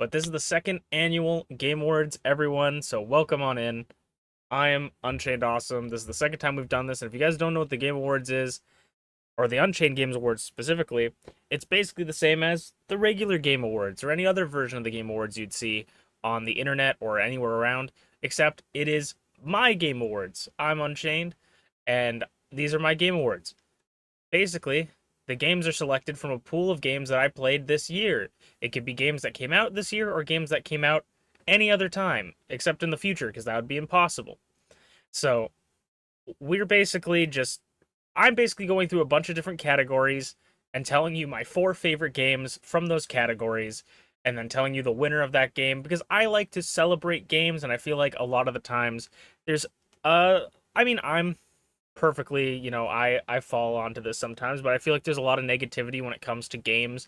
but this is the second annual Game Awards, everyone, so welcome on in. I am UnchainedAwesome. This is the second time we've done this, and if you guys don't know what the Game Awards is, or the Unchained Games Awards specifically, it's basically the same as the regular Game Awards, or any other version of the Game Awards you'd see on the internet or anywhere around, except it is my Game Awards. I'm Unchained, and these are my Game Awards. Basically, the games are selected from a pool of games that I played this year. It could be games that came out this year or games that came out any other time, except in the future, because that would be impossible. So, we're basically just. I'm basically going through a bunch of different categories and telling you my 4 favorite games from those categories, and then telling you the winner of that game, because I like to celebrate games, and I feel like a lot of the times there's. I'm perfectly, I fall onto this sometimes, but I feel like there's a lot of negativity when it comes to games.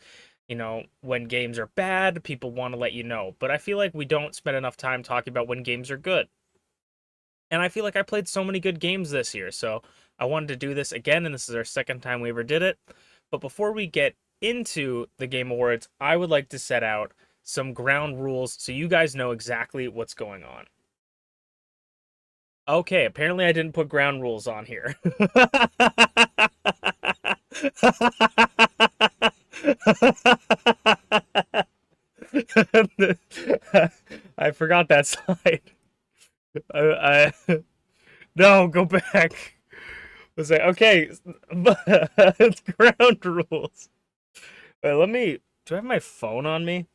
When games are bad, people want to let you know, but I feel like we don't spend enough time talking about when games are good. And I feel like I played so many good games this year, so I wanted to do this again, and this is our second time we ever did it. But before we get into the Game Awards, I would like to set out some ground rules so you guys know exactly what's going on. Okay, apparently I didn't put ground rules on here. I forgot that slide. I no, go back. Was like, okay, it's ground rules. Wait, let me. Do I have my phone on me?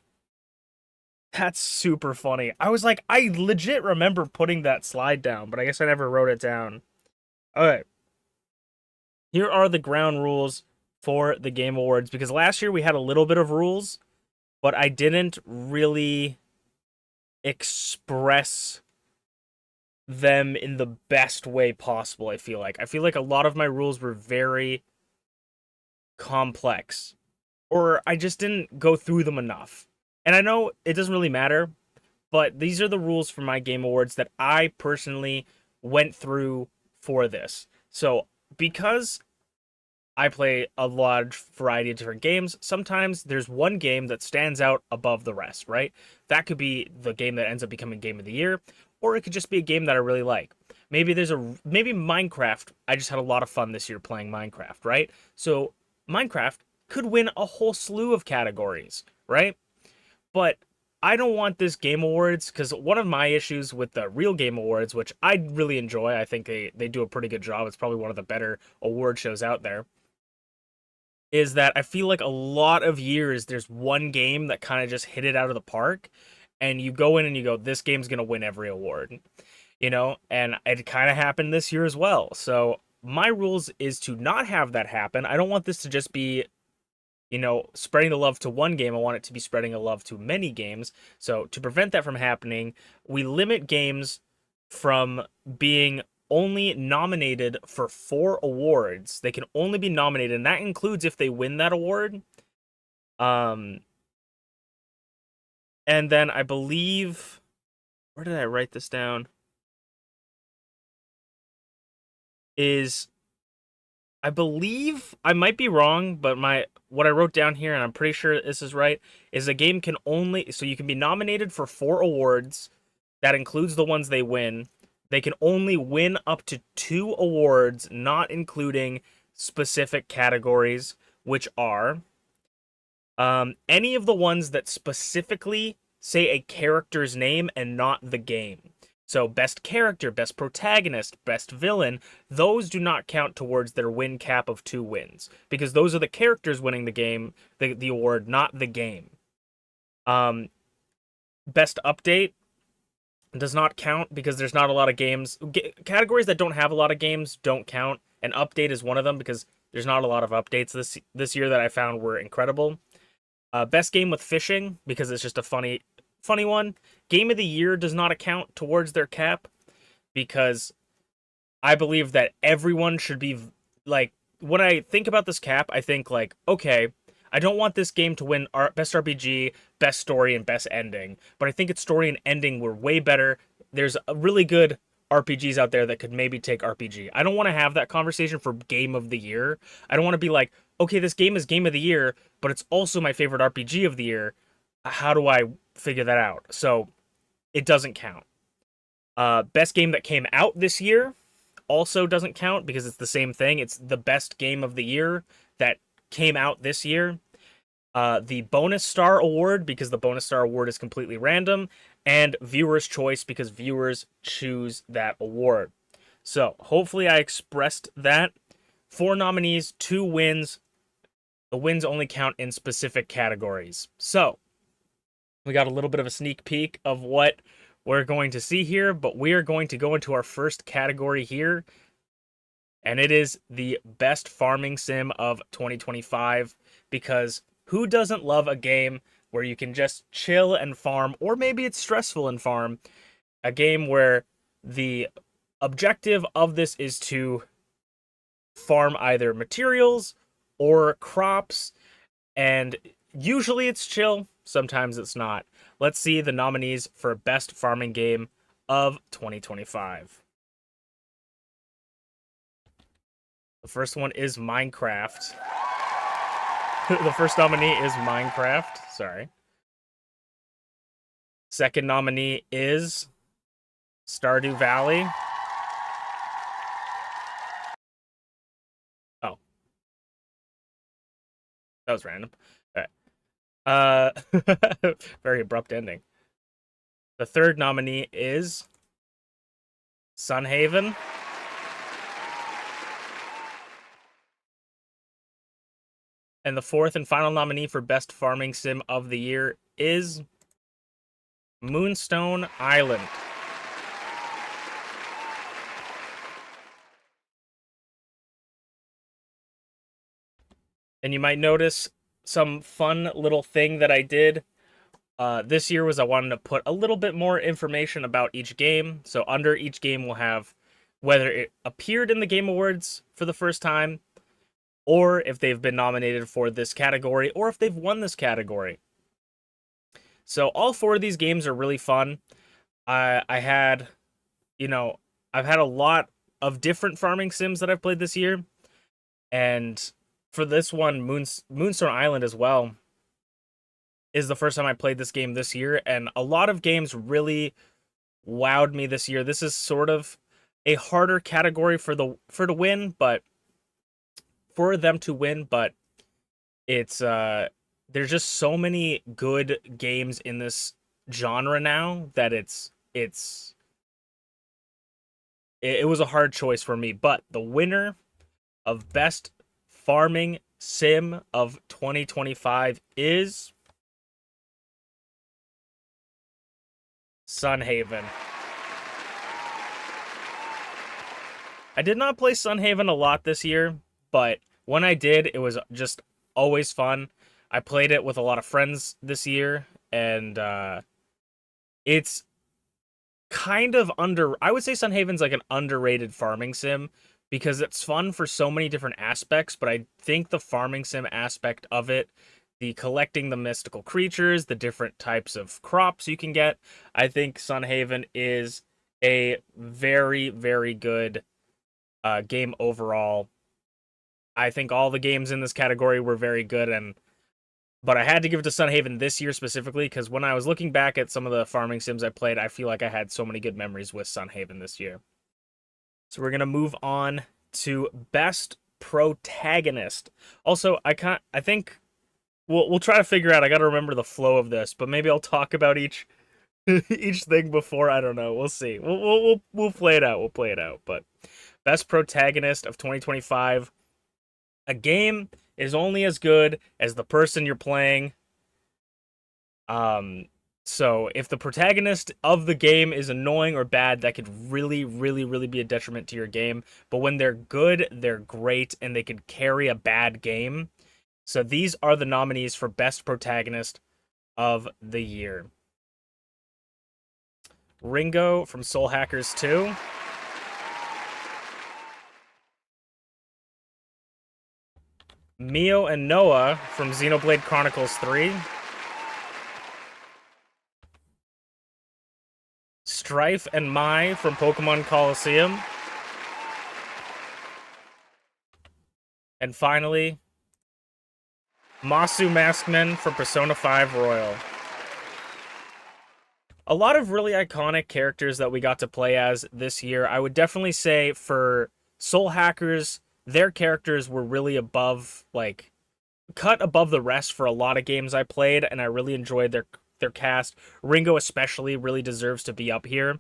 That's super funny. I was like, I legit remember putting that slide down, but I guess I never wrote it down. Okay, here are the ground rules for the Game Awards, because last year we had a little bit of rules, but I didn't really express them in the best way possible. I feel like a lot of my rules were very complex, or I just didn't go through them enough. And I know it doesn't really matter, but these are the rules for my Game Awards that I personally went through for this. So, because I play a large variety of different games, sometimes there's one game that stands out above the rest, right? That could be the game that ends up becoming Game of the Year, or it could just be a game that I really like. Maybe Minecraft. I just had a lot of fun this year playing Minecraft, right? So Minecraft could win a whole slew of categories, right? But I don't want this Game Awards, because one of my issues with the real Game Awards, which I really enjoy, I think they do a pretty good job. It's probably one of the better award shows out there, is that I feel like a lot of years there's one game that kind of just hit it out of the park, and you go in and you go, this game's going to win every award, and it kind of happened this year as well. So my rules is to not have that happen. I don't want this to just be, spreading the love to one game. I want it to be spreading the love to many games. So to prevent that from happening, we limit games from being only nominated for 4 awards. They can only be nominated, and that includes if they win that award. Um, and then I believe, where did I write this down? Is I believe, I might be wrong, but what I wrote down here, and I'm pretty sure this is right, is a game can only, so you can be nominated for 4 awards. That includes the ones they win. They can only win up to 2 awards, not including specific categories, which are any of the ones that specifically say a character's name and not the game. So best character, best protagonist, best villain, those do not count towards their win cap of 2 wins, because those are the characters winning the game, the award, not the game. Best update does not count because there's not a lot of games. Categories that don't have a lot of games don't count, and update is one of them because there's not a lot of updates this year that I found were incredible. Best game with fishing, because it's just a funny one. Game of the Year does not account towards their cap, because I believe that everyone should be, like, when I think about this cap, I think, like, okay, I don't want this game to win best RPG, best story, and best ending, but I think its story and ending were way better. There's a really good RPGs out there that could maybe take RPG. I don't want to have that conversation for Game of the Year. I don't want to be like, okay, this game is Game of the Year, but it's also my favorite RPG of the year. how do I figure that out? So it doesn't count. Best game that came out this year also doesn't count because it's the same thing. It's the best game of the year that came out this year. The bonus star award, because the bonus star award is completely random, and viewer's choice, because viewers choose that award. So hopefully I expressed that. 4 nominees, 2 wins. The wins only count in specific categories. So we got a little bit of a sneak peek of what we're going to see here, but we are going to go into our first category here, and it is the best farming sim of 2025, because who doesn't love a game where you can just chill and farm, or maybe it's stressful and farm, a game where the objective of this is to farm either materials or crops, and usually it's chill, sometimes it's not. Let's see the nominees for best farming game of 2025. The first one is Minecraft. The first nominee is Minecraft. Sorry. Second nominee is Stardew Valley. Oh. That was random. All right. Very abrupt ending. The third nominee is Sunhaven. And the fourth and final nominee for best farming sim of the year is Moonstone Island. And you might notice some fun little thing that I did this year was I wanted to put a little bit more information about each game. So under each game we'll have whether it appeared in the Game Awards for the first time, or if they've been nominated for this category, or if they've won this category. So all 4 of these games are really fun. I had, I've had a lot of different farming sims that I've played this year, and for this one, Moonstone Island as well, is the first time I played this game this year, and a lot of games really wowed me this year. This is sort of a harder category for to win, but for them to win, but it's there's just so many good games in this genre now that it was a hard choice for me. But the winner of best farming sim of 2025 is Sunhaven. I did not play Sunhaven a lot this year, but when I did, it was just always fun. I played it with a lot of friends this year, and it's kind of I would say Sunhaven's like an underrated farming sim because it's fun for so many different aspects, but I think the farming sim aspect of it, the collecting the mystical creatures, the different types of crops you can get, I think Sunhaven is a very, very good game overall. I think all the games in this category were very good, but I had to give it to Sunhaven this year specifically because when I was looking back at some of the farming sims I played, I feel like I had so many good memories with Sunhaven this year. So we're gonna move on to best protagonist. Also, I think we'll try to figure out. I got to remember the flow of this, but maybe I'll talk about each each thing before. I don't know. We'll see. We'll play it out. We'll play it out. But best protagonist of 2025. A game is only as good as the person you're playing. So if the protagonist of the game is annoying or bad, that could really, really, really be a detriment to your game. But when they're good, they're great, and they could carry a bad game. So these are the nominees for best protagonist of the year. Ringo from Soul Hackers 2. Mio and Noah from Xenoblade Chronicles 3. Strife and Mai from Pokemon Coliseum. And finally, Masu Maskman from Persona 5 Royal. a lot of really iconic characters that we got to play as this year. I would definitely say for Soul Hackers, their characters were really above, like, cut above the rest for a lot of games I played, and I really enjoyed their cast. Ringo especially really deserves to be up here.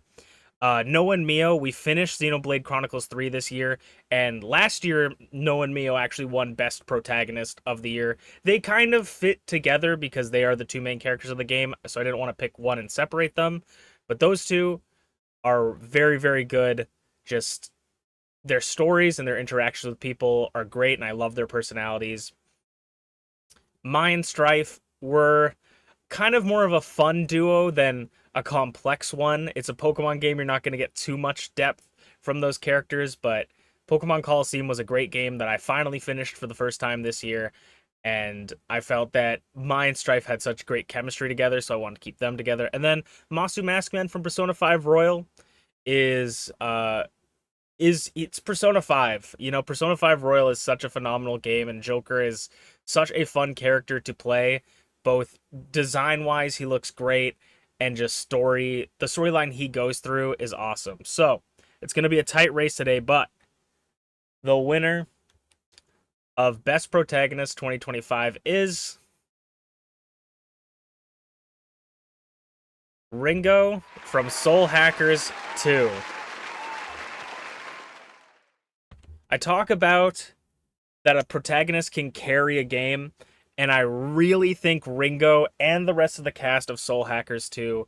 Noah and Mio, we finished Xenoblade Chronicles 3 this year, and last year, Noah and Mio actually won Best Protagonist of the Year. They kind of fit together because they are the two main characters of the game, so I didn't want to pick one and separate them. But those two are very, very good. Just their stories and their interactions with people are great, and I love their personalities. Mai and Strife were kind of more of a fun duo than a complex one. It's a Pokemon game. You're not going to get too much depth from those characters, but Pokemon Coliseum was a great game that I finally finished for the first time this year. And I felt that Mai and Strife had such great chemistry together, so I wanted to keep them together. And then Masu Maskman from Persona 5 Royal is it's Persona 5. You know, Persona 5 Royal is such a phenomenal game, and Joker is such a fun character to play. Both design-wise, he looks great, and just the storyline he goes through is awesome. So, it's going to be a tight race today, but the winner of Best Protagonist 2025 is Ringo from Soul Hackers 2. I talk about that a protagonist can carry a game, and I really think Ringo and the rest of the cast of Soul Hackers 2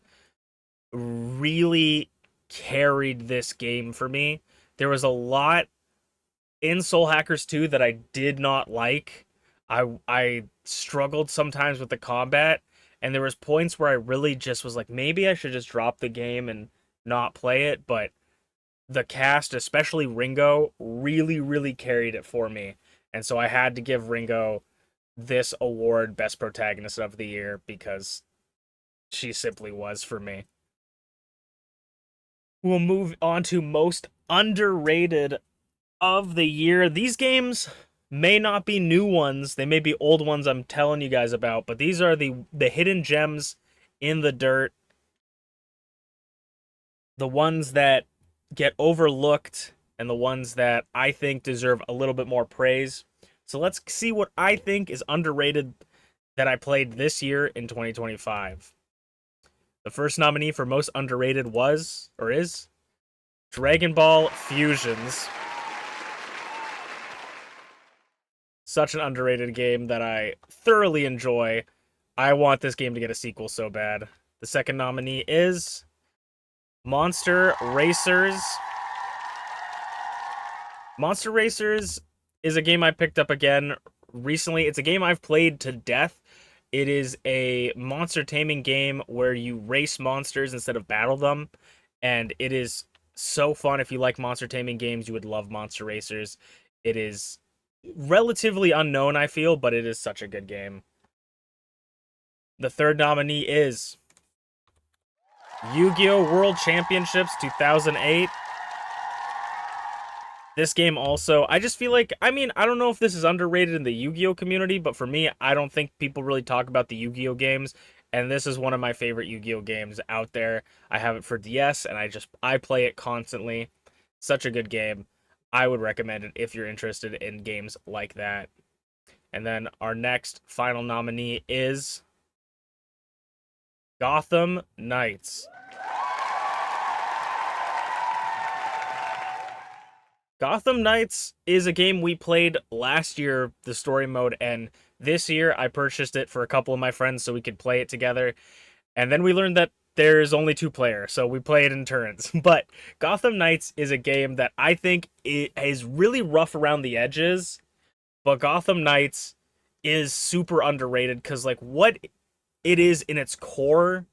really carried this game for me. There was a lot in Soul Hackers 2 that I did not like. I struggled sometimes with the combat, and there was points where I really just was like, maybe I should just drop the game and not play it, but the cast, especially Ringo, really, really carried it for me. And so I had to give Ringo this award, Best Protagonist of the Year, because she simply was for me. We'll move on to Most Underrated of the Year. These games may not be new ones. They may be old ones I'm telling you guys about, but these are the hidden gems in the dirt. The ones that get overlooked and the ones that I think deserve a little bit more praise. So let's see what I think is underrated that I played this year in 2025. The first nominee for most underrated was, or is, Dragon Ball Fusions. Such an underrated game that I thoroughly enjoy. I want this game to get a sequel so bad. The second nominee is Monster Racers. Monster Racers is a game I picked up again recently. It's a game I've played to death. It is a monster taming game where you race monsters instead of battle them. And it is so fun. If you like monster taming games, you would love Monster Racers. It is relatively unknown, I feel, but it is such a good game. The third nominee is Yu-Gi-Oh! World Championships 2008. This game also, I just feel like, I mean, I don't know if this is underrated in the Yu-Gi-Oh! Community, but for me, I don't think people really talk about the Yu-Gi-Oh! Games, and this is one of my favorite Yu-Gi-Oh! Games out there. I have it for DS, and I play it constantly. Such a good game. I would recommend it if you're interested in games like that. And then our next final nominee is Gotham Knights. Gotham Knights is a game we played last year, the story mode, and this year I purchased it for a couple of my friends so we could play it together. And then we learned that there's only 2 players, so we play it in turns. But Gotham Knights is a game that I think it is really rough around the edges, but Gotham Knights is super underrated because, like, what it is in its core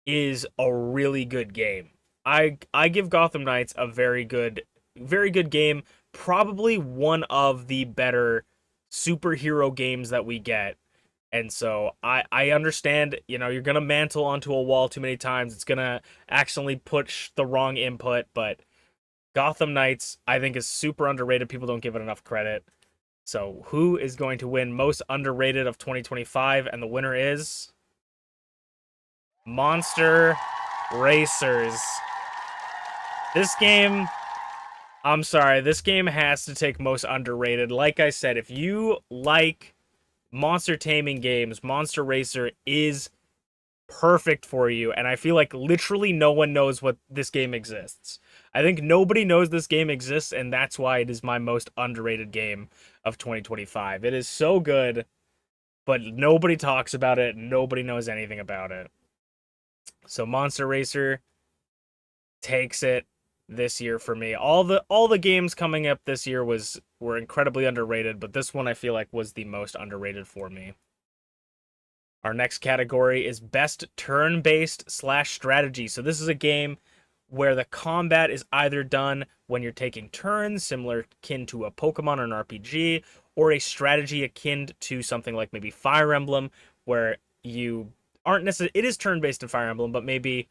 is a really good game. I give Gotham Knights a very good game. Probably one of the better superhero games that we get. And so I understand, you know, you're going to mantle onto a wall too many times. It's going to accidentally push the wrong input. But Gotham Knights, I think, is super underrated. People don't give it enough credit. So who is going to win most underrated of 2025? And the winner is Monster Racers. This game, I'm sorry, this game has to take most underrated. Like I said, if you like monster taming games, Monster Racer is perfect for you, and I feel like literally no one knows what this game exists. I think nobody knows this game exists, and that's why it is my most underrated game of 2025. It is so good, but nobody talks about it, nobody knows anything about it. So Monster Racer takes it this year for me. All the games coming up this year were incredibly underrated, but this one I feel like was the most underrated for me. Our next category is best turn-based / strategy. So this is a game where the combat is either done when you're taking turns, similar akin to a Pokemon or an RPG, or a strategy akin to something like maybe Fire Emblem, where you aren't necessarily, it is turn-based in Fire Emblem, but maybe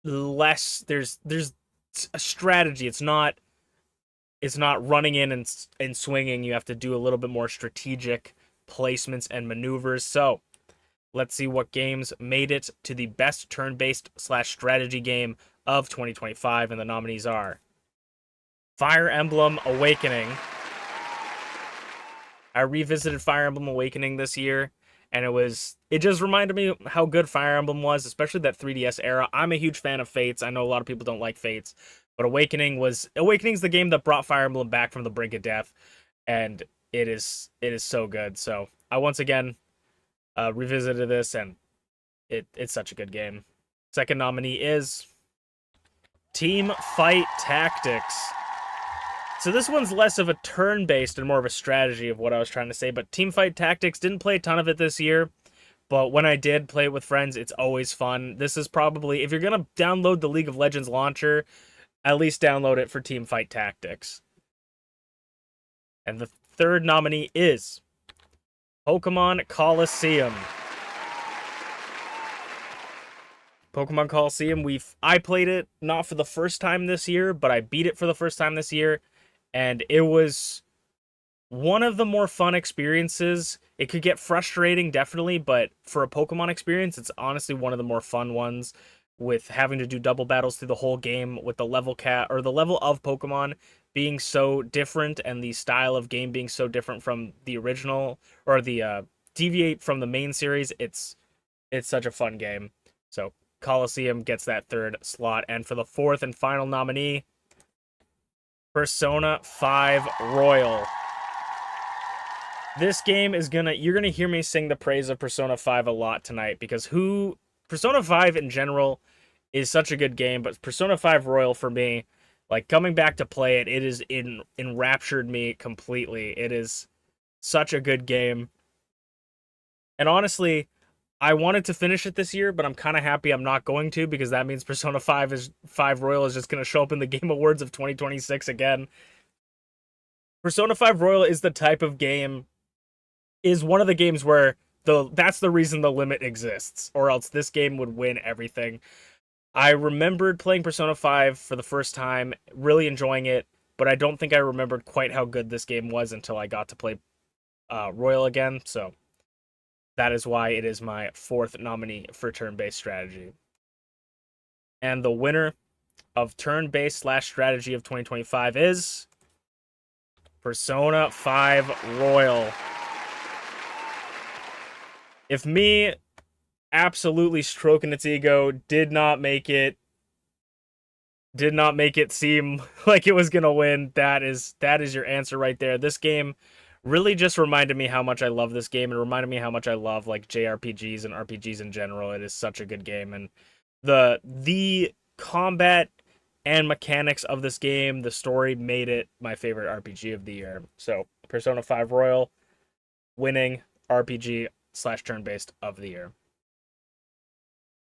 less, there's a strategy. It's not running in and swinging. You have to do a little bit more strategic placements and maneuvers. So let's see what games made it to the best turn-based / strategy game of 2025, and the nominees are Fire Emblem Awakening. I revisited Fire Emblem Awakening this year, and it just reminded me how good Fire Emblem was, especially that 3DS era. I'm a huge fan of Fates. I know a lot of people don't like Fates, but Awakening's the game that brought Fire Emblem back from the brink of death, and it is so good. So I once again revisited this, and it's such a good game. Second nominee is Team Fight Tactics. So this one's less of a turn-based and more of a strategy of what I was trying to say, but Team Fight Tactics, didn't play a ton of it this year, but when I did play it with friends, it's always fun. This is probably, if you're going to download the League of Legends launcher, at least download it for Team Fight Tactics. And the third nominee is Pokemon Coliseum. Pokemon Coliseum, I played it not for the first time this year, but I beat it for the first time this year, and it was one of the more fun experiences. It could get frustrating, definitely, but for a Pokemon experience, it's honestly one of the more fun ones, with having to do double battles through the whole game, with the level the level of Pokemon being so different, and the style of game being so different from the original, or the deviate from the main series. It's such a fun game. So Coliseum gets that third slot, and for the fourth and final nominee, Persona 5 Royal. This game is you're gonna hear me sing the praise of Persona 5 a lot tonight, because Persona 5 in general is such a good game, but Persona 5 Royal for me, like coming back to play it, it is enraptured me completely. It is such a good game. And honestly, I wanted to finish it this year, but I'm kind of happy I'm not going to, because that means Persona 5 Royal is just going to show up in the Game Awards of 2026 again. Persona 5 Royal is the type of game, is one of the games where that's the reason the limit exists, or else this game would win everything. I remembered playing Persona 5 for the first time, really enjoying it, but I don't think I remembered quite how good this game was until I got to play Royal again, so that is why it is my fourth nominee for turn-based strategy. And the winner of turn-based / strategy of 2025 is Persona 5 Royal. If me absolutely stroking its ego did not make it seem like it was gonna win, that is your answer right there. This game really just reminded me how much I love this game, and reminded me how much I love like JRPGs and RPGs in general. It is such a good game, and the combat and mechanics of this game, the story, made it my favorite RPG of the year. So Persona 5 Royal winning RPG / turn-based of the year.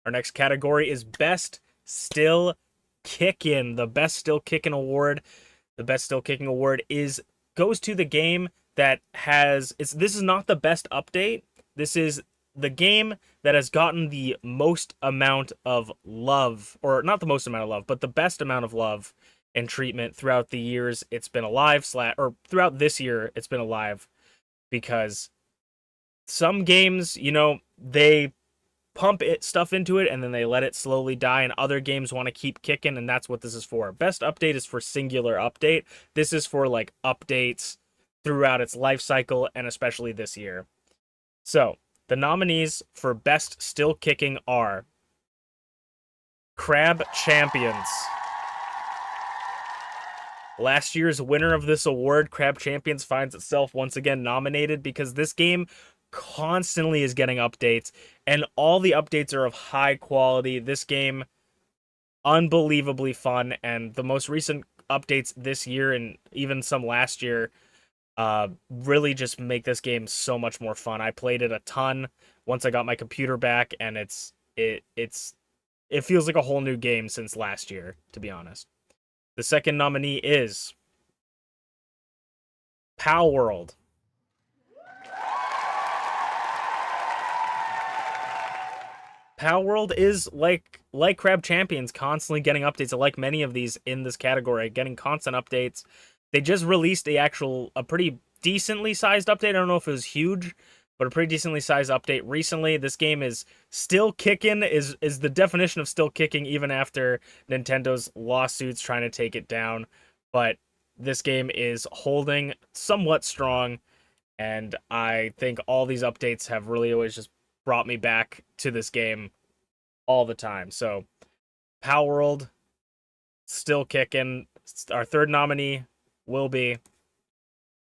Our next category is Best Still Kickin'. The Best Still Kickin' award. The Best Still Kicking award goes to the game that this is not the best update. This is the game that has gotten the most amount of love, or not the most amount of love, but the best amount of love and treatment throughout the years it's been alive, or throughout this year it's been alive, because some games, they pump stuff into it and then they let it slowly die, and other games want to keep kicking, and that's what this is for. Best update is for singular update. This is for like updates throughout its life cycle, and especially this year. So the nominees for best still kicking are Crab Champions. Last year's winner of this award, Crab Champions, finds itself once again nominated because this game constantly is getting updates, and all the updates are of high quality. This game, unbelievably fun, and the most recent updates this year and even some last year really just make this game so much more fun. I played it a ton once I got my computer back, and it feels like a whole new game since last year, to be honest. The second nominee is Pow World. Pow World is like Crab Champions, constantly getting updates. Like many of these in this category, getting constant updates. They just released a pretty decently sized update. I don't know if it was huge, but a pretty decently sized update recently. This game is still kicking, is the definition of still kicking, even after Nintendo's lawsuits trying to take it down. But this game is holding somewhat strong, and I think all these updates have really always just brought me back to this game all the time. So Pow World, still kicking. Our third nominee will be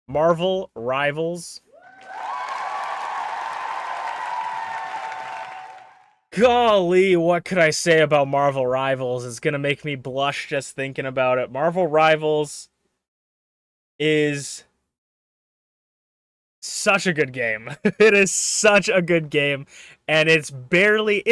Marvel Rivals. Golly, what could I say about Marvel Rivals? It's gonna make me blush just thinking about it. Marvel Rivals is such a good game. It is such a good game, and it's barely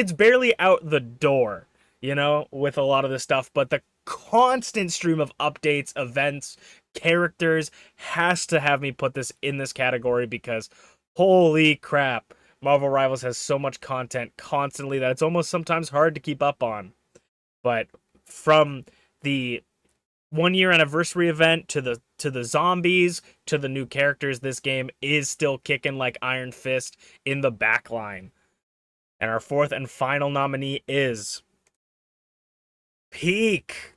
out the door, with a lot of this stuff, but the constant stream of updates, events, characters has to have me put this in this category because holy crap, Marvel Rivals has so much content constantly that it's almost sometimes hard to keep up on. But from the 1-year anniversary event to the zombies to the new characters, this game is still kicking like Iron Fist in the backline. And our fourth and final nominee is Peak.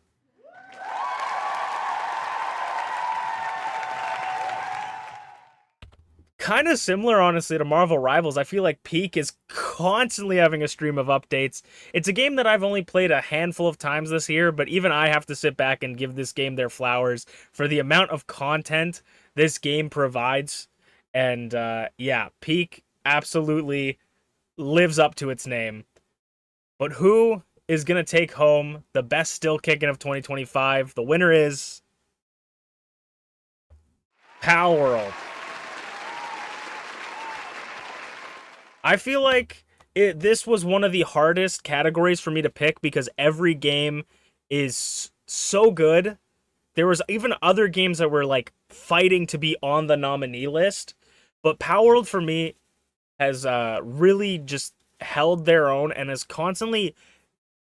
Kind of similar, honestly, to Marvel Rivals. I feel like Peak is constantly having a stream of updates. It's a game that I've only played a handful of times this year, but even I have to sit back and give this game their flowers for the amount of content this game provides. And yeah, Peak absolutely lives up to its name. But who is going to take home the best still kicking of 2025? The winner is Pow World. I feel like this was one of the hardest categories for me to pick because every game is so good. There was even other games that were like fighting to be on the nominee list, but Pow World for me has really just held their own and has constantly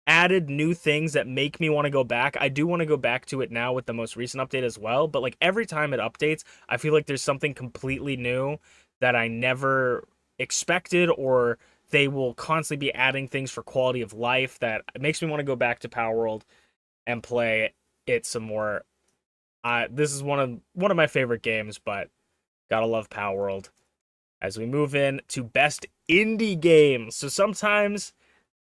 added new things that make me want to go back. I do want to go back to it now with the most recent update as well, but like every time it updates, I feel like there's something completely new that I never expected, or they will constantly be adding things for quality of life that makes me want to go back to Power World and play it some more. This is one of my favorite games, but gotta love Power World. As we move in to best indie games, so sometimes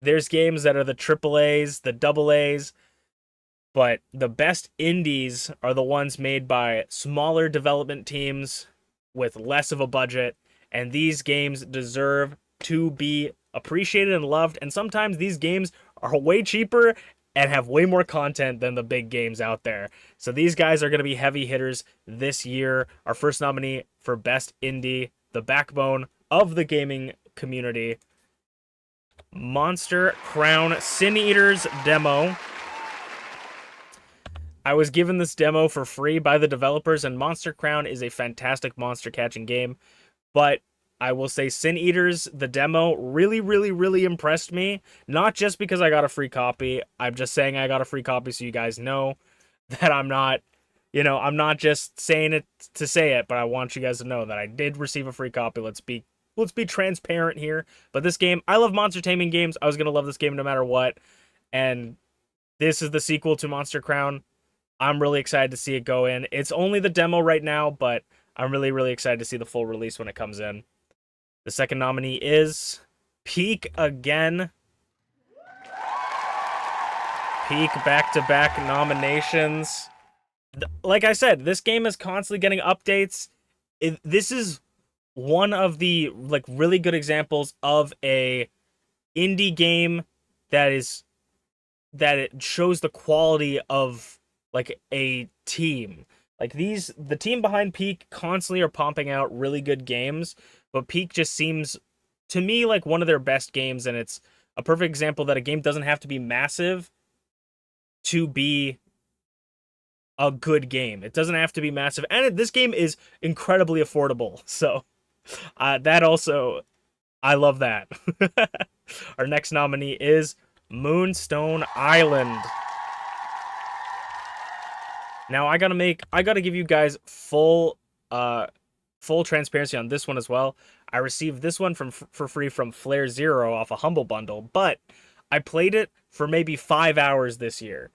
there's games that are the AAAs, the AAs, but the best indies are the ones made by smaller development teams with less of a budget. And these games deserve to be appreciated and loved. And sometimes these games are way cheaper and have way more content than the big games out there. So these guys are going to be heavy hitters this year. Our first nominee for Best Indie, the backbone of the gaming community, Monster Crown Sin Eaters demo. I was given this demo for free by the developers, and Monster Crown is a fantastic monster catching game. But I will say Sin Eaters, the demo, really, really, really impressed me. Not just because I got a free copy. I'm just saying I got a free copy so you guys know that I'm not just saying it to say it, but I want you guys to know that I did receive a free copy. Let's be let's be transparent here. But this game, I love monster taming games. I was gonna love this game no matter what, and this is the sequel to Monster Crown. I'm really excited to see it go in. It's only the demo right now, but I'm really, really excited to see the full release when it comes in. The second nominee is Peak again. Peak back-to-back nominations. Like I said, this game is constantly getting updates. This is one of the like really good examples of a indie game that it shows the quality of like a team. Like the team behind Peak constantly are pumping out really good games, but Peak just seems to me like one of their best games, and it's a perfect example that a game doesn't have to be massive to be a good game. It doesn't have to be massive, and this game is incredibly affordable. So that also, I love that. Our next nominee is Moonstone Island. Now I gotta give you guys full transparency on this one as well. I received this one for free from Flare Zero off a Humble Bundle, but I played it for maybe 5 hours this year.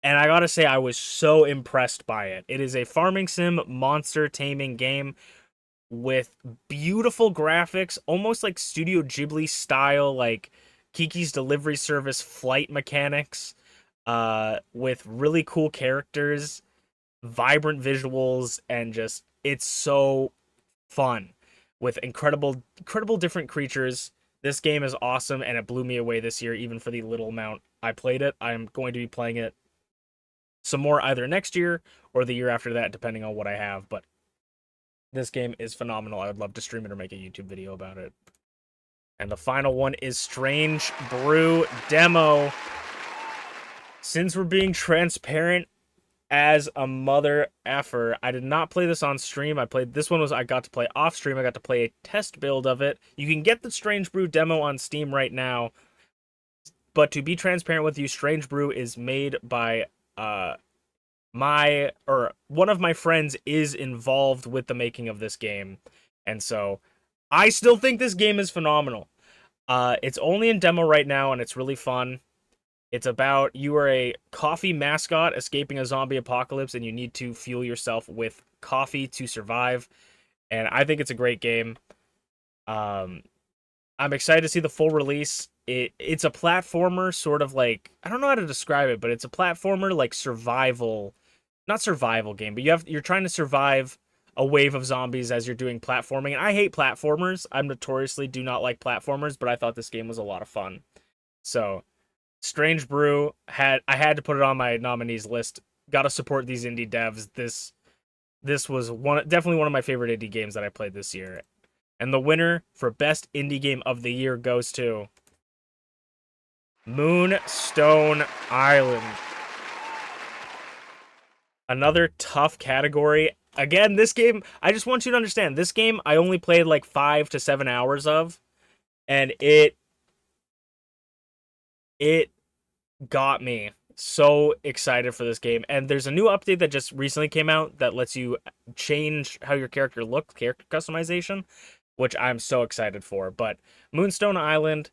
And I gotta say, I was so impressed by it. It is a farming sim monster taming game with beautiful graphics, almost like Studio Ghibli style, like Kiki's Delivery Service flight mechanics, with really cool characters, vibrant visuals, and just, it's so fun with incredible different creatures. This game is awesome, and it blew me away this year, even for the little amount I played it. I'm going to be playing it some more either next year or the year after that, depending on what I have. But this game is phenomenal. I would love to stream it or make a YouTube video about it. And the final one is Strange Brew Demo. Since we're being transparent as a mother effer, I did not play this on stream. I got to play off stream. I got to play a test build of it. You can get the Strange Brew demo on Steam right now. But to be transparent with you, Strange Brew is made by one of my friends is involved with the making of this game, and so I still think this game is phenomenal. It's only in demo right now, and it's really fun. It's about, you are a coffee mascot escaping a zombie apocalypse, and you need to fuel yourself with coffee to survive, and I think it's a great game. I'm excited to see the full release. It's a platformer, sort of like, I don't know how to describe it, but it's a platformer like not survival game, but you're trying to survive a wave of zombies as you're doing platforming. And I hate platformers. I notoriously do not like platformers, but I thought this game was a lot of fun. So, Strange Brew, I had to put it on my nominees list. Got to support these indie devs. This was definitely one of my favorite indie games that I played this year. And the winner for Best Indie Game of the Year goes to Moonstone Island. Another tough category. Again, this game, I just want you to understand, this game I only played like 5 to 7 hours of, and it got me so excited for this game. And there's a new update that just recently came out that lets you change how your character looks, character customization, which I'm so excited for. But Moonstone Island,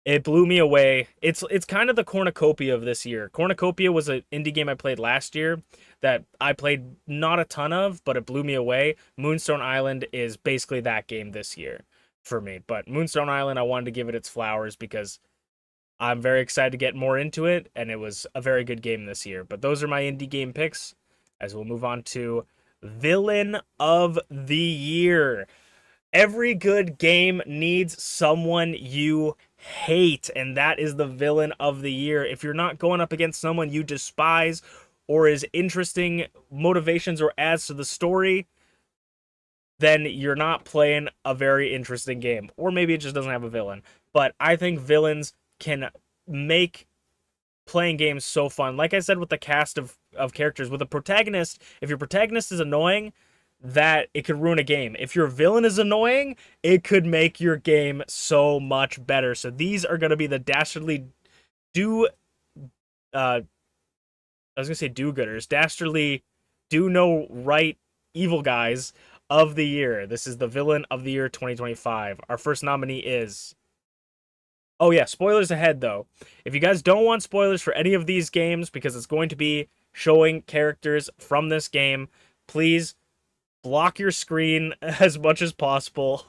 it blew me away. It's kind of the cornucopia of this year. Cornucopia was an indie game I played last year that I played not a ton of, but it blew me away. Moonstone Island is basically that game this year for me. But Moonstone Island, I wanted to give it its flowers because I'm very excited to get more into it, and it was a very good game this year. But those are my indie game picks, as we'll move on to Villain of the Year. Every good game needs someone you hate, and that is the Villain of the Year. If you're not going up against someone you despise or is interesting motivations or adds to the story, then you're not playing a very interesting game. Or maybe it just doesn't have a villain. But I think villains can make playing games so fun. Like I said, with the cast of characters, with a protagonist, if your protagonist is annoying, that it could ruin a game. If your villain is annoying, it could make your game so much better. So these are going to be the dastardly do-gooders, dastardly do no right evil guys of the year. This is the villain of the year 2025. Our first nominee is... Oh yeah, spoilers ahead though. If you guys don't want spoilers for any of these games, because it's going to be showing characters from this game, please block your screen as much as possible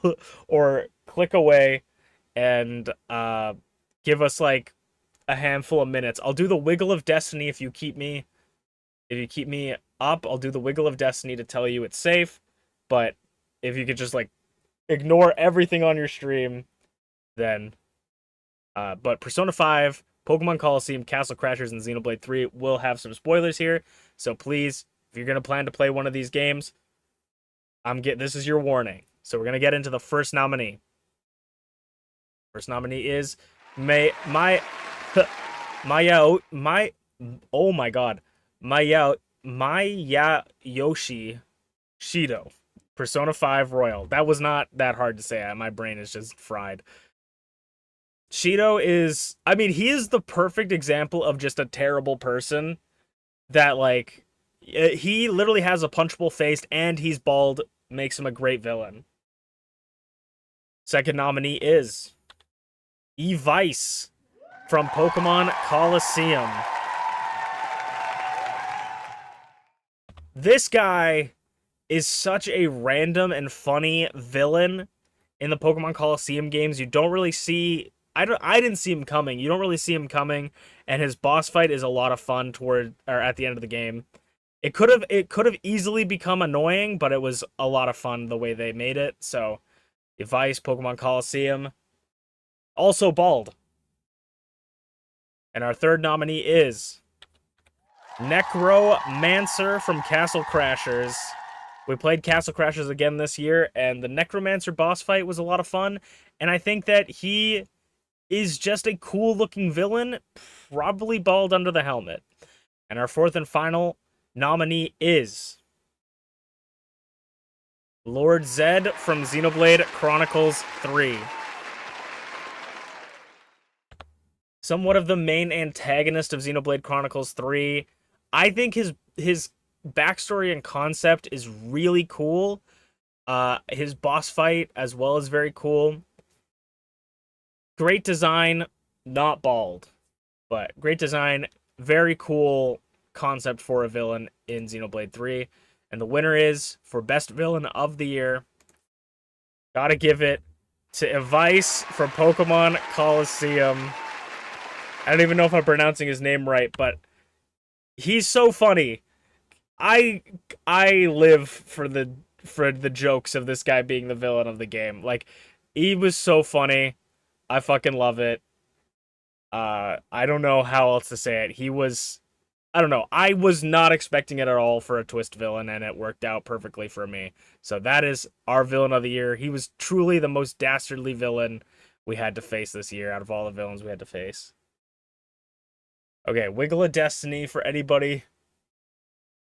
or click away and give us like a handful of minutes. I'll do the wiggle of destiny if you keep me up. I'll do the wiggle of destiny to tell you it's safe, but if you could just like ignore everything on your stream, then but Persona 5, Pokemon Colosseum, Castle Crashers, and Xenoblade 3 will have some spoilers here. So please, if you're gonna plan to play one of these games, this is your warning. So we're gonna get into the first nominee. First nominee is Maya Yoshi Shido. Persona 5 Royal. That was not that hard to say. My brain is just fried. Shido is, I mean, he is the perfect example of just a terrible person that, like, he literally has a punchable face and he's bald, makes him a great villain. Second nominee is Evice from Pokemon Colosseum. This guy is such a random and funny villain in the Pokemon Colosseum games. You don't really see... I didn't see him coming. You don't really see him coming, and his boss fight is a lot of fun at the end of the game. It could have easily become annoying, but it was a lot of fun the way they made it. So, Evice, Pokemon Colosseum, also bald. And our third nominee is Necromancer from Castle Crashers. We played Castle Crashers again this year, and the Necromancer boss fight was a lot of fun. And I think that he is just a cool-looking villain, probably bald under the helmet. And our fourth and final nominee is Lord Zed from Xenoblade Chronicles 3. Somewhat of the main antagonist of Xenoblade Chronicles 3. I think his backstory and concept is really cool. His boss fight as well is very cool. Great design, not bald, but great design, very cool concept for a villain in Xenoblade 3. And the winner is, for Best Villain of the Year, gotta give it to Evice from Pokemon Colosseum. I don't even know if I'm pronouncing his name right, but he's so funny. I live for the jokes of this guy being the villain of the game. Like, he was so funny. I fucking love it. I don't know how else to say it. I don't know. I was not expecting it at all for a twist villain, and it worked out perfectly for me. So that is our villain of the year. He was truly the most dastardly villain we had to face this year out of all the villains we had to face. Okay, Wiggle of Destiny for anybody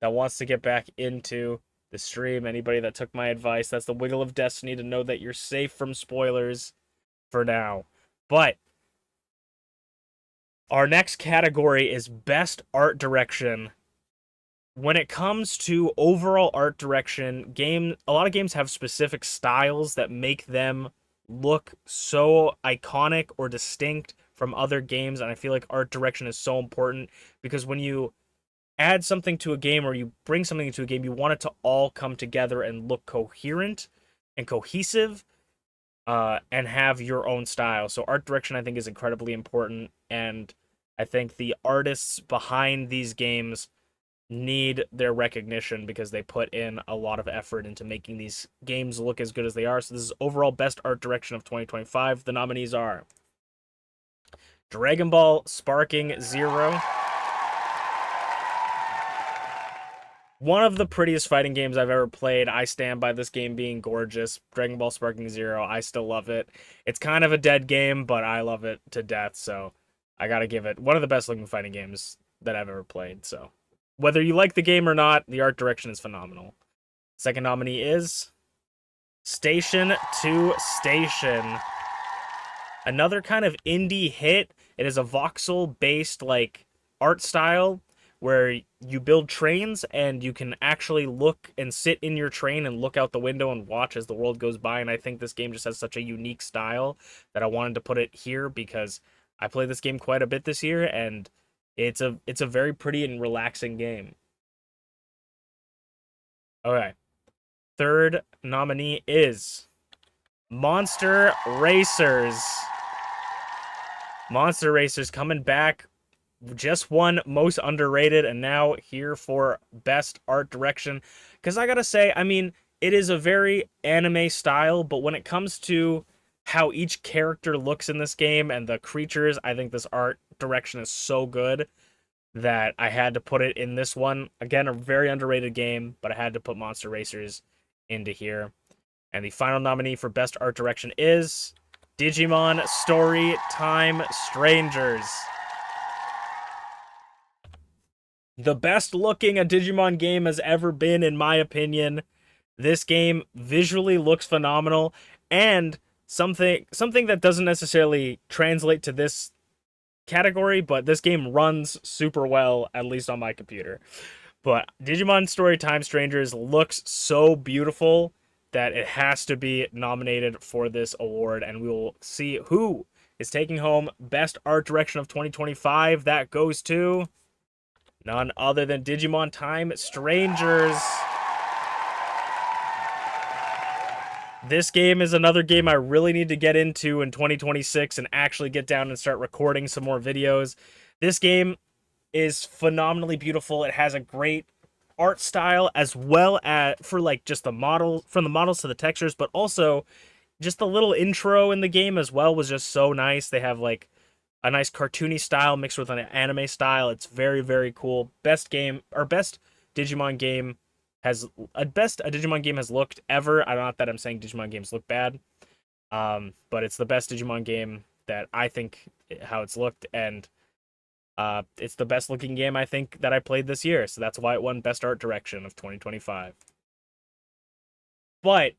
that wants to get back into the stream. Anybody that took my advice, that's the Wiggle of Destiny to know that you're safe from spoilers for now. But our next category is Best Art Direction. When it comes to overall art direction, a lot of games have specific styles that make them look so iconic or distinct from other games, and I feel like art direction is so important because when you add something to a game or you bring something into a game, you want it to all come together and look coherent and cohesive. And have your own style. So art direction, I think, is incredibly important, and I think the artists behind these games need their recognition because they put in a lot of effort into making these games look as good as they are. So this is overall Best Art Direction of 2025. The nominees are Dragon Ball Sparking Zero. One of the prettiest fighting games I've ever played. I stand by this game being gorgeous. Dragon Ball Sparking Zero, I still love it. It's kind of a dead game, but I love it to death, so I gotta give it one of the best looking fighting games that I've ever played. So whether you like the game or not, the art direction is phenomenal. Second nominee is Station to Station. Another kind of indie hit. It is a voxel-based, like, art style, where you build trains and you can actually look and sit in your train and look out the window and watch as the world goes by. And I think this game just has such a unique style that I wanted to put it here because I played this game quite a bit this year, and it's a very pretty and relaxing game. Okay. Third nominee is Monster Racers. Monster Racers coming back. Just won most underrated and now here for best art direction. Because I gotta say, I mean, it is a very anime style, but when it comes to how each character looks in this game and the creatures, I think this art direction is so good that I had to put it in this one. Again, a very underrated game, but I had to put Monster Racers into here. And the final nominee for best art direction is Digimon Story Time Strangers. The best looking a Digimon game has ever been, in my opinion. This game visually looks phenomenal, and something that doesn't necessarily translate to this category, but this game runs super well, at least on my computer. But Digimon Story Time Strangers looks so beautiful that it has to be nominated for this award, and we will see who is taking home Best Art Direction of 2025. That goes to none other than Digimon Time Strangers. This game is another game I really need to get into in 2026 and actually get down and start recording some more videos. This game is phenomenally beautiful. It has a great art style, as well as for like just the model, from the models to the textures, but also just the little intro in the game as well was just so nice. They have like a nice cartoony style mixed with an anime style. It's very, very cool. Best game, or best Digimon game has a Digimon game has looked ever. I'm not that I'm saying Digimon games look bad, but it's the best Digimon game that I think how it's looked, and it's the best looking game I think that I played this year. So that's why it won Best Art Direction of 2025. But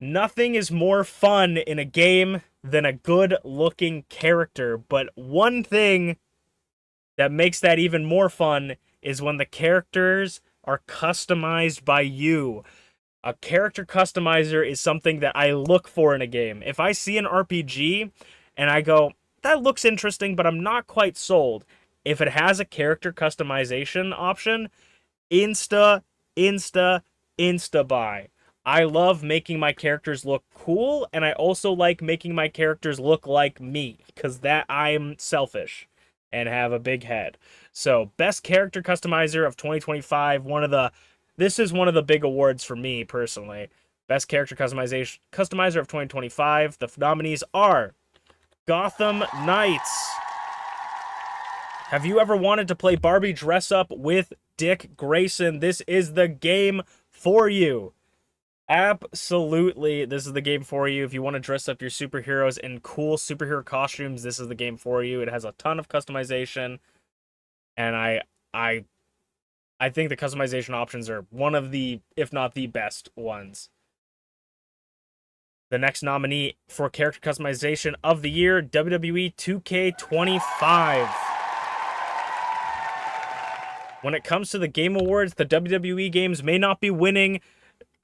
nothing is more fun in a game than a good looking character. But one thing that makes that even more fun is when the characters are customized by you. A character customizer is something that I look for in a game. If I see an RPG and I go, that looks interesting, but I'm not quite sold. If it has a character customization option, insta buy. I love making my characters look cool, and I also like making my characters look like me, because that I'm selfish and have a big head. So, best character customizer of 2025, this is one of the big awards for me personally. Best character customizer of 2025. The nominees are Gotham Knights. Have you ever wanted to play Barbie dress up with Dick Grayson? This is the game for you. Absolutely, this is the game for you. If you want to dress up your superheroes in cool superhero costumes, this is the game for you. It has a ton of customization, and I think the customization options are one of the, if not the best ones. The next nominee for character customization of the year, WWE 2K25. When it comes to the Game Awards, the WWE games may not be winning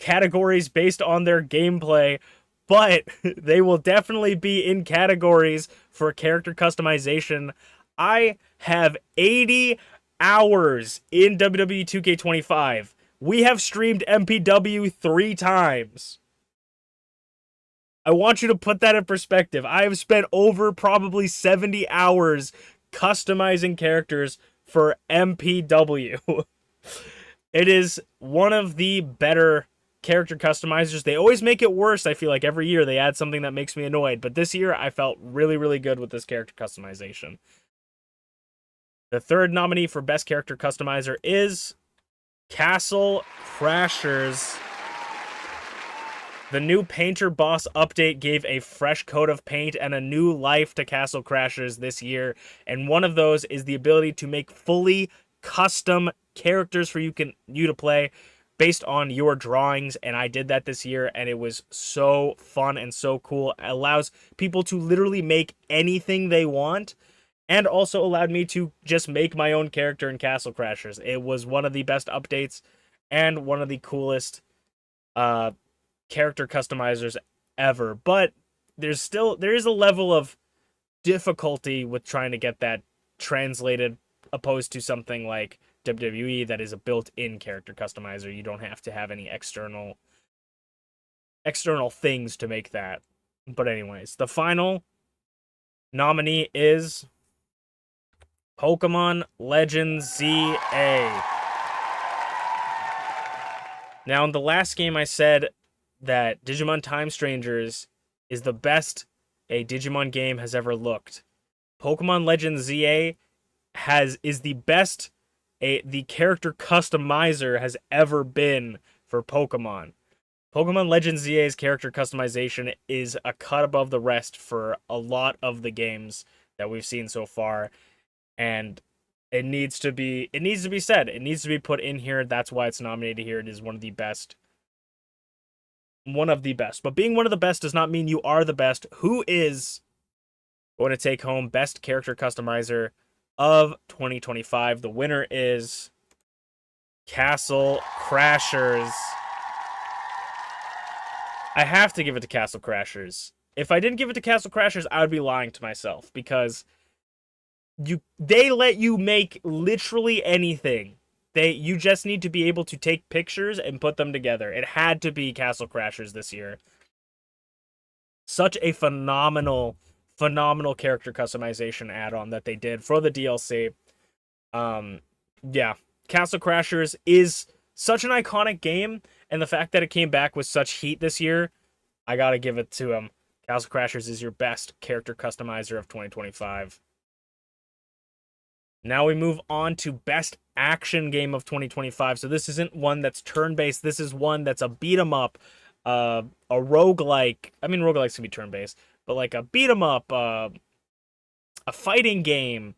categories based on their gameplay, but they will definitely be in categories for character customization. I have 80 hours in WWE 2K25. We have streamed MPW 3 times. I want you to put that in perspective. I have spent over probably 70 hours customizing characters for MPW. It is one of the better character customizers. They always make it worse. I feel like every year they add something that makes me annoyed. But this year I felt really, really good with this character customization. The third nominee for Best Character Customizer is Castle Crashers. The new Painter Boss update gave a fresh coat of paint and a new life to Castle Crashers this year, and one of those is the ability to make fully custom characters for you to play based on your drawings, and I did that this year, and it was so fun and so cool. It allows people to literally make anything they want, and also allowed me to just make my own character in Castle Crashers. It was one of the best updates and one of the coolest uh, character customizers ever. But there is a level of difficulty with trying to get that translated, opposed to something like WWE that is a built-in character customizer. You don't have to have any external things to make that. But anyways, the final nominee is Pokemon Legends ZA. Now, in the last game, I said that Digimon Time Strangers is the best a Digimon game has ever looked. Pokemon Legends ZA is the best the character customizer has ever been for Pokemon. Pokemon Legends ZA's character customization is a cut above the rest for a lot of the games that we've seen so far, and it needs to be said. It needs to be put in here. That's why it's nominated here. It is one of the best. One of the best. But being one of the best does not mean you are the best. Who is going to take home Best Character Customizer of 2025? The winner is Castle Crashers. I have to give it to Castle Crashers. If I didn't give it to Castle Crashers, I would be lying to myself, because they let you make literally anything. You just need to be able to take pictures and put them together. It had to be Castle Crashers this year. Such a phenomenal character customization add-on that they did for the DLC. Yeah, Castle Crashers is such an iconic game, and the fact that it came back with such heat this year, I gotta give it to them. Castle Crashers is your best character customizer of 2025. Now we move on to Best Action Game of 2025. So this isn't one that's turn-based. This is one that's a beat-em-up, a roguelike. I mean, roguelikes can be turn-based, but like a beat-em-up, a fighting game,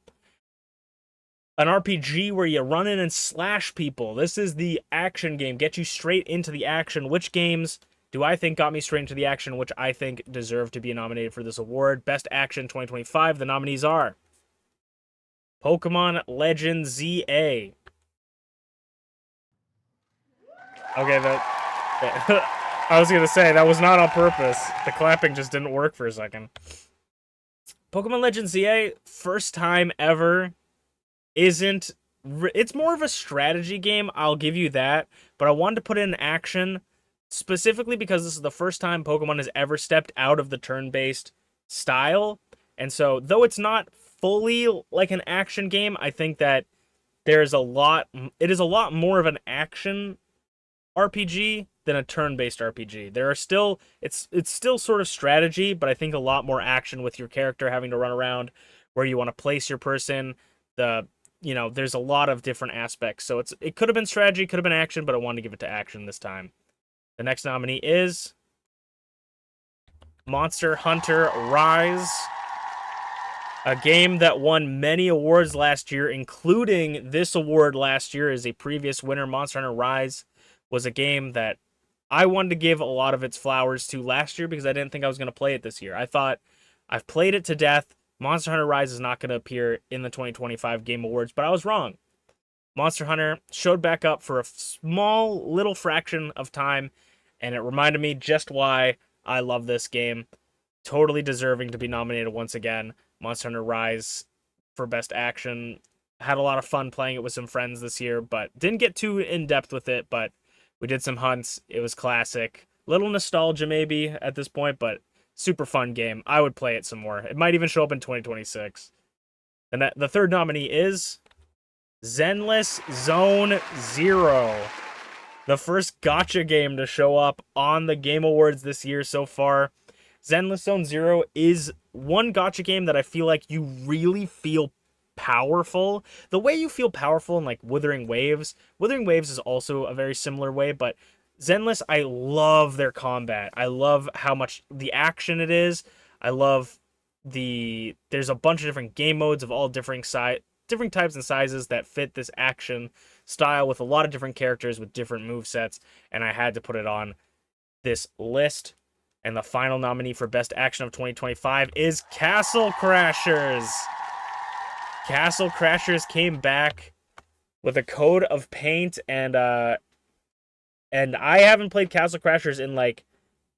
an RPG where you run in and slash people. This is the action game. Get you straight into the action. Which games do I think got me straight into the action, which I think deserve to be nominated for this award? Best Action 2025. The nominees are Pokemon Legends ZA. Okay, I was gonna say that was not on purpose. The clapping just didn't work for a second. Pokemon Legends ZA, first time ever. It's more of a strategy game, I'll give you that, but I wanted to put it in action specifically because this is the first time Pokemon has ever stepped out of the turn-based style. And so, though it's not fully like an action game, I think that it is a lot more of an action RPG than a turn-based RPG. It's still sort of strategy, but I think a lot more action with your character having to run around where you want to place your person. There's a lot of different aspects. So it could have been strategy, could have been action, but I wanted to give it to action this time. The next nominee is Monster Hunter Rise, a game that won many awards last year, including this award last year as a previous winner. Monster Hunter Rise was a game that I wanted to give a lot of its flowers to last year because I didn't think I was going to play it this year. I thought, I've played it to death. Monster Hunter Rise is not going to appear in the 2025 Game Awards, but I was wrong. Monster Hunter showed back up for a small little fraction of time, and it reminded me just why I love this game. Totally deserving to be nominated once again. Monster Hunter Rise for Best Action. Had a lot of fun playing it with some friends this year, but didn't get too in-depth with it, but we did some hunts. It was classic. Little nostalgia maybe at this point, but super fun game. I would play it some more. It might even show up in 2026. And the third nominee is Zenless Zone Zero. The first gacha game to show up on the Game Awards this year so far. Zenless Zone Zero is one gacha game that I feel like you really feel powerful. The way you feel powerful in like Wuthering Waves. Wuthering Waves is also a very similar way, but Zenless, I love their combat. I love how much the action it is. I love there's a bunch of different game modes of all different types and sizes that fit this action style with a lot of different characters with different movesets, and I had to put it on this list. And the final nominee for Best Action of 2025 is Castle Crashers. Castle Crashers came back with a coat of paint, and I haven't played Castle Crashers in like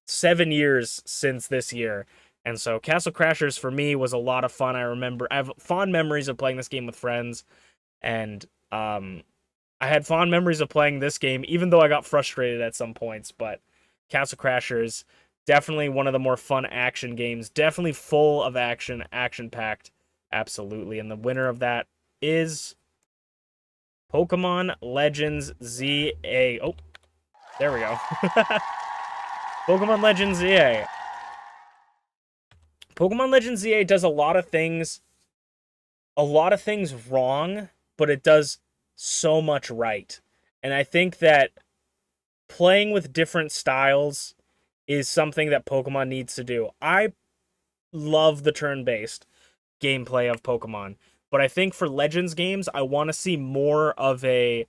7 years since this year. And so Castle Crashers for me was a lot of fun. I have fond memories of playing this game with friends, and I had fond memories of playing this game, even though I got frustrated at some points. But Castle Crashers, definitely one of the more fun action games, definitely full of action, action packed, absolutely. And the winner of that is Pokemon Legends ZA. Oh, there we go. Pokemon Legends ZA. Pokemon Legends ZA does a lot of things wrong, but it does so much right. And I think that playing with different styles is something that Pokemon needs to do. I love the turn-based gameplay of Pokemon, but I think for Legends games, I want to see more of a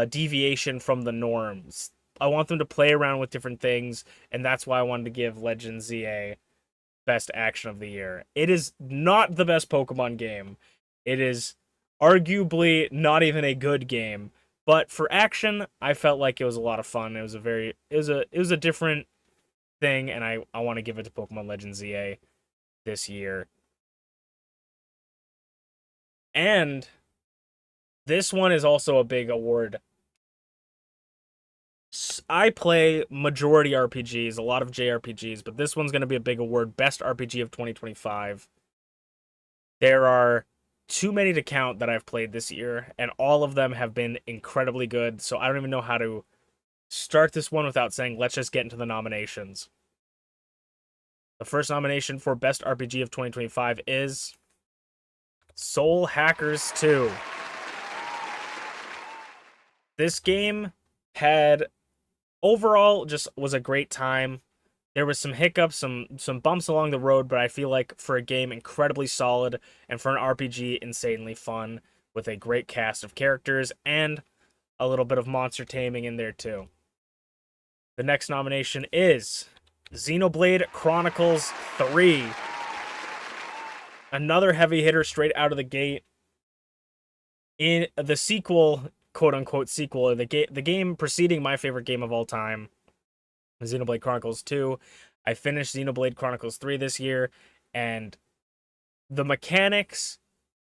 deviation from the norms. I want them to play around with different things, and that's why I wanted to give Legends ZA Best Action of the Year. It is not the best Pokemon game. It is arguably not even a good game, but for action, I felt like it was a lot of fun. It was a different thing, and I want to give it to Pokemon Legends ZA this year. And this one is also a big award. I play majority RPGs, a lot of JRPGs, but this one's going to be a big award, Best RPG of 2025. There are too many to count that I've played this year, and all of them have been incredibly good, so I don't even know how to start this one without saying let's just get into the nominations. The first nomination for Best RPG of 2025 is Soul Hackers 2. This game had overall just was a great time. There was some hiccups, some bumps along the road, but I feel like for a game incredibly solid and for an RPG insanely fun with a great cast of characters and a little bit of monster taming in there too. The next nomination is Xenoblade Chronicles 3. Another heavy hitter straight out of the gate. In the sequel, quote-unquote sequel, the game preceding my favorite game of all time, Xenoblade Chronicles 2. I finished Xenoblade Chronicles 3 this year, and the mechanics,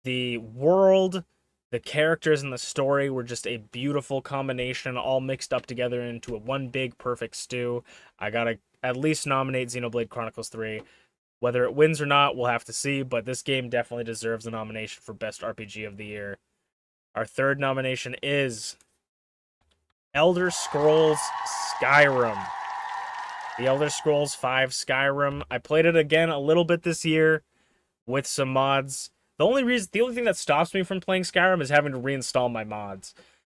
the world, the characters, and the story were just a beautiful combination, all mixed up together into one big perfect stew. I gotta at least nominate Xenoblade Chronicles 3. Whether it wins or not, we'll have to see, but this game definitely deserves a nomination for Best RPG of the Year. Our third nomination is Elder Scrolls Skyrim. The Elder Scrolls V Skyrim. I played it again a little bit this year with some mods. The only thing that stops me from playing Skyrim is having to reinstall my mods.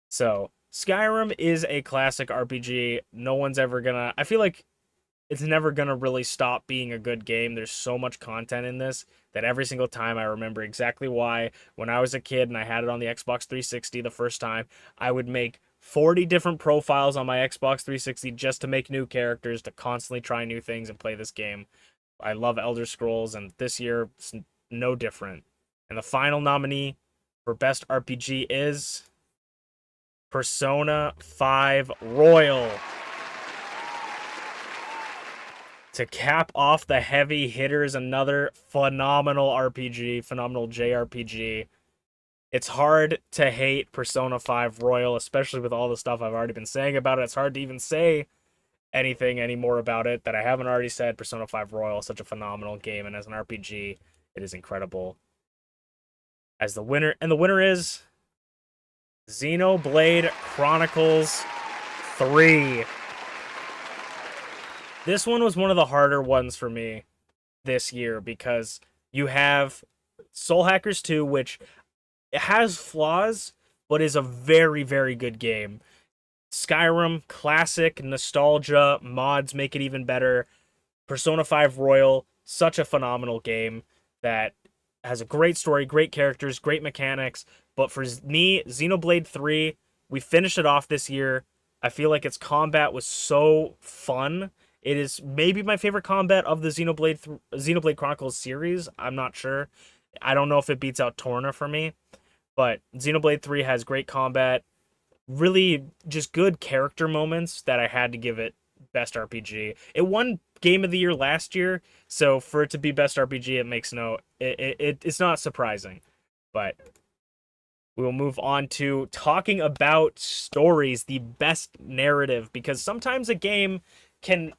So, Skyrim is a classic RPG. No one's ever gonna... I feel like it's never gonna really stop being a good game. There's so much content in this that every single time I remember exactly why. When I was a kid and I had it on the Xbox 360 the first time, I would make 40 different profiles on my Xbox 360 just to make new characters, to constantly try new things and play this game. I love Elder Scrolls, and this year it's no different. And the final nominee for Best RPG is Persona 5 Royal. To cap off the heavy hitters, another phenomenal RPG, phenomenal JRPG. It's hard to hate Persona 5 Royal, especially with all the stuff I've already been saying about it. It's hard to even say anything anymore about it that I haven't already said. Persona 5 Royal is such a phenomenal game, and as an RPG, it is incredible. As the winner, and the winner is Xenoblade Chronicles 3. This one was one of the harder ones for me this year because you have Soul Hackers 2, which it has flaws, but is a very, very good game. Skyrim, classic, nostalgia, mods make it even better. Persona 5 Royal, such a phenomenal game that has a great story, great characters, great mechanics. But for me, Xenoblade 3, we finished it off this year. I feel like its combat was so fun. It is maybe my favorite combat of the Xenoblade Chronicles series. I'm not sure. I don't know if it beats out Torna for me, but Xenoblade 3 has great combat, really just good character moments that I had to give it best RPG. It won Game of the Year last year, so for it to be best RPG, it makes it's not surprising. But we will move on to talking about stories, the best narrative, because sometimes a game can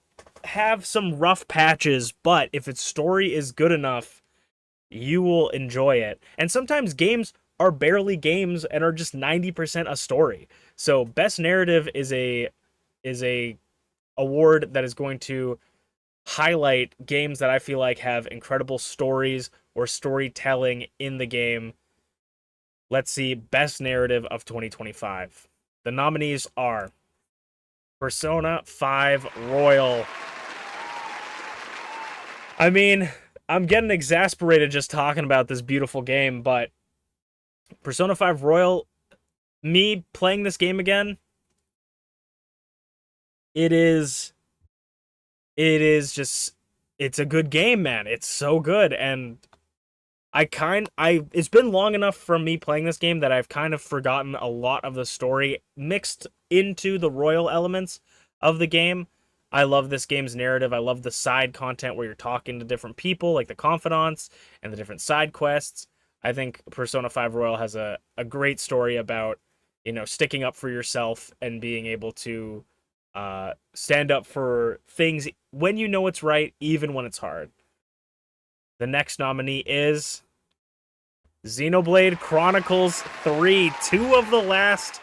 have some rough patches, but if its story is good enough, you will enjoy it. And sometimes games are barely games and are just 90% a story. So best narrative is a award that is going to highlight games that I feel like have incredible stories or storytelling in the game. Let's see, best narrative of 2025. The nominees are Persona 5 Royal. I mean, I'm getting exasperated just talking about this beautiful game, but Persona 5 Royal, me playing this game again, it is just it's a good game, man. It's so good, and it's been long enough from me playing this game that I've kind of forgotten a lot of the story mixed into the royal elements of the game. I love this game's narrative. I love the side content where you're talking to different people, like the confidants and the different side quests. I think Persona 5 Royal has a great story about, sticking up for yourself and being able to stand up for things when you know it's right, even when it's hard. The next nominee is Xenoblade Chronicles 3, two of the last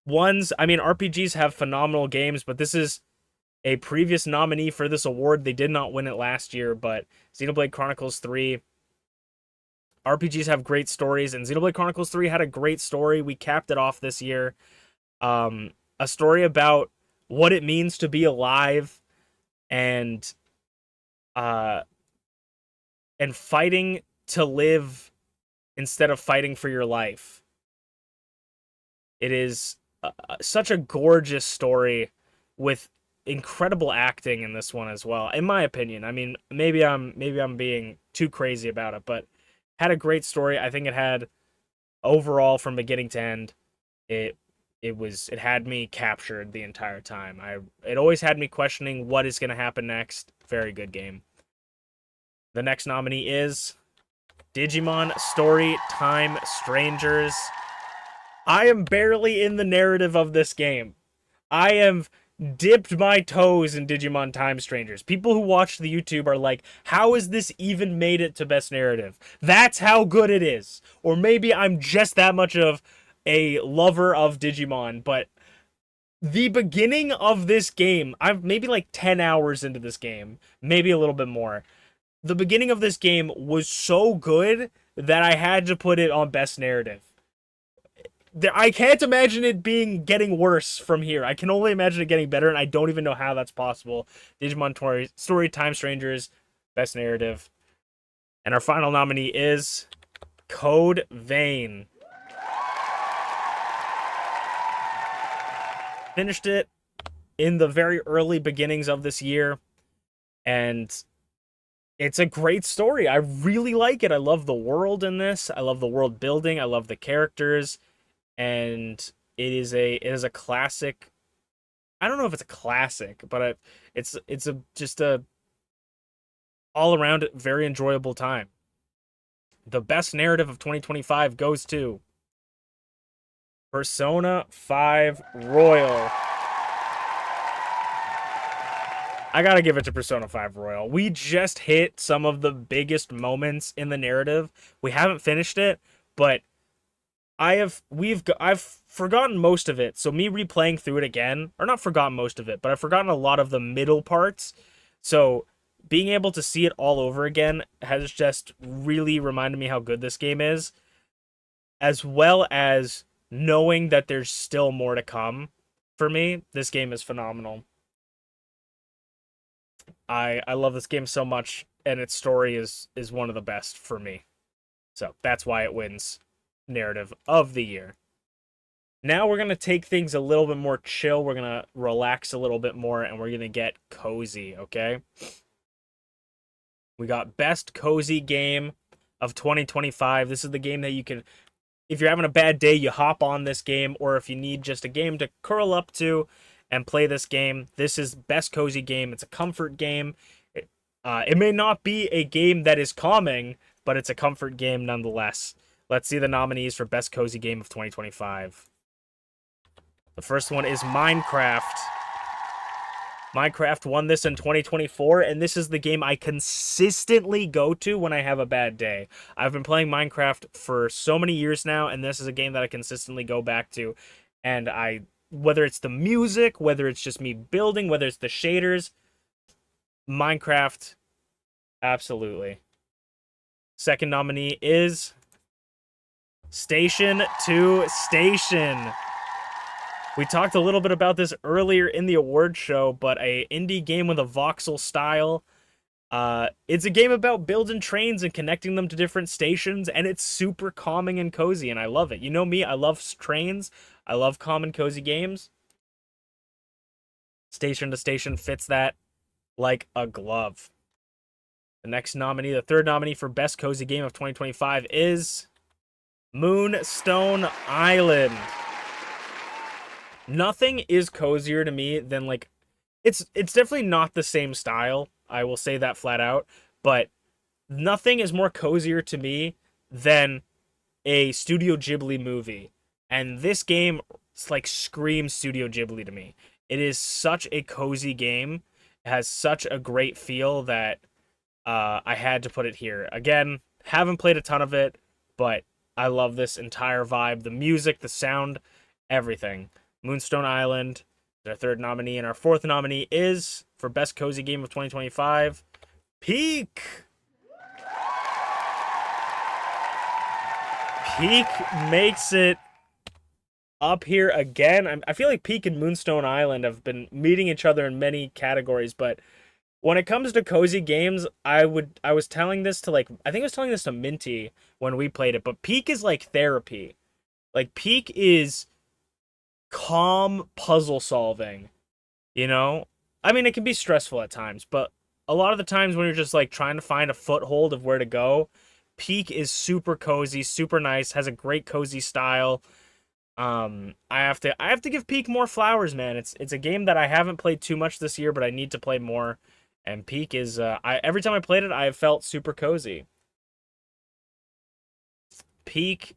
ones. I mean, RPGs have phenomenal games, but this is a previous nominee for this award. They did not win it last year, but Xenoblade Chronicles 3. RPGs have great stories, and Xenoblade Chronicles 3 had a great story. We capped it off this year. A story about what it means to be alive and fighting to live instead of fighting for your life. It is such a gorgeous story with incredible acting in this one as well, in my opinion. I mean, maybe I'm being too crazy about it, but had a great story. I think it had overall from beginning to end, it had me captured the entire time. It always had me questioning what is going to happen next. Very good game. The next nominee is Digimon Story Time Strangers. I am barely in the narrative of this game. I have dipped my toes in Digimon Time Strangers. People who watch the YouTube are like, how has this even made it to best narrative? That's how good it is. Or maybe I'm just that much of a lover of Digimon, but the beginning of this game, I'm maybe like 10 hours into this game, maybe a little bit more. The beginning of this game was so good that I had to put it on best narrative. I can't imagine it getting worse from here. I can only imagine it getting better, and I don't even know how that's possible. Digimon Story Time Strangers, best narrative. And our final nominee is Code Vein. Finished it in the very early beginnings of this year, and it's a great story. I really like it. I love the world in this. I love the world building. I love the characters. And it is a classic. I don't know if it's a classic, but it's just a all around very enjoyable time. The best narrative of 2025 goes to Persona 5 Royal. I gotta give it to Persona 5 Royal. We just hit some of the biggest moments in the narrative. We haven't finished it, but I've forgotten most of it, so me replaying through it again, or not forgotten most of it, but I've forgotten a lot of the middle parts. So being able to see it all over again has just really reminded me how good this game is, as well as knowing that there's still more to come. For me, this game is phenomenal. I love this game so much, and its story is one of the best for me. So that's why it wins narrative of the year. Now we're going to take things a little bit more chill. We're going to relax a little bit more, and we're going to get cozy, okay? We got best cozy game of 2025. This is the game that you can, if you're having a bad day, you hop on this game, or if you need just a game to curl up to and play this game, this is best cozy game. It's a comfort game. It may not be a game that is calming, but it's a comfort game nonetheless. Let's see the nominees for best cozy game of 2025. The first one is Minecraft. Minecraft won this in 2024, and this is the game I consistently go to when I have a bad day. I've been playing Minecraft for so many years now, and this is a game that I consistently go back to. And whether it's the music, whether it's just me building, whether it's the shaders, Minecraft, absolutely. Second nominee is Station to Station. We talked a little bit about this earlier in the award show, but a indie game with a voxel style. It's a game about building trains and connecting them to different stations, and it's super calming and cozy, and I love it. You know me, I love trains. I love calm and cozy games. Station to Station fits that like a glove. The next nominee, the third nominee for Best Cozy Game of 2025 is Moonstone Island. Nothing is cozier to me than, like, it's definitely not the same style. I will say that flat out, but nothing is more cozier to me than a Studio Ghibli movie. And this game, it's like, screams Studio Ghibli to me. It is such a cozy game. It has such a great feel that I had to put it here. Again, haven't played a ton of it, but I love this entire vibe. The music, the sound, everything. Moonstone Island is our third nominee, and our fourth nominee is, for Best Cozy Game of 2025, Peak! Peak makes it up here again. I feel like Peak and Moonstone Island have been meeting each other in many categories, but when it comes to cozy games, I was telling this to, like, I think I was telling this to Minty when we played it, but Peak is like therapy. Like, Peak is calm puzzle solving, you know? I mean, it can be stressful at times, but a lot of the times when you're just, like, trying to find a foothold of where to go, Peak is super cozy, super nice, has a great cozy style. I have to give Peak more flowers, man. It's a game that I haven't played too much this year, but I need to play more. And Peak is every time I played it, I have felt super cozy. Peak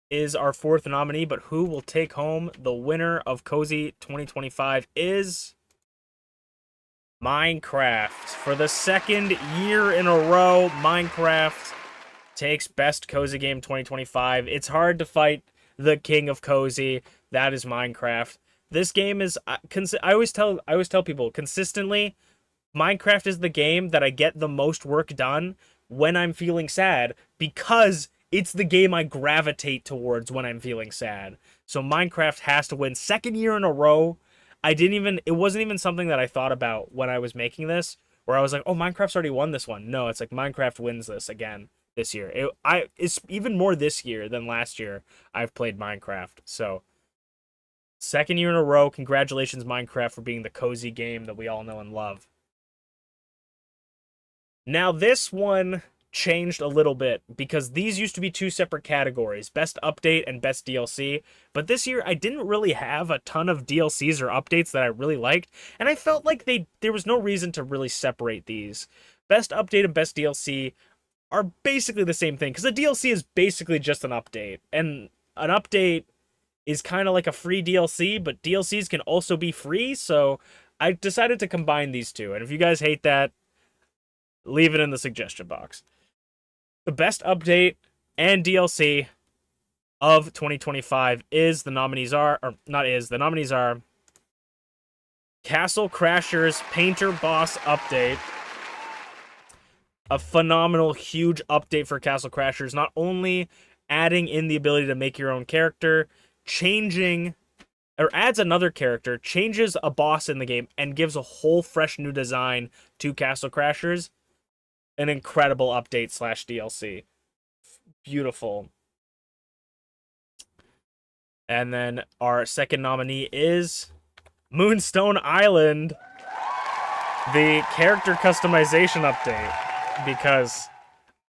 is our fourth nominee, but who will take home the winner of Cozy 2025 is Minecraft. For the second year in a row, Minecraft takes Best Cozy Game 2025. It's hard to fight the king of cozy. That is Minecraft. This game is, I always tell people consistently, Minecraft is the game that I get the most work done when I'm feeling sad, because it's the game I gravitate towards when I'm feeling sad. So Minecraft has to win. Second year in a row. It wasn't even something that I thought about when I was making this, where I was like, oh, Minecraft's already won this one. No, it's like Minecraft wins this again this year. It's even more this year than last year I've played Minecraft. So second year in a row. Congratulations, Minecraft, for being the cozy game that we all know and love. Now, this one changed a little bit, because these used to be two separate categories, Best Update and Best DLC, but this year I didn't really have a ton of DLCs or updates that I really liked, and I felt like there was no reason to really separate these. Best Update and Best DLC are basically the same thing, because a DLC is basically just an update, and an update is kind of like a free DLC, but DLCs can also be free, so I decided to combine these two, and if you guys hate that, leave it in the suggestion box. The Best Update and DLC of 2025 the nominees are Castle Crashers Painter Boss Update. A phenomenal, huge update for Castle Crashers, not only adding in the ability to make your own character, adds another character, changes a boss in the game, and gives a whole fresh new design to Castle Crashers. An incredible update / DLC. Beautiful. And then our second nominee is Moonstone Island, the character customization update. Because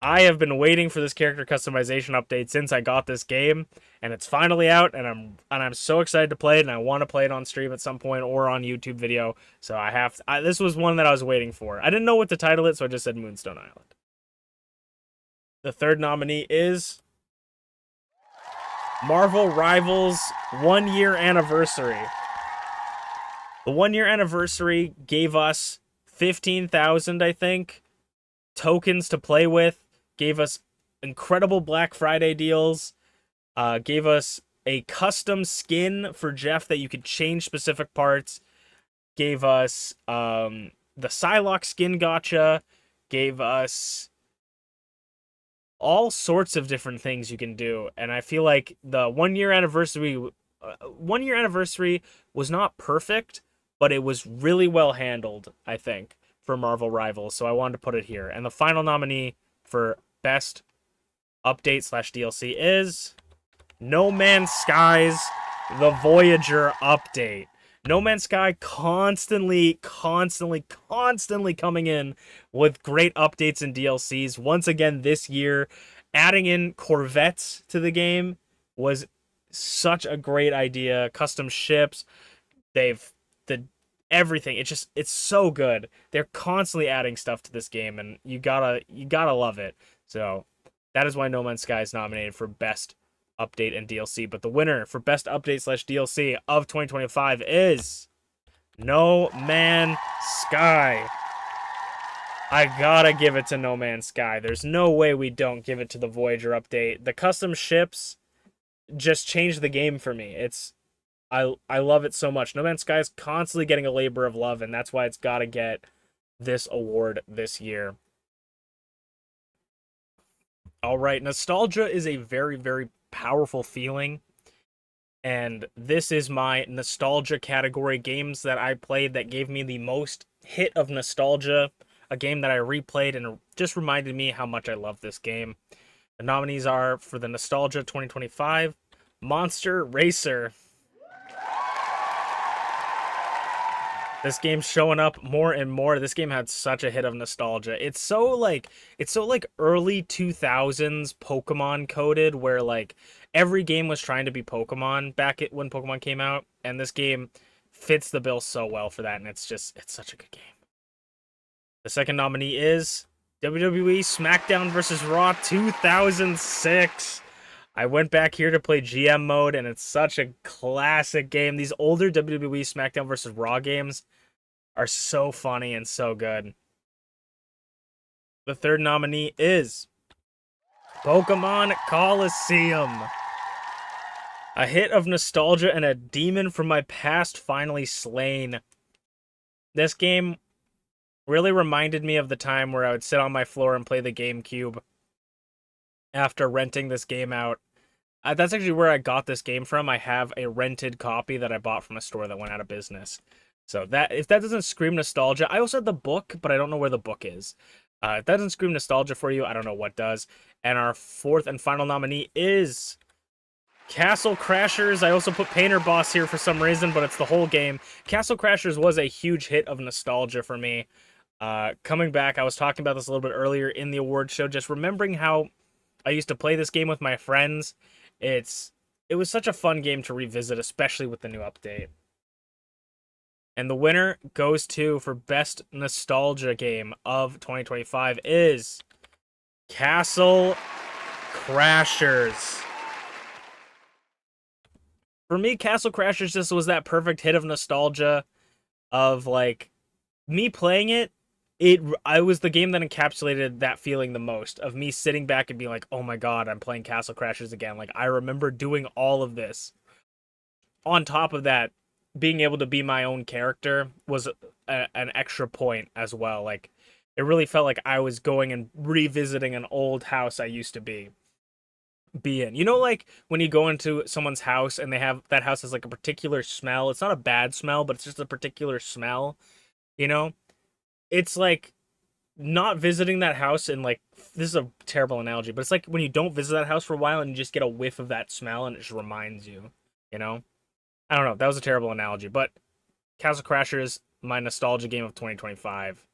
I have been waiting for this character customization update since I got this game, and it's finally out, and I'm so excited to play it, and I want to play it on stream at some point or on YouTube video. So this was one that I was waiting for. I didn't know what to title it, so I just said Moonstone Island. The third nominee is Marvel Rivals 1 year anniversary. The 1 year anniversary gave us 15,000, I think, tokens to play with, gave us incredible Black Friday deals, gave us a custom skin for Jeff that you could change specific parts, gave us the Psylocke skin gotcha, gave us all sorts of different things you can do. And I feel like the 1 year anniversary was not perfect, but it was really well handled, I think, for Marvel Rivals. So I wanted to put it here. And the final nominee for best update / DLC is No Man's Sky's The Voyager update. No Man's Sky constantly coming in with great updates and DLCs. Once again this year, adding in Corvettes to the game was such a great idea. Custom ships, everything. It's so good. They're constantly adding stuff to this game, and you gotta love it. So that is why No Man's Sky is nominated for best update and DLC. But the winner for best update / DLC of 2025 is No Man's Sky. I gotta give it to No Man's Sky. There's no way we don't give it to the Voyager update. The custom ships just changed the game for me. I love it so much. No Man's Sky is constantly getting a labor of love, and that's why it's gotta get this award this year. All right, nostalgia is a very, very powerful feeling, and this is my nostalgia category. Games that I played that gave me the most hit of nostalgia, a game that I replayed and just reminded me how much I love this game. The nominees are for the Nostalgia 2025, Monster Racer. This game's showing up more and more. This game had such a hit of nostalgia. It's so like early 2000s Pokemon coded, where like every game was trying to be Pokemon when Pokemon came out, and this game fits the bill so well for that, and it's such a good game. The second nominee is WWE SmackDown vs. Raw 2006. I went back here to play GM mode, and it's such a classic game. These older WWE SmackDown vs. Raw games are so funny and so good. The third nominee is Pokemon Coliseum. A hit of nostalgia and a demon from my past finally slain. This game really reminded me of the time where I would sit on my floor and play the GameCube after renting this game out. That's actually where I got this game from. I have a rented copy that I bought from a store that went out of business. So if that doesn't scream nostalgia, I also had the book, but I don't know where the book is. If that doesn't scream nostalgia for you, I don't know what does. And our fourth and final nominee is Castle Crashers. I also put Painter Boss here for some reason, but it's the whole game. Castle Crashers was a huge hit of nostalgia for me. Coming back, I was talking about this a little bit earlier in the award show, just remembering how I used to play this game with my friends. It was such a fun game to revisit, especially with the new update. And the winner goes to, for best nostalgia game of 2025, is Castle Crashers. For me, Castle Crashers just was that perfect hit of nostalgia of like me playing it. I was the game that encapsulated that feeling the most, of me sitting back and being like, oh my god, I'm playing Castle Crashers again. Like, I remember doing all of this. On top of that, being able to be my own character was an extra point as well. Like, it really felt like I was going and revisiting an old house I used to be in. You know, like when you go into someone's house and that house has like a particular smell. It's not a bad smell, but it's just a particular smell, you know? It's like not visiting that house, and like, this is a terrible analogy, but it's like when you don't visit that house for a while and you just get a whiff of that smell and it just reminds you, you know? I don't know. That was a terrible analogy, but Castle Crashers, my nostalgia game of 2025.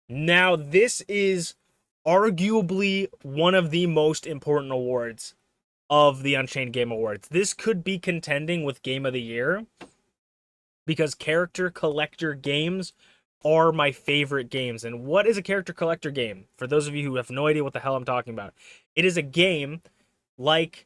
Now, this is arguably one of the most important awards of the Unchained Game Awards. This could be contending with Game of the Year because character collector games are my favorite games. And what is a character collector game? For those of you who have no idea what the hell I'm talking about, it is a game like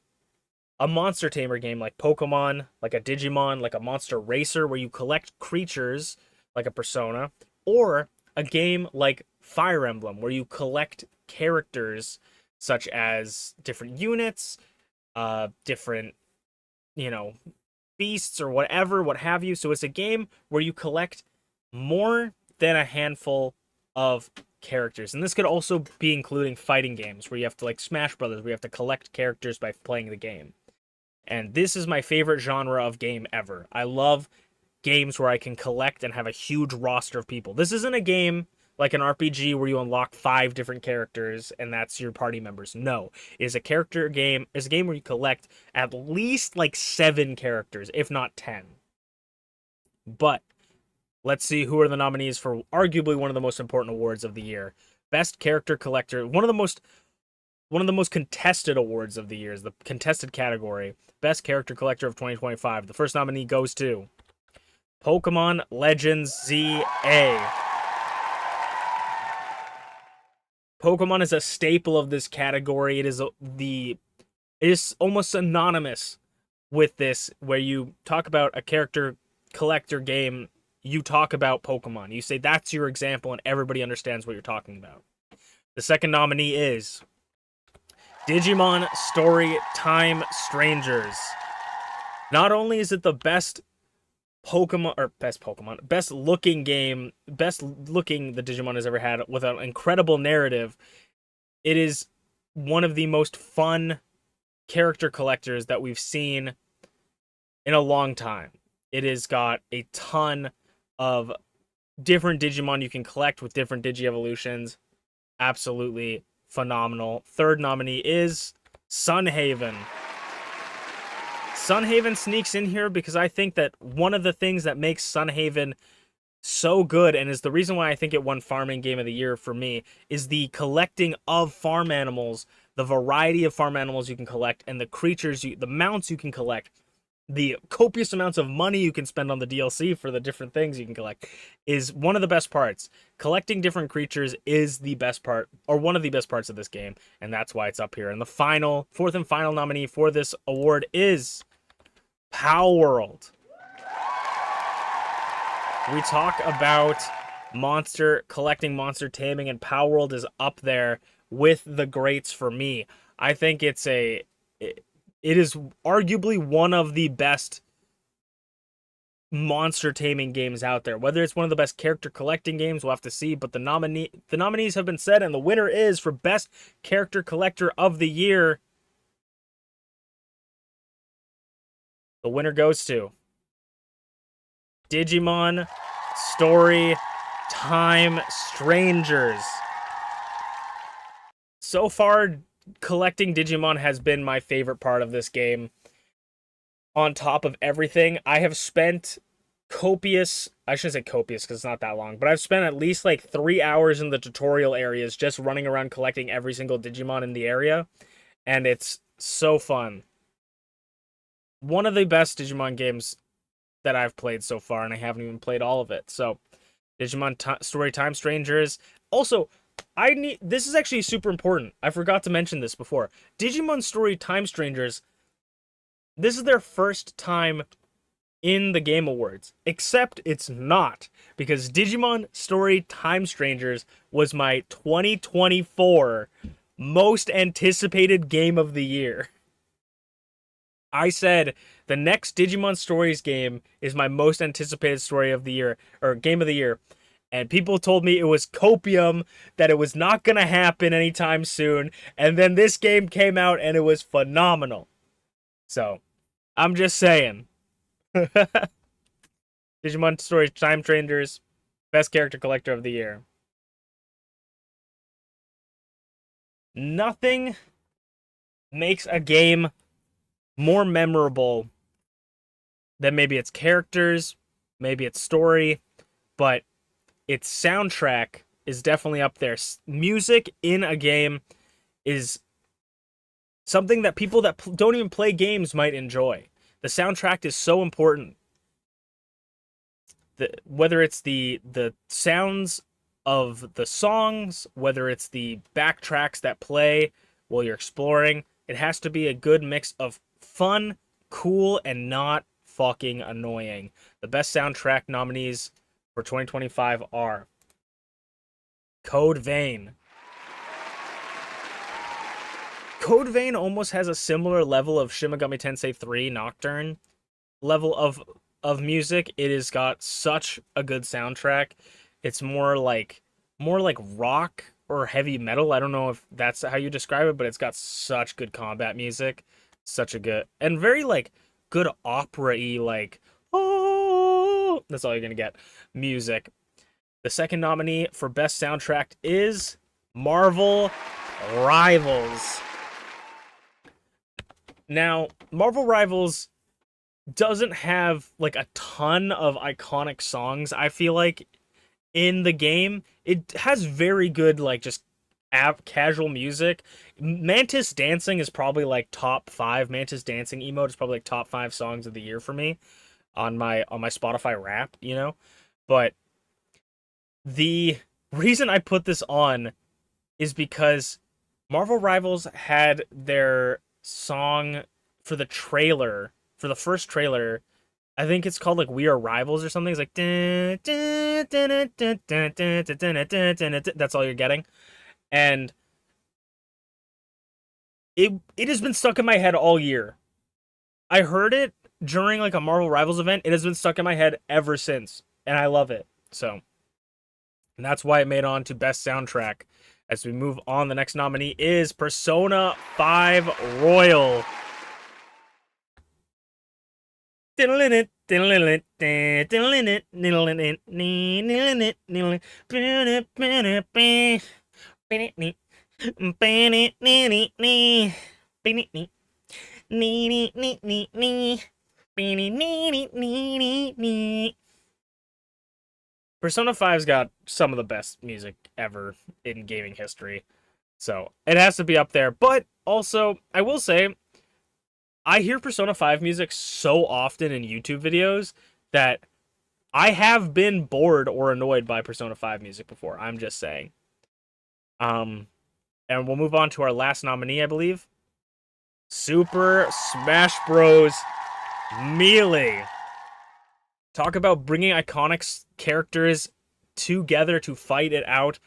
a monster tamer game, like Pokemon, like a Digimon, like a Monster Racer, where you collect creatures like a Persona, or a game like Fire Emblem, where you collect characters such as different units, different, beasts or whatever, what have you. So it's a game where you collect more than a handful of characters. And this could also be including fighting games where you have to, like Smash Brothers, where you have to collect characters by playing the game. And this is my favorite genre of game ever. I love games where I can collect and have a huge roster of people. This isn't a game like an RPG where you unlock 5 different characters and that's your party members. No, it is a character game. It's a game where you collect at least like 7 characters, if not 10. But let's see who are the nominees for arguably one of the most important awards of the year. Best Character Collector, one of the most contested awards of the year, is the contested category. Best Character Collector of 2025. The first nominee goes to Pokemon Legends ZA. Pokemon is a staple of this category. It is almost synonymous with this, where you talk about a character collector game, you talk about Pokemon. You say that's your example, and everybody understands what you're talking about. The second nominee is Digimon Story Time Strangers. Not only is it the best looking game, best looking the Digimon has ever had, with an incredible narrative, it is one of the most fun character collectors that we've seen in a long time. It has got a ton of different Digimon you can collect with different Digi-evolutions. Absolutely phenomenal. Third nominee is Sunhaven. Sunhaven sneaks in here because I think that one of the things that makes Sunhaven so good, and is the reason why I think it won Farming Game of the Year for me, is the collecting of farm animals, the variety of farm animals you can collect, and the creatures, the mounts you can collect, the copious amounts of money you can spend on the DLC for the different things you can collect, is one of the best parts. Collecting different creatures is the best part, or one of the best parts of this game, and that's why it's up here. And the fourth and final nominee for this award is Pow World. We talk about monster collecting, monster taming, and Pow World is up there with the greats for me. I think it is arguably one of the best monster taming games out there. Whether it's one of the best character collecting games, we'll have to see, but the nominees have been said, and the winner is, for Best Character Collector of the Year, the winner goes to Digimon Story Time Strangers. So far, collecting Digimon has been my favorite part of this game. On top of everything, I have spent I shouldn't say copious because it's not that long, but I've spent at least like 3 hours in the tutorial areas just running around collecting every single Digimon in the area, and it's so fun. One of the best Digimon games that I've played so far, and I haven't even played all of it. So, Digimon Story Time Strangers. Also, this is actually super important. I forgot to mention this before. Digimon Story Time Strangers, this is their first time in the Game Awards. Except it's not, because Digimon Story Time Strangers was my 2024 most anticipated game of the year. I said the next Digimon Stories game is my most anticipated story of the year, or game of the year. And people told me it was copium, that it was not going to happen anytime soon. And then this game came out and it was phenomenal. So, I'm just saying. Digimon Story Time Strangers, Best Character Collector of the Year. Nothing makes a game more memorable than maybe its characters, maybe its story, but its soundtrack is definitely up there. Music in a game is something that people that don't even play games might enjoy. The soundtrack is so important. Whether it's the sounds of the songs, whether it's the backtracks that play while you're exploring, it has to be a good mix of fun, cool, and not fucking annoying. The best soundtrack nominees for 2025 are Code Vein. Code Vein almost has a similar level of Shin Megami Tensei 3 Nocturne level of music. It has got such a good soundtrack. It's more like rock or heavy metal. I don't know if that's how you describe it, but it's got such good combat music. Such a good and very like good opera-y, like, oh, that's all you're gonna get. Music. The second nominee for best soundtrack is Marvel Rivals. Now, Marvel Rivals doesn't have like a ton of iconic songs, I feel like, in the game. It has very good like just casual music. Mantis Dancing is probably like top 5. Mantis Dancing emote is probably like top 5 songs of the year for me on my Spotify Wrapped, you know? But the reason I put this on is because Marvel Rivals had their song for the trailer, for the first trailer. I think it's called like We Are Rivals or something. It's like that's all you're getting. And it has been stuck in my head all year. I heard it during like a Marvel Rivals event. It has been stuck in my head ever since, and I love it. So, and that's why it made on to best soundtrack. As we move on, the next nominee is Persona 5 Royal. Persona 5's got some of the best music ever in gaming history. So it has to be up there. But also, I will say, I hear Persona 5 music so often in YouTube videos that I have been bored or annoyed by Persona 5 music before. I'm just saying. And we'll move on to our last nominee, I believe. Super Smash Bros. Melee. Talk about bringing iconic characters together to fight it out.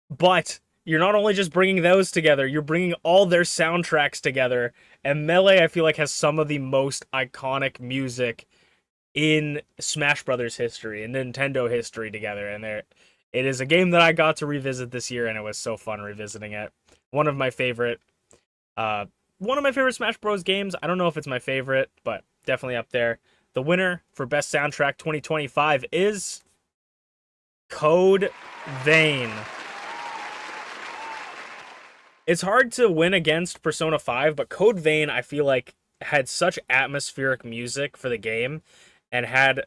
But you're not only just bringing those together, you're bringing all their soundtracks together. And Melee, I feel like, has some of the most iconic music in Smash Brothers history, in Nintendo history together. And it is a game that I got to revisit this year, and it was so fun revisiting it. One of my favorite Smash Bros. Games. I don't know if it's my favorite, but definitely up there. The winner for Best Soundtrack 2025 is Code Vein. It's hard to win against Persona 5, but Code Vein, I feel like, had such atmospheric music for the game and had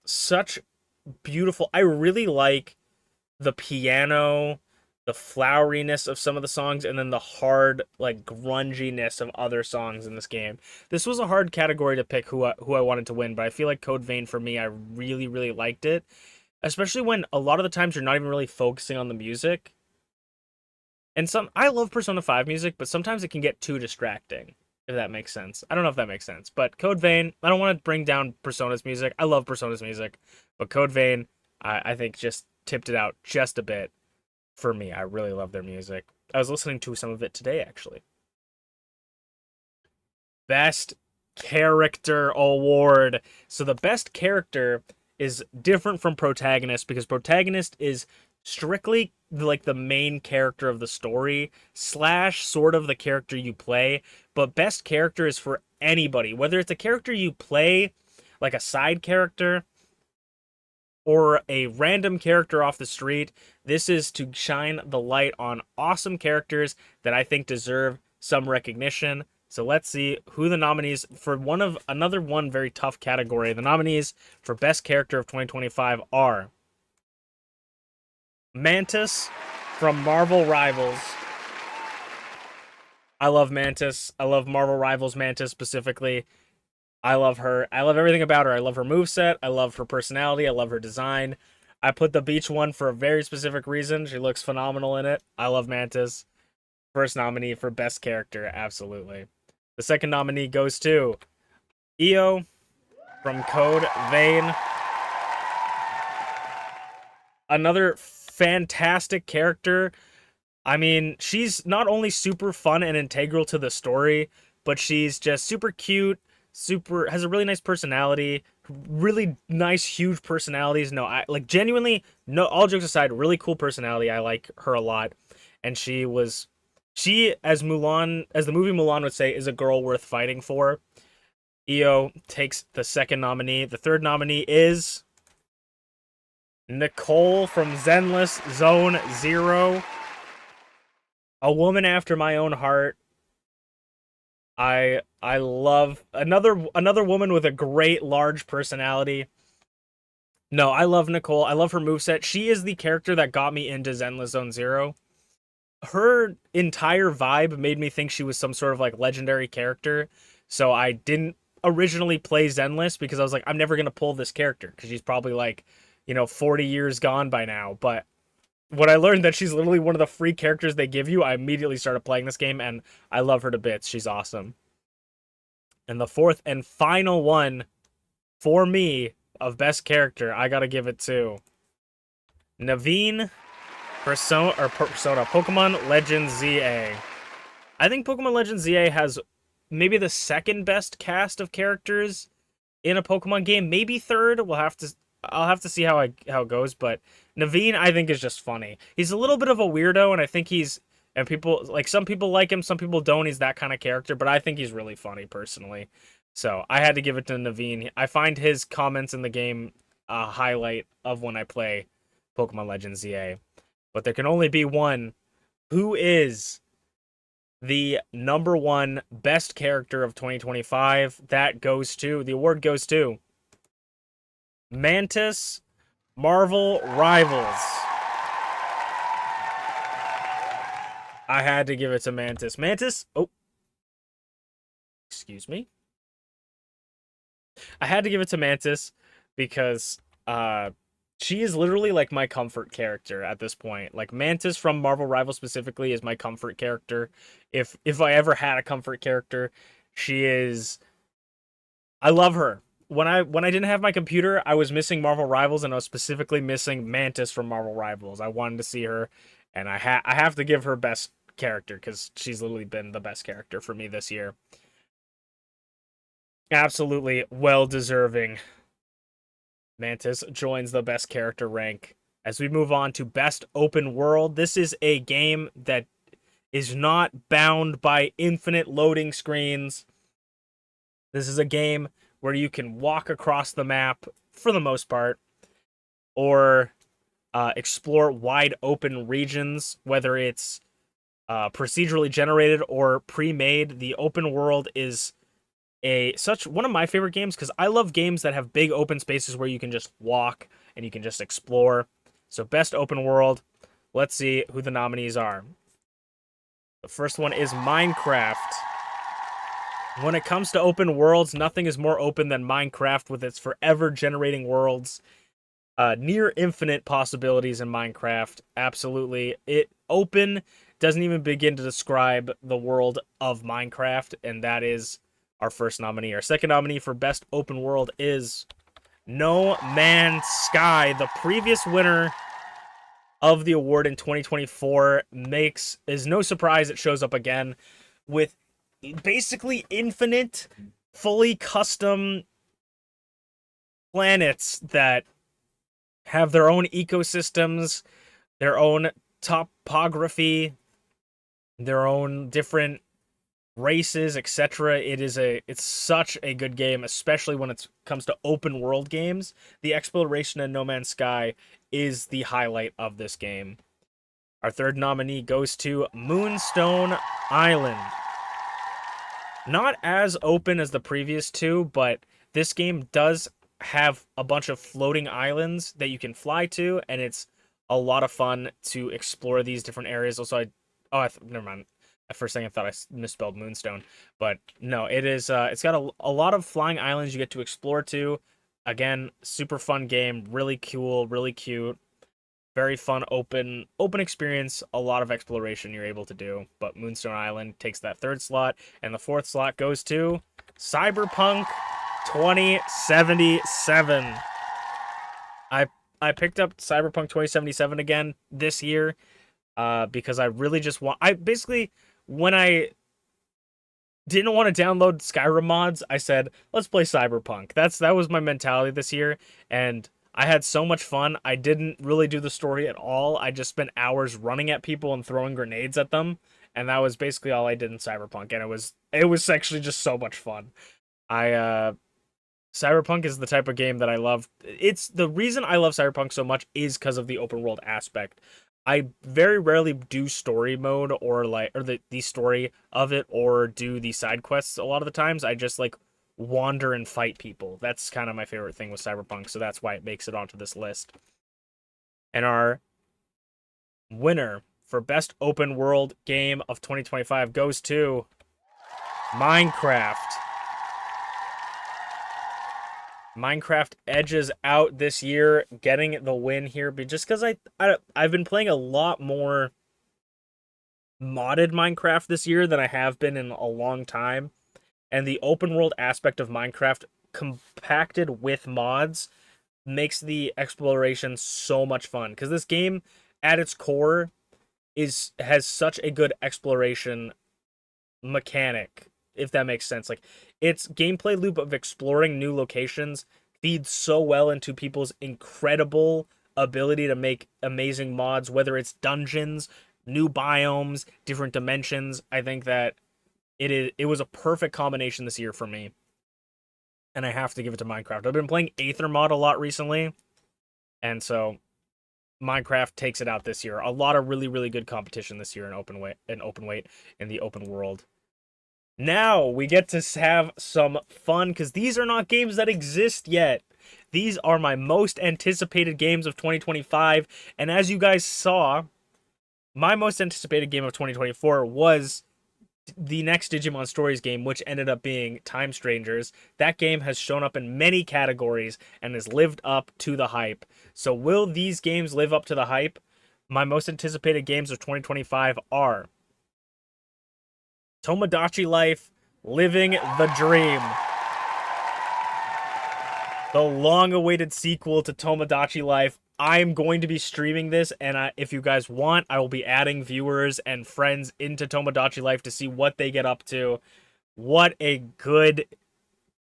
such beautiful... I really like the piano, the floweriness of some of the songs, and then the hard, like, grunginess of other songs in this game. This was a hard category to pick who I wanted to win, but I feel like Code Vein, for me, I really, really liked it. Especially when a lot of the times you're not even really focusing on the music. And I love Persona 5 music, but sometimes it can get too distracting, if that makes sense. I don't know if that makes sense, but Code Vein, I don't want to bring down Persona's music. I love Persona's music, but Code Vein, I think, just tipped it out just a bit for me. I really love their music. I was listening to some of it today, actually. Best Character Award. So the best character is different from protagonist, because protagonist is strictly like the main character of the story / sort of the character you play, but best character is for anybody, whether it's a character you play, like a side character, or a random character off the street. This is to shine the light on awesome characters that I think deserve some recognition. So let's see who the nominees for another one very tough category. The nominees for best character of 2025 are Mantis from Marvel Rivals. I love Mantis. I love Marvel Rivals Mantis specifically. I love her. I love everything about her. I love her moveset. I love her personality. I love her design. I put the beach one for a very specific reason. She looks phenomenal in it. I love Mantis. First nominee for best character, absolutely. The second nominee goes to Io from Code Vein. Another fantastic character. I mean, she's not only super fun and integral to the story, but she's just super cute, super has a really nice personality, really nice huge personalities. No, I like genuinely, no, all jokes aside, really cool personality. I like her a lot. And she as Mulan, as the movie Mulan would say, is a girl worth fighting for. Io takes the second nominee. The third nominee is Nicole from Zenless Zone Zero. A woman after my own heart. I love another woman with a great large personality. No, I love Nicole. I love her moveset. She is the character that got me into Zenless Zone Zero. Her entire vibe made me think she was some sort of like legendary character. So I didn't originally play Zenless because I was like, I'm never gonna pull this character because she's probably like, 40 years gone by now. But when I learned that she's literally one of the free characters they give you, I immediately started playing this game, and I love her to bits. She's awesome. And the fourth and final one for me of best character, I gotta give it to Naveen Persona Pokemon Legends ZA. I think Pokemon Legends ZA has maybe the second best cast of characters in a Pokemon game, maybe third. I'll have to see how it goes, but Naveen I think is just funny. He's a little bit of a weirdo, and I think some people like him, some people don't. He's that kind of character, but I think he's really funny personally. So I had to give it to Naveen. I find his comments in the game a highlight of when I play Pokemon Legends ZA. But there can only be one. Who is the number one best character of 2025? The award goes to Mantis Marvel Rivals. I had to give it to Mantis. Excuse me. I had to give it to Mantis because she is literally like my comfort character at this point. Like Mantis from Marvel Rivals specifically is my comfort character. If I ever had a comfort character, she is. I love her. When I didn't have my computer, I was missing Marvel Rivals, and I was specifically missing Mantis from Marvel Rivals. I wanted to see her, and I have to give her best character because she's literally been the best character for me this year. Absolutely well deserving. Mantis joins the best character rank. As we move on to best open world, this is a game that is not bound by infinite loading screens. This is a game where you can walk across the map for the most part, or explore wide open regions, whether it's procedurally generated or pre-made. The open world is one of my favorite games because I love games that have big open spaces where you can just walk and you can just explore. So best open world. Let's see who the nominees are. The first one is Minecraft. When it comes to open worlds, nothing is more open than Minecraft with its forever generating worlds. Near infinite possibilities in Minecraft. Absolutely. Open doesn't even begin to describe the world of Minecraft, and that is our first nominee. Our second nominee for best open world is No Man's Sky. The previous winner of the award in 2024 is no surprise it shows up again with basically infinite, fully custom planets that have their own ecosystems, their own topography, their own different races, etc. It's such a good game, especially when it comes to open world games. The exploration in No Man's Sky is the highlight of this game. Our third nominee goes to Moonstone Island. Not as open as the previous two, but this game does have a bunch of floating islands that you can fly to, and it's a lot of fun to explore these different areas. Also, never mind. At first second, I thought I misspelled Moonstone, but no, it is. It's got a lot of flying islands you get to explore too. Again, super fun game, really cool, really cute, very fun, open experience. A lot of exploration you're able to do. But Moonstone Island takes that third slot, and the fourth slot goes to Cyberpunk 2077. I picked up Cyberpunk 2077 again this year, because I really just want. I basically, when I didn't want to download Skyrim mods, I said, let's play Cyberpunk. That was my mentality this year, and I had so much fun. I didn't really do the story at all. I just spent hours running at people and throwing grenades at them, and that was basically all I did in Cyberpunk, and it was actually just so much fun. I Cyberpunk is the type of game that I love. It's the reason I love Cyberpunk so much is because of the open world aspect. I very rarely do story mode or the story of it or do the side quests a lot of the times. I just like wander and fight people. That's kind of my favorite thing with Cyberpunk, so that's why it makes it onto this list. And our winner for best open world game of 2025 goes to Minecraft. Minecraft edges out this year, getting the win here, but just because I've been playing a lot more modded Minecraft this year than I have been in a long time, and the open world aspect of Minecraft compacted with mods makes the exploration so much fun. Because this game, at its core, has such a good exploration mechanic, if that makes sense. Like, its gameplay loop of exploring new locations feeds so well into people's incredible ability to make amazing mods, whether it's dungeons, new biomes, different dimensions. I think that it was a perfect combination this year for me, and I have to give it to Minecraft. I've been playing Aether mod a lot recently, and so Minecraft takes it out this year. A lot of really, really good competition this year in open weight in the open world. Now we get to have some fun, because these are not games that exist yet. These are my most anticipated games of 2025, and as you guys saw, my most anticipated game of 2024 was the next Digimon Stories game, which ended up being Time Strangers. That game has shown up in many categories and has lived up to the hype. So will these games live up to the hype? My most anticipated games of 2025 are Tomodachi Life, Living the Dream. The long-awaited sequel to Tomodachi Life. I'm going to be streaming this, and if you guys want, I will be adding viewers and friends into Tomodachi Life to see what they get up to. What a good,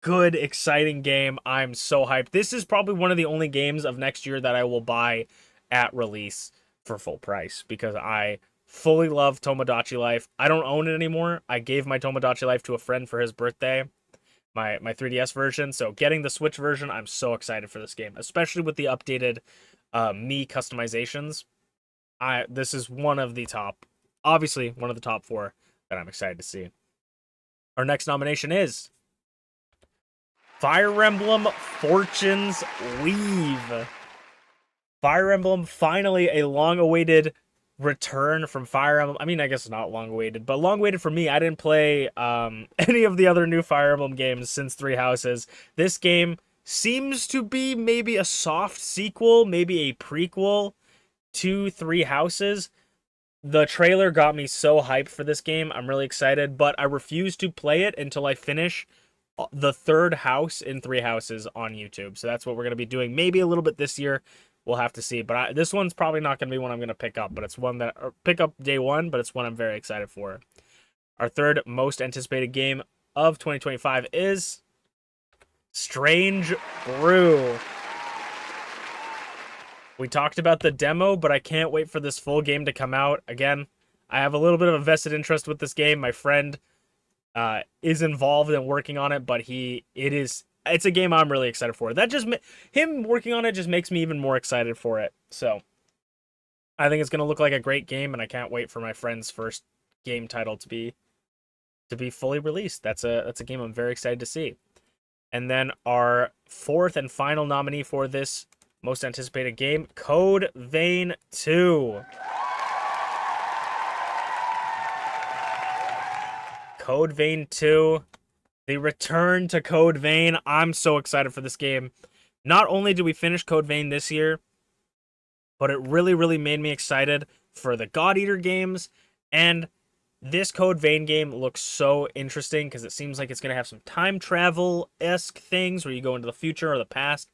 exciting game. I'm so hyped. This is probably one of the only games of next year that I will buy at release for full price, because I fully love Tomodachi Life. I don't own it anymore. I gave my Tomodachi Life to a friend for his birthday, my 3DS version. So getting the Switch version, I'm so excited for this game, especially with the updated me customizations. This is one of the top 4 that I'm excited to see. Our next nomination is Fire Emblem Fortune's Weave. Fire Emblem, finally a long-awaited return from Fire Emblem. I mean, I guess not long-awaited, but long-awaited for me. I didn't play any of the other new Fire Emblem games since Three Houses. This game seems to be maybe a soft sequel, maybe a prequel to Three Houses. The trailer got me so hyped for this game. I'm really excited, but I refuse to play it until I finish the third house in Three Houses on YouTube. So that's what we're going to be doing, maybe a little bit this year. We'll have to see. But this one's probably not going to be one I'm going to pick up, but it's one that pick up day one, but it's one I'm very excited for. Our third most anticipated game of 2025 is Strange Brew. We talked about the demo, but I can't wait for this full game to come out. Again, I have a little bit of a vested interest with this game. My friend is involved in working on it, but it's a game I'm really excited for. That just him working on it just makes me even more excited for it. So I think it's going to look like a great game, and I can't wait for my friend's first game title to be fully released. That's a game I'm very excited to see. And then our fourth and final nominee for this most anticipated game, Code Vein 2. Code Vein 2, the return to Code Vein. I'm so excited for this game. Not only did we finish Code Vein this year, but it really, really made me excited for the God Eater games. And this Code Vein game looks so interesting because it seems like it's going to have some time travel-esque things where you go into the future or the past.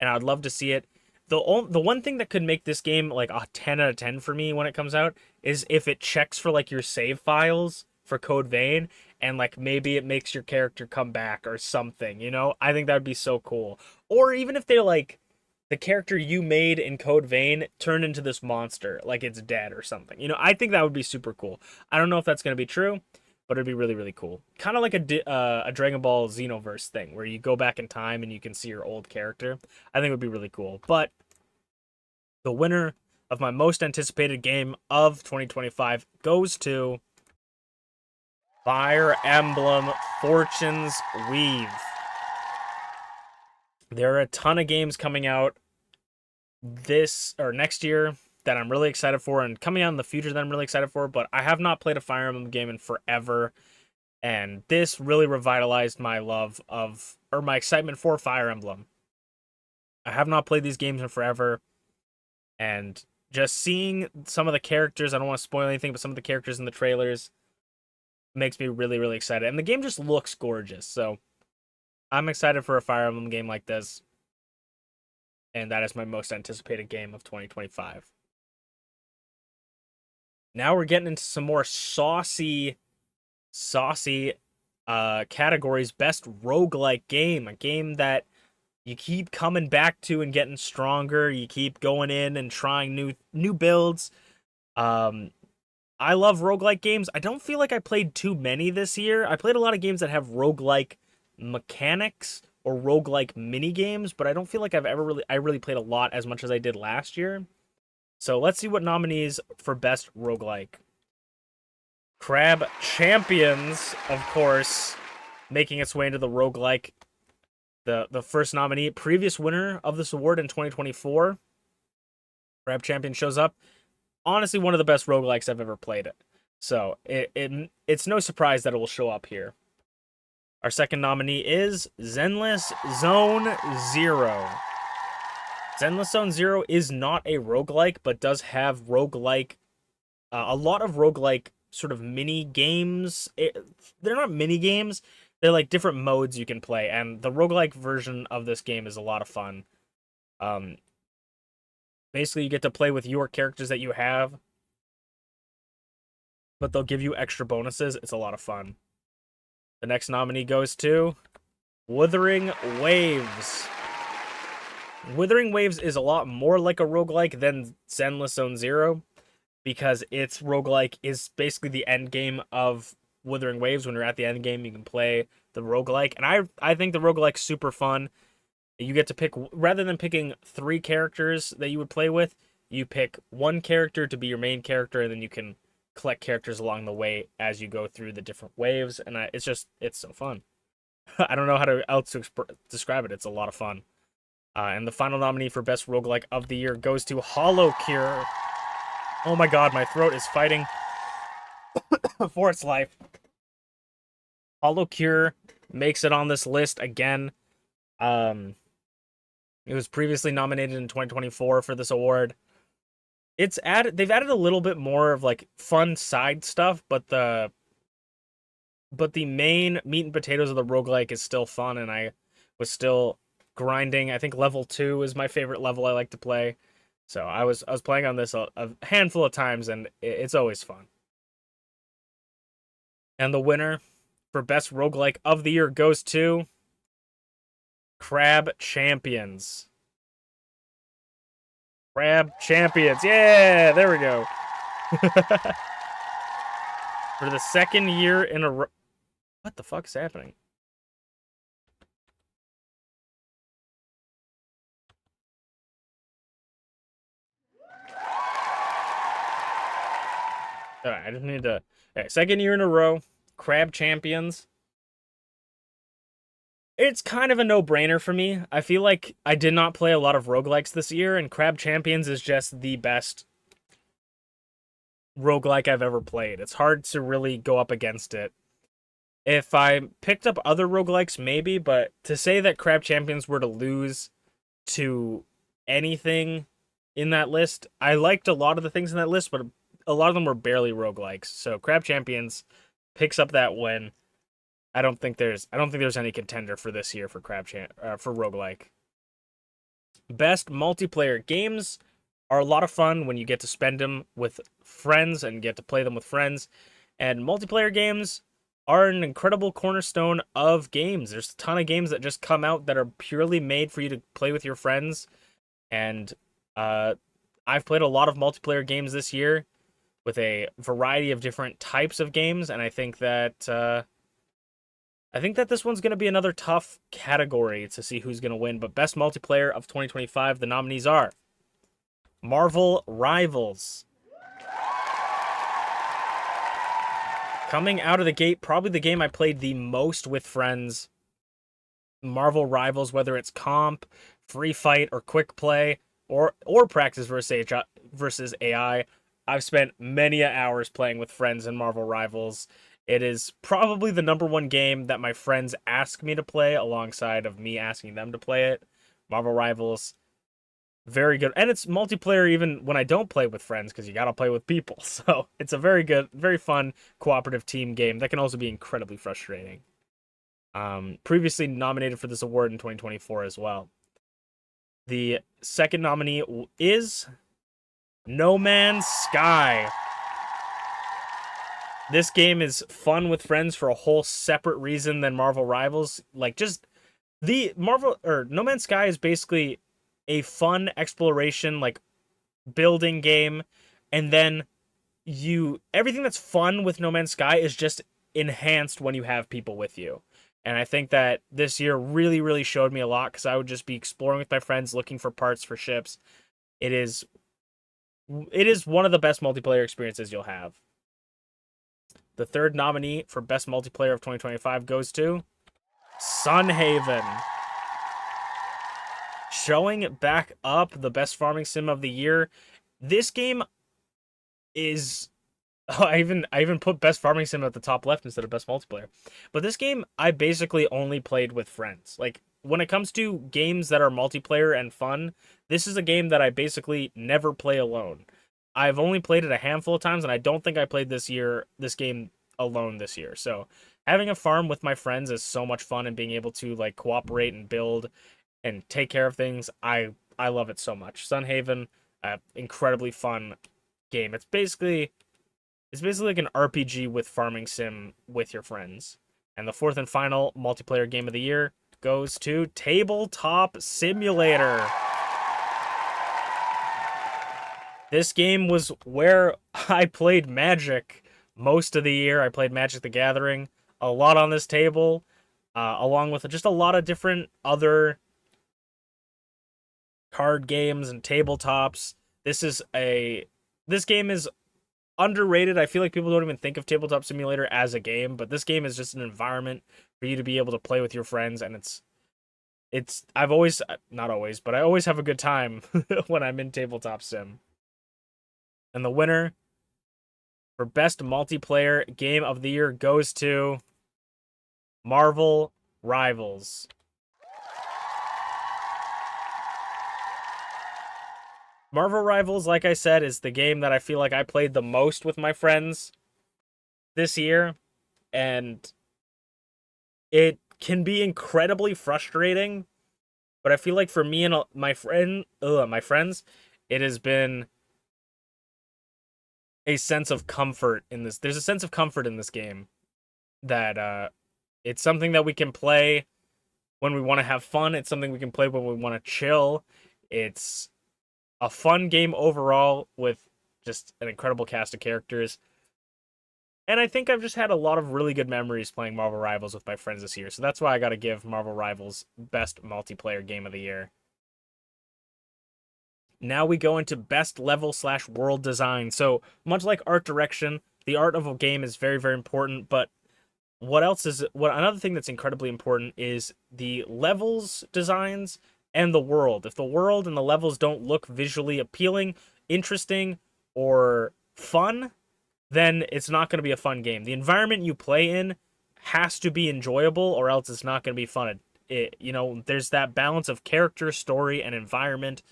And I'd love to see it. The one thing that could make this game like a 10 out of 10 for me when it comes out is if it checks for like your save files for Code Vein, and like maybe it makes your character come back or something, you know? I think that would be so cool. Or even if they like the character you made in Code Vein turned into this monster, like it's dead or something. You know, I think that would be super cool. I don't know if that's going to be true, but it'd be really, really cool. Kind of like a Dragon Ball Xenoverse thing, where you go back in time and you can see your old character. I think it would be really cool. But the winner of my most anticipated game of 2025 goes to Fire Emblem Fortune's Weave. There are a ton of games coming out this or next year that I'm really excited for, and coming out in the future that I'm really excited for, but I have not played a Fire Emblem game in forever, and this really revitalized my love of, or my excitement for Fire Emblem. I have not played these games in forever, and just seeing some of the characters, I don't want to spoil anything, but some of the characters in the trailers makes me really, really excited. And the game just looks gorgeous. So I'm excited for a Fire Emblem game like this. And that is my most anticipated game of 2025. Now we're getting into some more saucy categories. Best roguelike game. A game that you keep coming back to and getting stronger. You keep going in and trying new builds. I love roguelike games. I don't feel like I played too many this year. I played a lot of games that have roguelike mechanics or roguelike mini games, but I don't feel like I really played a lot as much as I did last year. So let's see what nominees for best roguelike. Crab Champions, of course, making its way into the roguelike. The first nominee, previous winner of this award in 2024. Crab Champion shows up. Honestly, one of the best roguelikes I've ever played it. So it's no surprise that it will show up here. Our second nominee is Zenless Zone Zero. Zenless Zone Zero is not a roguelike, but does have roguelike, a lot of roguelike sort of mini games. They're not mini games, they're like different modes you can play, and the roguelike version of this game is a lot of fun. Basically, you get to play with your characters that you have, but they'll give you extra bonuses. It's a lot of fun. The next nominee goes to Wuthering Waves. Wuthering Waves is a lot more like a roguelike than Zenless Zone Zero, because its roguelike is basically the end game of Wuthering Waves. When you're at the end game, you can play the roguelike, and I think the roguelike's super fun. You get to pick, rather than picking 3 characters that you would play with, you pick one character to be your main character, and then you can collect characters along the way as you go through the different waves, and it's so fun. I don't know how else to describe it. It's a lot of fun. And the final nominee for Best Roguelike of the Year goes to Hollow Cure. Oh my god, my throat is fighting for its life. Hollow Cure makes it on this list again. It was previously nominated in 2024 for this award. They've added a little bit more of like fun side stuff, but the main meat and potatoes of the roguelike is still fun, and I was still grinding. I think level 2 is my favorite level I like to play. So I was playing on this a handful of times, and it's always fun. And the winner for Best Roguelike of the Year goes to Crab Champions. Crab Champions. Yeah, there we go. For the second year in a row. What the fuck is happening? Alright, I just need to... Okay, second year in a row, Crab Champions It's kind of a no-brainer for me. I feel like I did not play a lot of roguelikes this year, and Crab Champions is just the best roguelike I've ever played. It's hard to really go up against it. If I picked up other roguelikes, maybe, but to say that Crab Champions were to lose to anything in that list, I liked a lot of the things in that list, but a lot of them were barely roguelikes. So Crab Champions picks up that win. I don't think there's any contender for this year for for roguelike. Best multiplayer games are a lot of fun when you get to spend them with friends and get to play them with friends. And multiplayer games are an incredible cornerstone of games. There's a ton of games that just come out that are purely made for you to play with your friends. And uh, I've played a lot of multiplayer games this year with a variety of different types of games, and I think that this one's going to be another tough category to see who's going to win. But best multiplayer of 2025, the nominees are Marvel Rivals. Coming out of the gate, probably the game I played the most with friends. Marvel Rivals, whether it's comp, free fight, or quick play, or practice versus AI. I've spent many hours playing with friends in Marvel Rivals. It is probably the number one game that my friends ask me to play alongside of me asking them to play it. Marvel Rivals, very good. And it's multiplayer even when I don't play with friends because you got to play with people. So it's a very good, very fun cooperative team game that can also be incredibly frustrating. Previously nominated for this award in 2024 as well. The second nominee is No Man's Sky. This game is fun with friends for a whole separate reason than Marvel Rivals. Like, just the No Man's Sky is basically a fun exploration, like, building game, and then everything that's fun with No Man's Sky is just enhanced when you have people with you. And I think that this year really, really showed me a lot because I would just be exploring with my friends, looking for parts for ships. It is one of the best multiplayer experiences you'll have. The third nominee for Best Multiplayer of 2025 goes to Sunhaven. Showing back up the best farming sim of the year. This game is... Oh, I even put best farming sim at the top left instead of best multiplayer. But this game, I basically only played with friends. Like, when it comes to games that are multiplayer and fun, this is a game that I basically never play alone. I've only played it a handful of times, and I don't think I played this game alone this year. So having a farm with my friends is so much fun, and being able to like cooperate and build and take care of things, I love it so much. Sunhaven, incredibly fun game. It's basically like an RPG with farming sim with your friends. And the fourth and final multiplayer game of the year goes to Tabletop Simulator. This game was where I played Magic most of the year. I played Magic the Gathering a lot on this table, along with just a lot of different other card games and tabletops. This game is underrated. I feel like people don't even think of Tabletop Simulator as a game, but this game is just an environment for you to be able to play with your friends, and I've always, not always, but I always have a good time when I'm in Tabletop Sim. And the winner for Best Multiplayer Game of the Year goes to Marvel Rivals. Marvel Rivals, like I said, is the game that I feel like I played the most with my friends this year, and it can be incredibly frustrating, but I feel like for me and my friends, it has been a sense of comfort in this. There's a sense of comfort in this game that it's something that we can play when we want to have fun. It's something we can play when we want to chill. It's a fun game overall with just an incredible cast of characters. And I think I've just had a lot of really good memories playing Marvel Rivals with my friends this year. So that's why I got to give Marvel Rivals Best Multiplayer Game of the Year. Now we go into Best Level/World Design. So much like art direction, the art of a game is very, very important. But another thing that's incredibly important is the levels designs and the world. If the world and the levels don't look visually appealing, interesting, or fun, then it's not going to be a fun game. The environment you play in has to be enjoyable, or else it's not going to be fun. There's that balance of character, story, and environment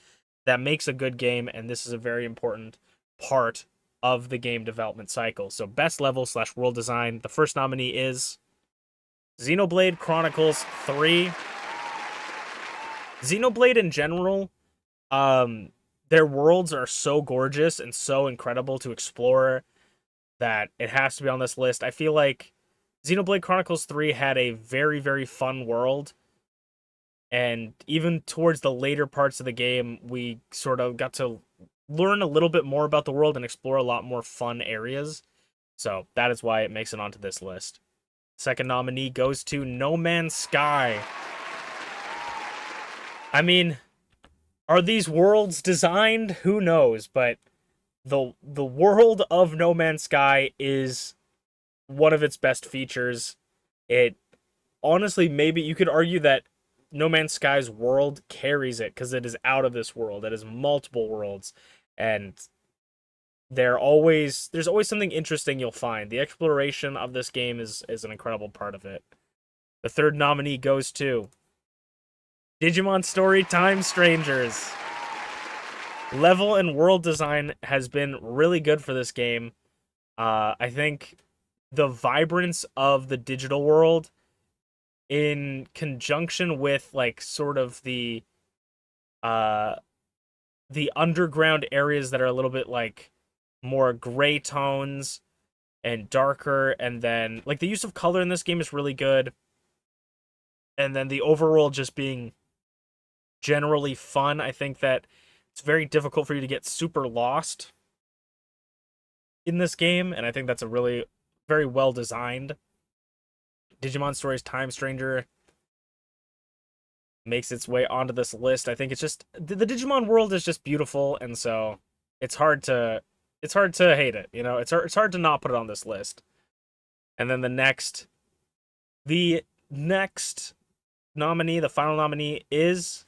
that makes a good game, and this is a very important part of the game development cycle. So best level / world design. The first nominee is Xenoblade Chronicles 3. Xenoblade in general, their worlds are so gorgeous and so incredible to explore that it has to be on this list. I feel like Xenoblade Chronicles 3 had a very, very fun world. And even towards the later parts of the game, we sort of got to learn a little bit more about the world and explore a lot more fun areas. So that is why it makes it onto this list. Second nominee goes to No Man's Sky. I mean, are these worlds designed? Who knows? But the world of No Man's Sky is one of its best features. It honestly, maybe you could argue that No Man's Sky's world carries it because it is out of this world. It is multiple worlds, and there's always something interesting you'll find. The exploration of this game is an incredible part of it. The third nominee goes to Digimon Story Time Strangers. Level and world design has been really good for this game. I think the vibrance of the digital world in conjunction with like sort of the underground areas that are a little bit like more gray tones and darker, and then like the use of color in this game is really good, and then the overall just being generally fun. I think that it's very difficult for you to get super lost in this game, and I think that's a really very well designed. Digimon Stories Time Stranger makes its way onto this list. I think it's just the Digimon world is just beautiful, and so it's hard to hate it. It's hard to not put it on this list. And then the next nominee, the final nominee, is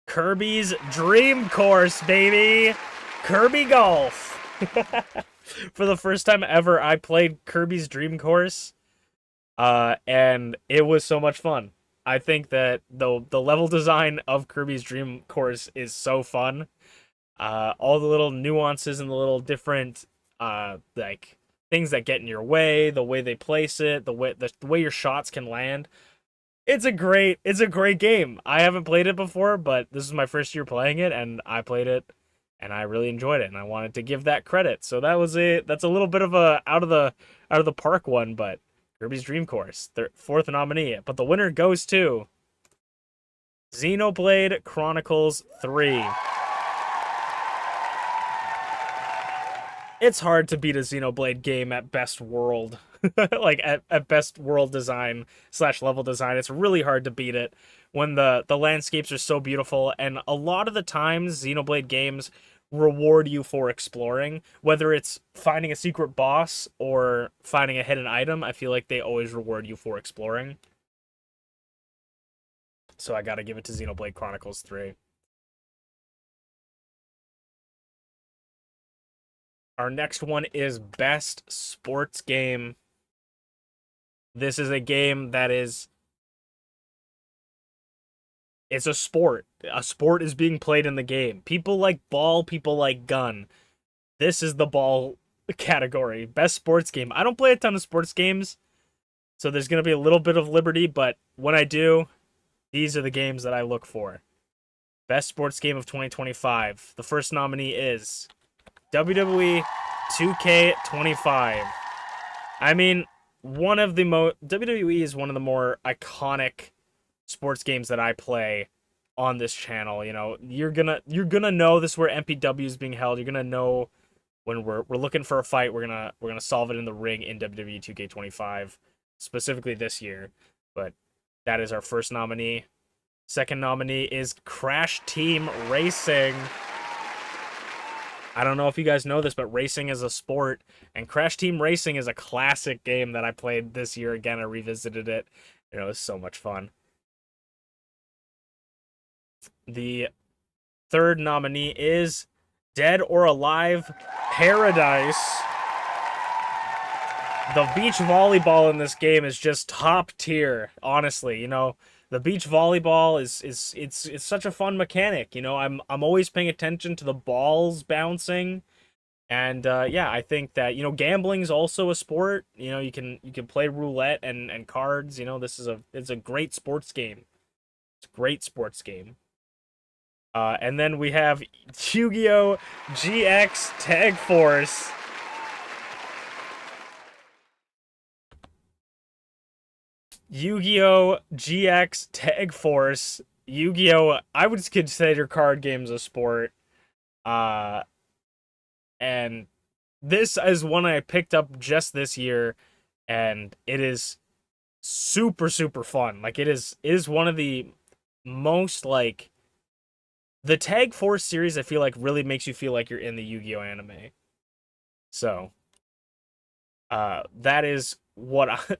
Kirby's Dream Course, baby. Kirby Golf. For the first time ever, I played Kirby's Dream Course, and it was so much fun. I think that the level design of Kirby's Dream Course is so fun. All the little nuances and the little different like things that get in your way, the way they place it, the way your shots can land. It's a great game. I haven't played it before, but this is my first year playing it, and I played it and I really enjoyed it, and I wanted to give that credit. So that's a little bit of a out of the park one, but Kirby's Dream Course, their fourth nominee. But the winner goes to Xenoblade Chronicles 3. It's hard to beat a Xenoblade game at best world. Like at best world design / level design. It's really hard to beat it when the landscapes are so beautiful, and a lot of the times Xenoblade games reward you for exploring, whether it's finding a secret boss or finding a hidden item. I feel like they always reward you for exploring. So I gotta give it to Xenoblade Chronicles 3. Our next one is Best Sports Game. This is a game that it's a sport. A sport is being played in the game. People like ball, people like gun. This is the ball category. Best sports game. I don't play a ton of sports games, so there's going to be a little bit of liberty, but when I do, these are the games that I look for. Best sports game of 2025. The first nominee is WWE 2K25. I mean, WWE is one of the more iconic sports games that I play on this channel. You're gonna know this is where MPW is being held. You're gonna know when we're looking for a fight. We're gonna solve it in the ring in WWE 2K25, specifically this year. But that is our first nominee. Second nominee is Crash Team Racing. I don't know if you guys know this, but racing is a sport, and Crash Team Racing is a classic game that I played this year again. I revisited it. It was so much fun. The third nominee is Dead or Alive Paradise. The beach volleyball in this game is just top tier, honestly. The beach volleyball is it's such a fun mechanic. I'm always paying attention to the balls bouncing. And yeah, I think that gambling's also a sport. You can play roulette and cards. It's a great sports game. It's a great sports game. And then we have Yu-Gi-Oh! GX Tag Force. Yu-Gi-Oh! GX Tag Force. Yu-Gi-Oh! I would consider card games a sport. And this is one I picked up just this year, and it is super, super fun. Like, it is one of the most, like, the Tag Force series, I feel like, really makes you feel like you're in the Yu-Gi-Oh! Anime. So, that is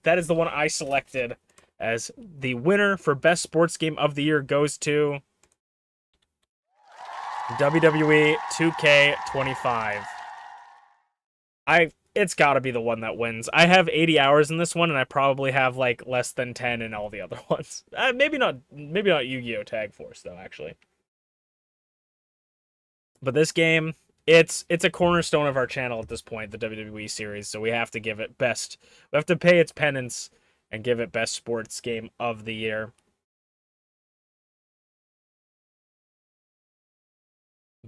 that is the one I selected as the winner for best sports game of the year goes to WWE 2K25. It's got to be the one that wins. I have 80 hours in this one, and I probably have like less than 10 in all the other ones. Maybe not Yu-Gi-Oh! Tag Force though, actually. But this game, it's a cornerstone of our channel at this point, the WWE series, so we have to give it best. We have to pay its penance and give it best sports game of the year.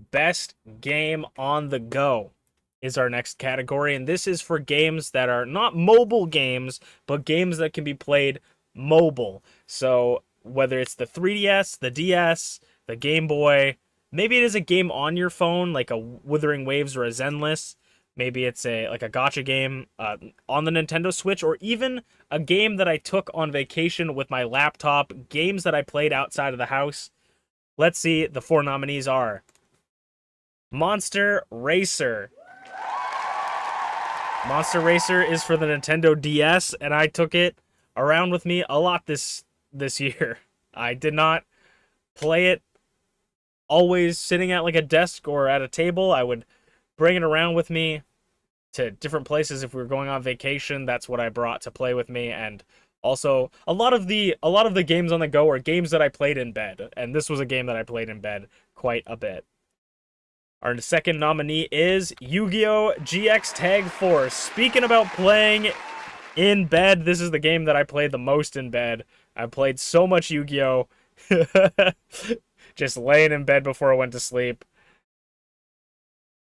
Best game on the go is our next category, and this is for games that are not mobile games, but games that can be played mobile. So whether it's the 3DS, the DS, the Game Boy, maybe it is a game on your phone, like a Wuthering Waves or a Zenless. Maybe it's like a gacha game on the Nintendo Switch, or even a game that I took on vacation with my laptop, games that I played outside of the house. Let's see, the 4 nominees are Monster Racer. Monster Racer is for the Nintendo DS, and I took it around with me a lot this year. I did not play it always sitting at like a desk or at a table. I would bring it around with me to different places if we were going on vacation. That's what I brought to play with me. And also a lot of the games on the go are games that I played in bed, and this was a game that I played in bed quite a bit. Our second nominee is Yu-Gi-Oh! GX Tag Force. Speaking about playing in bed, this is the game that I played the most in bed. I played so much Yu-Gi-Oh! Just laying in bed before I went to sleep.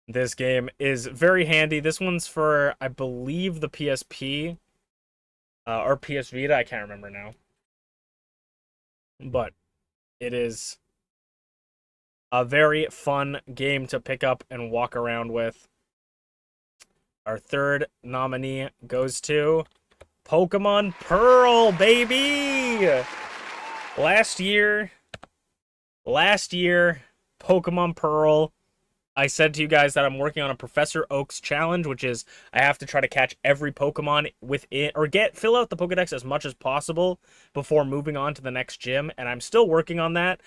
This game is very handy. This one's for, I believe, the PSP. Or PS Vita, I can't remember now. But it is a very fun game to pick up and walk around with. Our third nominee goes to Pokemon Pearl, baby! Last year, Pokemon Pearl, I said to you guys that I'm working on a Professor Oak's challenge, which is I have to try to catch every Pokemon within, or fill out the Pokedex as much as possible before moving on to the next gym, and I'm still working on that.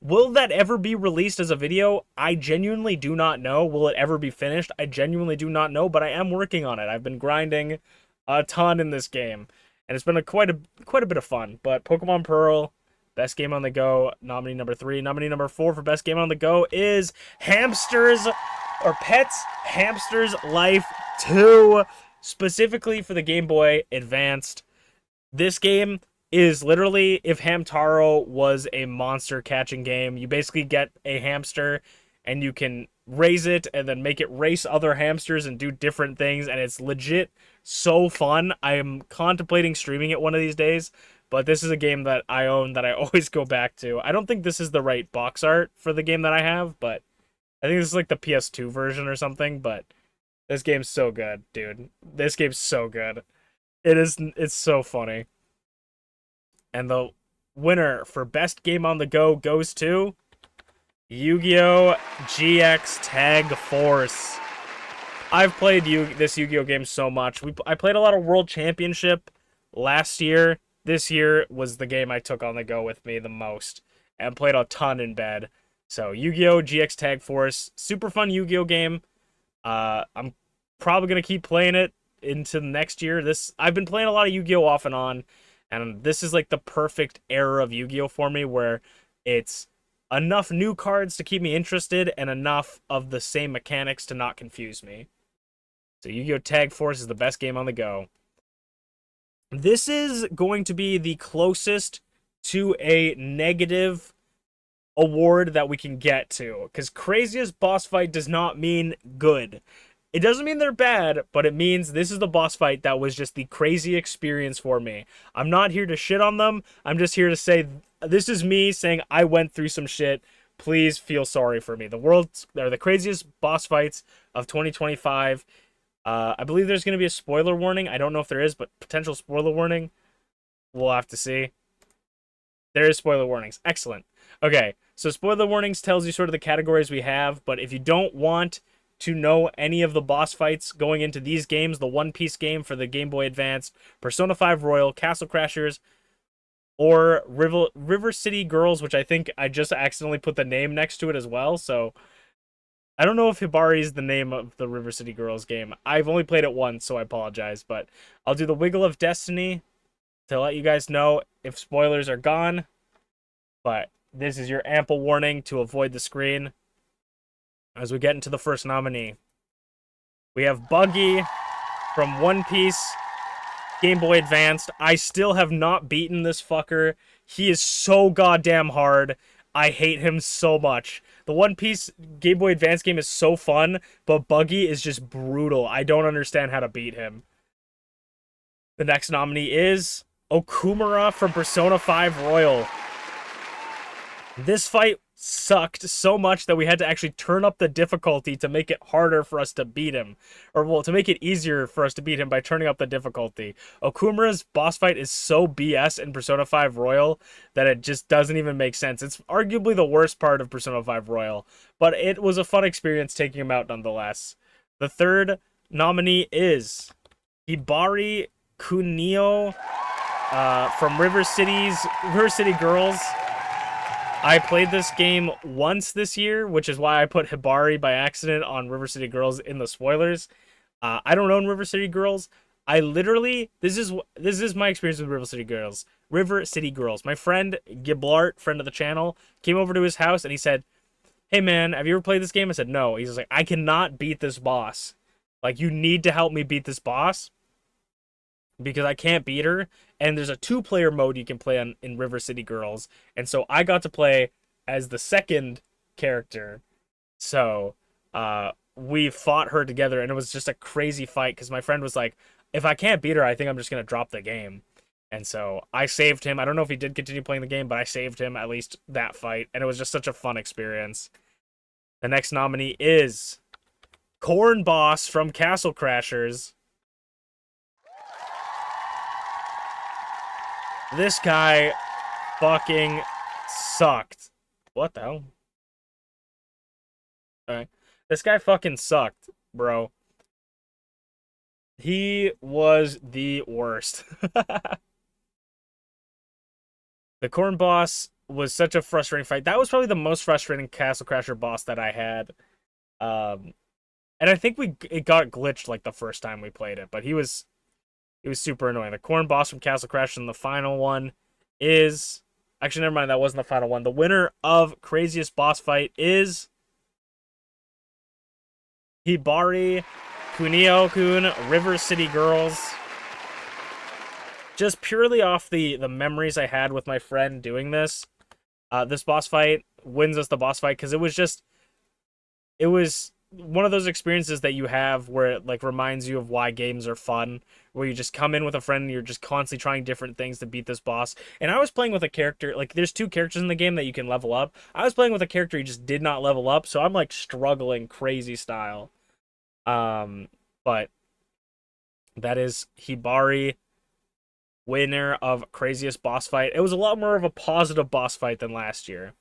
Will that ever be released as a video? I genuinely do not know. Will it ever be finished? I genuinely do not know, but I am working on it. I've been grinding a ton in this game, and it's been quite a bit of fun. But Pokemon Pearl, best game on the go, nominee number 3. Nominee number 4 for best game on the go is Hamsters or Pets Hamsters Life 2, specifically for the Game Boy Advanced. This game is literally if Hamtaro was a monster catching game. You basically get a hamster and you can raise it and then make it race other hamsters and do different things, and it's legit so fun. I am contemplating streaming it one of these days, but this is a game that I own that I always go back to. I don't think this is the right box art for the game that I have, but I think this is like the PS2 version or something, but this game's so good, dude. This game's so good. It's so funny. And the winner for best game on the go goes to Yu-Gi-Oh! GX Tag Force. I've played this Yu-Gi-Oh! Game so much. I played a lot of World Championship last year. This year was the game I took on the go with me the most and played a ton in bed. So Yu-Gi-Oh! GX Tag Force, super fun Yu-Gi-Oh! Game. I'm probably gonna keep playing it into next year. I've been playing a lot of Yu-Gi-Oh! Off and on, and this is like the perfect era of Yu-Gi-Oh! For me, where it's enough new cards to keep me interested and enough of the same mechanics to not confuse me. So Yu-Gi-Oh! Tag Force is the best game on the go. This is going to be the closest to a negative award that we can get to, because craziest boss fight does not mean good. It doesn't mean they're bad, but it means this is the boss fight that was just the crazy experience for me. I'm not here to shit on them. I'm just here to say this is me saying I went through some shit. Please feel sorry for me. The craziest boss fights of 2025. I believe there's going to be a spoiler warning. I don't know if there is, but potential spoiler warning. We'll have to see. There is spoiler warnings. Excellent. Okay, so spoiler warnings tells you sort of the categories we have, but if you don't want to know any of the boss fights going into these games, the One Piece game for the Game Boy Advance, Persona 5 Royal, Castle Crashers, or River City Girls, which I think I just accidentally put the name next to it as well, so I don't know if Hibari is the name of the River City Girls game. I've only played it once, so I apologize, but I'll do the Wiggle of Destiny to let you guys know if spoilers are gone, but this is your ample warning to avoid the screen as we get into the first nominee. We have Buggy from One Piece Game Boy Advanced. I still have not beaten this fucker. He is so goddamn hard. I hate him so much. The One Piece Game Boy Advance game is so fun, but Buggy is just brutal. I don't understand how to beat him. The next nominee is Okumura from Persona 5 Royal. This fight sucked so much that we had to actually turn up the difficulty to make it harder for us to beat him. Or, well, to make it easier for us to beat him by turning up the difficulty. Okumura's boss fight is so BS in Persona 5 Royal that it just doesn't even make sense. It's arguably the worst part of Persona 5 Royal, but it was a fun experience taking him out nonetheless. The third nominee is Hibari Kunio from River City Girls. I played this game once this year, which is why I put Hibari by accident on River City Girls in the spoilers. I don't own River City Girls. This is my experience with River City Girls. River City Girls. My friend Giblart, friend of the channel, came over to his house and he said, "Hey man, have you ever played this game?" I said, "No." He's like, "I cannot beat this boss. Like, you need to help me beat this boss because I can't beat her." And there's a 2-player mode you can play in River City Girls. And so I got to play as the second character. So we fought her together, and it was just a crazy fight because my friend was like, if I can't beat her, I think I'm just going to drop the game. And so I saved him. I don't know if he did continue playing the game, but I saved him at least that fight. And it was just such a fun experience. The next nominee is Corn Boss from Castle Crashers. This guy fucking sucked. What the hell? Alright. This guy fucking sucked, bro. He was the worst. The Corn Boss was such a frustrating fight. That was probably the most frustrating Castle Crasher boss that I had. And I think it got glitched like the first time we played it, but he was super annoying. The Corn Boss from Castle Crash and the final one is... Actually, never mind, that wasn't the final one. The winner of Craziest Boss Fight is Hibari Kunio-kun, River City Girls. Just purely off the memories I had with my friend doing this, this boss fight wins us the boss fight because it was one of those experiences that you have where it like reminds you of why games are fun, where you just come in with a friend and you're just constantly trying different things to beat this boss. And I was playing with a character, like there's 2 characters in the game that you can level up. I was playing with a character who just did not level up, so I'm like struggling crazy style. But that is Hibari, winner of Craziest Boss Fight. It was a lot more of a positive boss fight than last year.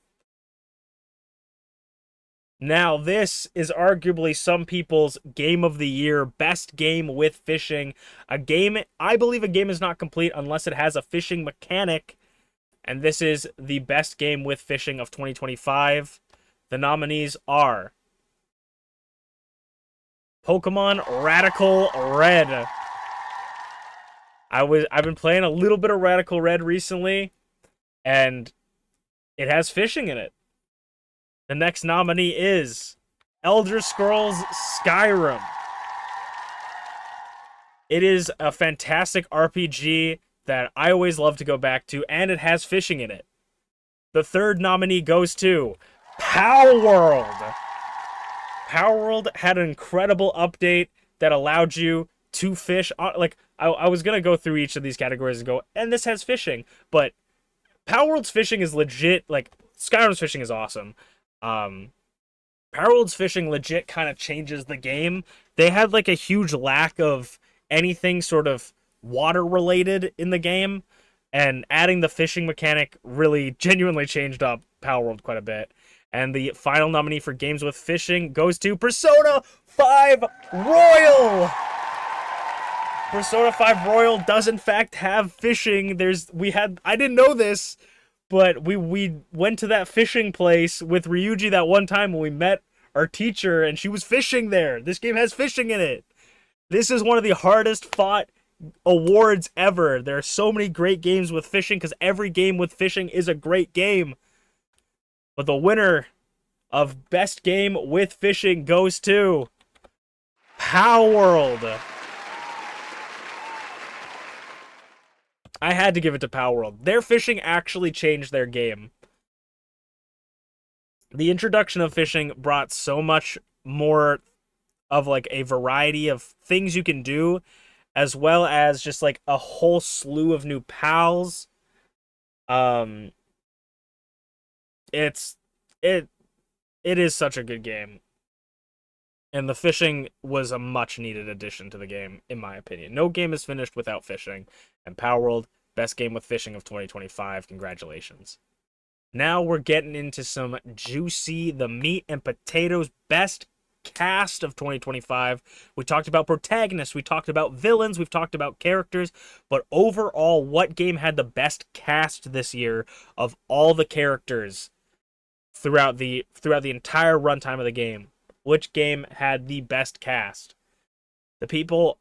Now, this is arguably some people's game of the year, best game with fishing. A game, I believe a game is not complete unless it has a fishing mechanic, and this is the best game with fishing of 2025. The nominees are Pokemon Radical Red. I've been playing a little bit of Radical Red recently, and it has fishing in it. The next nominee is Elder Scrolls Skyrim. It is a fantastic RPG that I always love to go back to, and it has fishing in it. The third nominee goes to Power World. Power World had an incredible update that allowed you to fish. Like, I was going to go through each of these categories and go, and this has fishing, but Power World's fishing is legit. Like, Skyrim's fishing is awesome. Power World's fishing legit kind of changes the game. They had like a huge lack of anything sort of water related in the game, and adding the fishing mechanic really genuinely changed up Power World quite a bit. And the final nominee for games with fishing goes to Persona 5 Royal. Persona 5 Royal does in fact have fishing. I didn't know this, but we went to that fishing place with Ryuji that one time when we met our teacher, and she was fishing there. This game has fishing in it. This is one of the hardest fought awards ever. There are so many great games with fishing because every game with fishing is a great game. But the winner of best game with fishing goes to Power World. I had to give it to Power World. Their fishing actually changed their game. The introduction of fishing brought so much more of like a variety of things you can do, as well as just like a whole slew of new pals. It is such a good game. And the fishing was a much needed addition to the game, in my opinion. No game is finished without fishing. And Power World, best game with fishing of 2025. Congratulations. Now we're getting into some juicy, the meat and potatoes, best cast of 2025. We talked about protagonists, we talked about villains, we've talked about characters, but overall, what game had the best cast this year of all the characters throughout the entire runtime of the game? Which game had the best cast? The people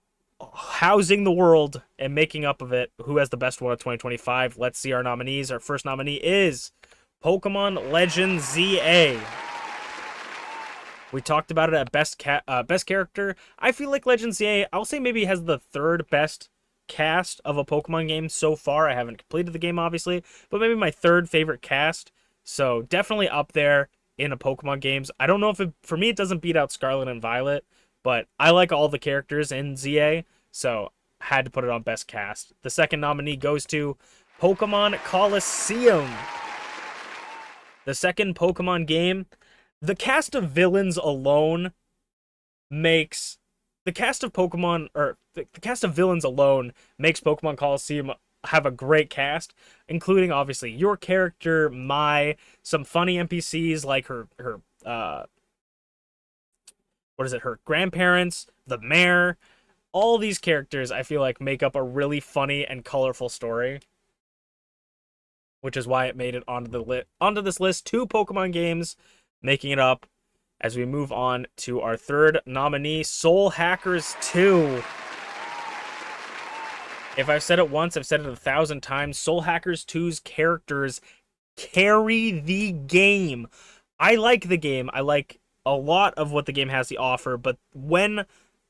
housing the world and making up of it, who has the best one of 2025? Let's see our nominees. Our first nominee is Pokemon Legends ZA. We talked about it at best character. I feel like Legends ZA, I'll say maybe has the third best cast of a Pokemon game so far. I haven't completed the game, obviously, but maybe my third favorite cast. So definitely up there in a Pokemon games. I don't know if for me it doesn't beat out Scarlet and Violet, but I like all the characters in ZA, so had to put it on best cast. The second nominee goes to Pokemon Colosseum. The second Pokemon game. The cast of villains alone makes the cast of villains alone makes Pokemon Colosseum have a great cast, including obviously your character, some funny NPCs like her her grandparents, the mayor. All these characters I feel like make up a really funny and colorful story, which is why it made it onto this list. 2 Pokemon games making it up. As we move on to our third nominee, Soul Hackers 2. If I've said it once, I've said it 1,000 times. Soul Hackers 2's characters carry the game. I like the game. I like a lot of what the game has to offer, but when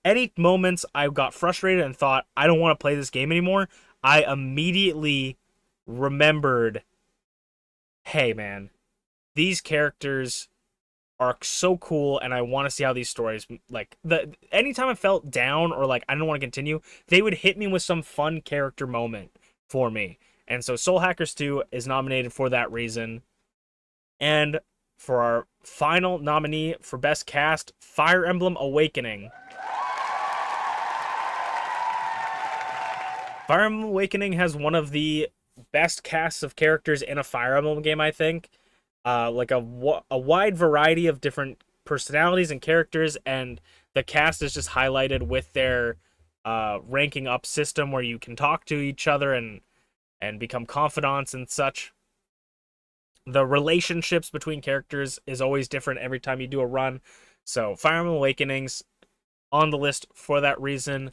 any moments I got frustrated and thought, I don't want to play this game anymore, I immediately remembered, hey man, these characters are so cool, and I want to see how these stories, like, anytime I felt down or like I didn't want to continue, they would hit me with some fun character moment for me. And so Soul Hackers 2 is nominated for that reason. And for our final nominee for best cast, Fire Emblem Awakening. Fire Emblem Awakening has one of the best casts of characters in a Fire Emblem game, I think. Like a wide variety of different personalities and characters, and the cast is just highlighted with their ranking up system where you can talk to each other and become confidants and such. The relationships between characters is always different every time you do a run. So Fire Emblem Awakenings on the list for that reason.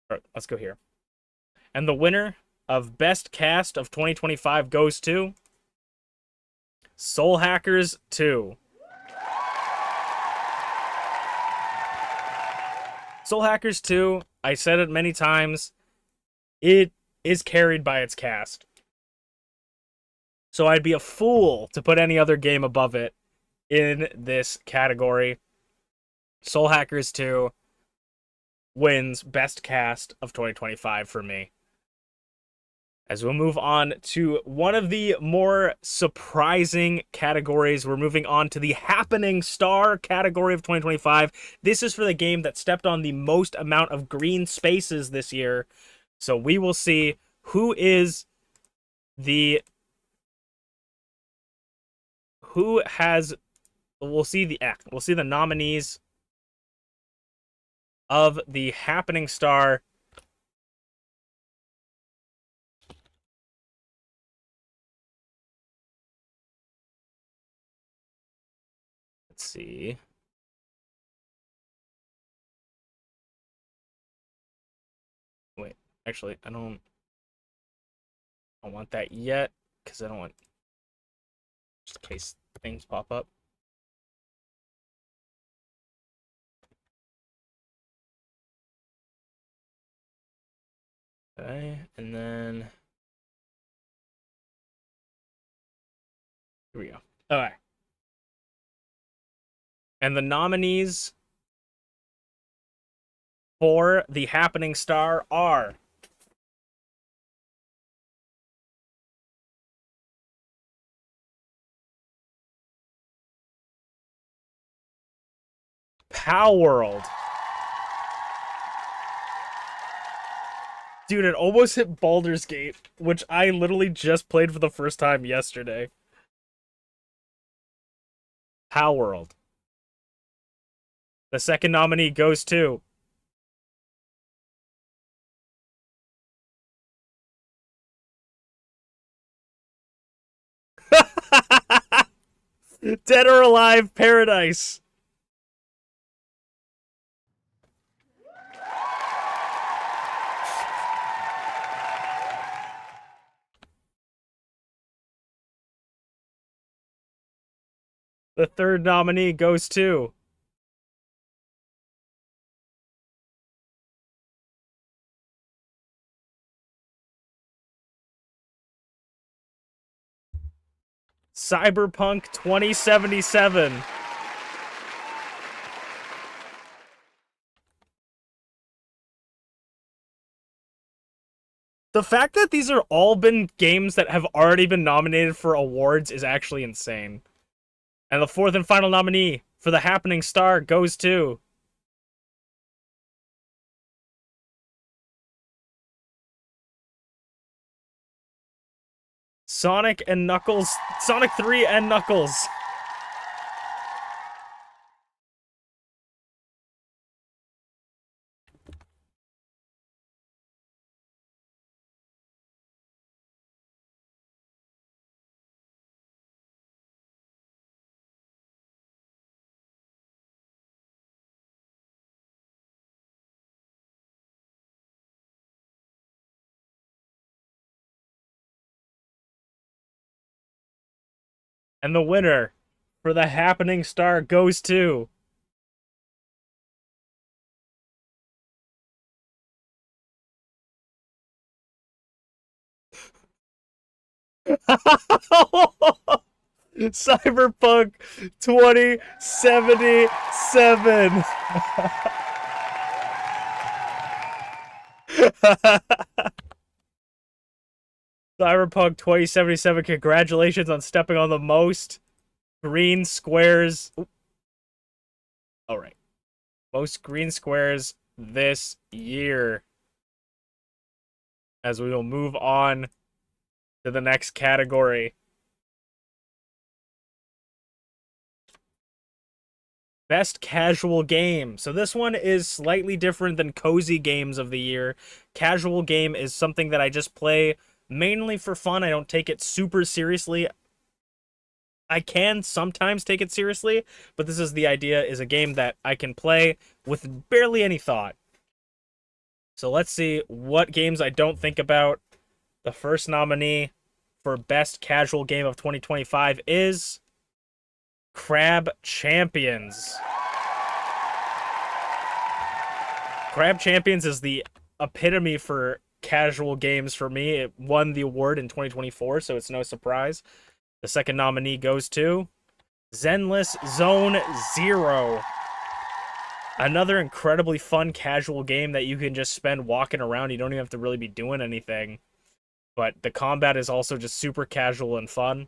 All right, let's go here. And the winner of Best Cast of 2025 goes to Soul Hackers 2. Soul Hackers 2, I said it many times, it is carried by its cast. So I'd be a fool to put any other game above it in this category. Soul Hackers 2 wins Best Cast of 2025 for me. As we'll move on to one of the more surprising categories, we're moving on to the Happening Star category of 2025. This is for the game that stepped on the most amount of green spaces this year. So we will see who has we'll see the nominees of the Happening Star. Let's see. Wait, actually, I don't want that yet because I don't want, just in case things pop up. Okay, and then here we go. Okay. And the nominees for the Happening Star are Pow World. Dude, it almost hit Baldur's Gate, which I literally just played for the first time yesterday. Pow World. The second nominee goes to Dead or Alive Paradise. The third nominee goes to Cyberpunk 2077. The fact that these are all been games that have already been nominated for awards is actually insane. And the fourth and final nominee for the Happening Star goes to Sonic 3 and Knuckles. And the winner for the Happening Star goes to Cyberpunk 2077. Cyberpunk 2077, congratulations on stepping on the most green squares. All right. Most green squares this year. As we will move on to the next category. Best casual game. So this one is slightly different than cozy games of the year. Casual game is something that I just play mainly for fun. I don't take it super seriously. I can sometimes take it seriously, but this is the idea, is a game that I can play with barely any thought. So let's see what games I don't think about. The first nominee for best casual game of 2025 is Crab Champions. Crab Champions is the epitome for casual games for me. It won the award in 2024, so it's no surprise. The second nominee goes to Zenless Zone Zero. Another incredibly fun casual game that you can just spend walking around. You don't even have to really be doing anything. But the combat is also just super casual and fun.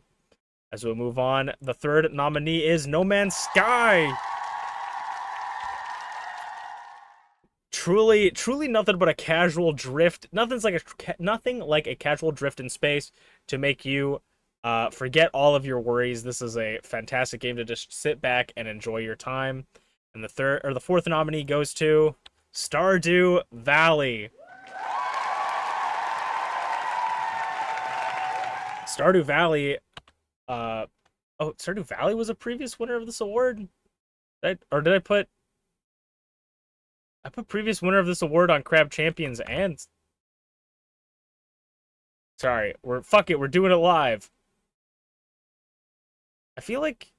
As we move on, the third nominee is No Man's Sky. Truly nothing but a casual drift. Nothing like a casual drift in space to make you forget all of your worries. This is a fantastic game to just sit back and enjoy your time. And the fourth nominee goes to Stardew Valley. Stardew Valley, Stardew Valley was a previous winner of this award? Did I put previous winner of this award on Crab Champions and... Sorry, we're doing it live. I feel like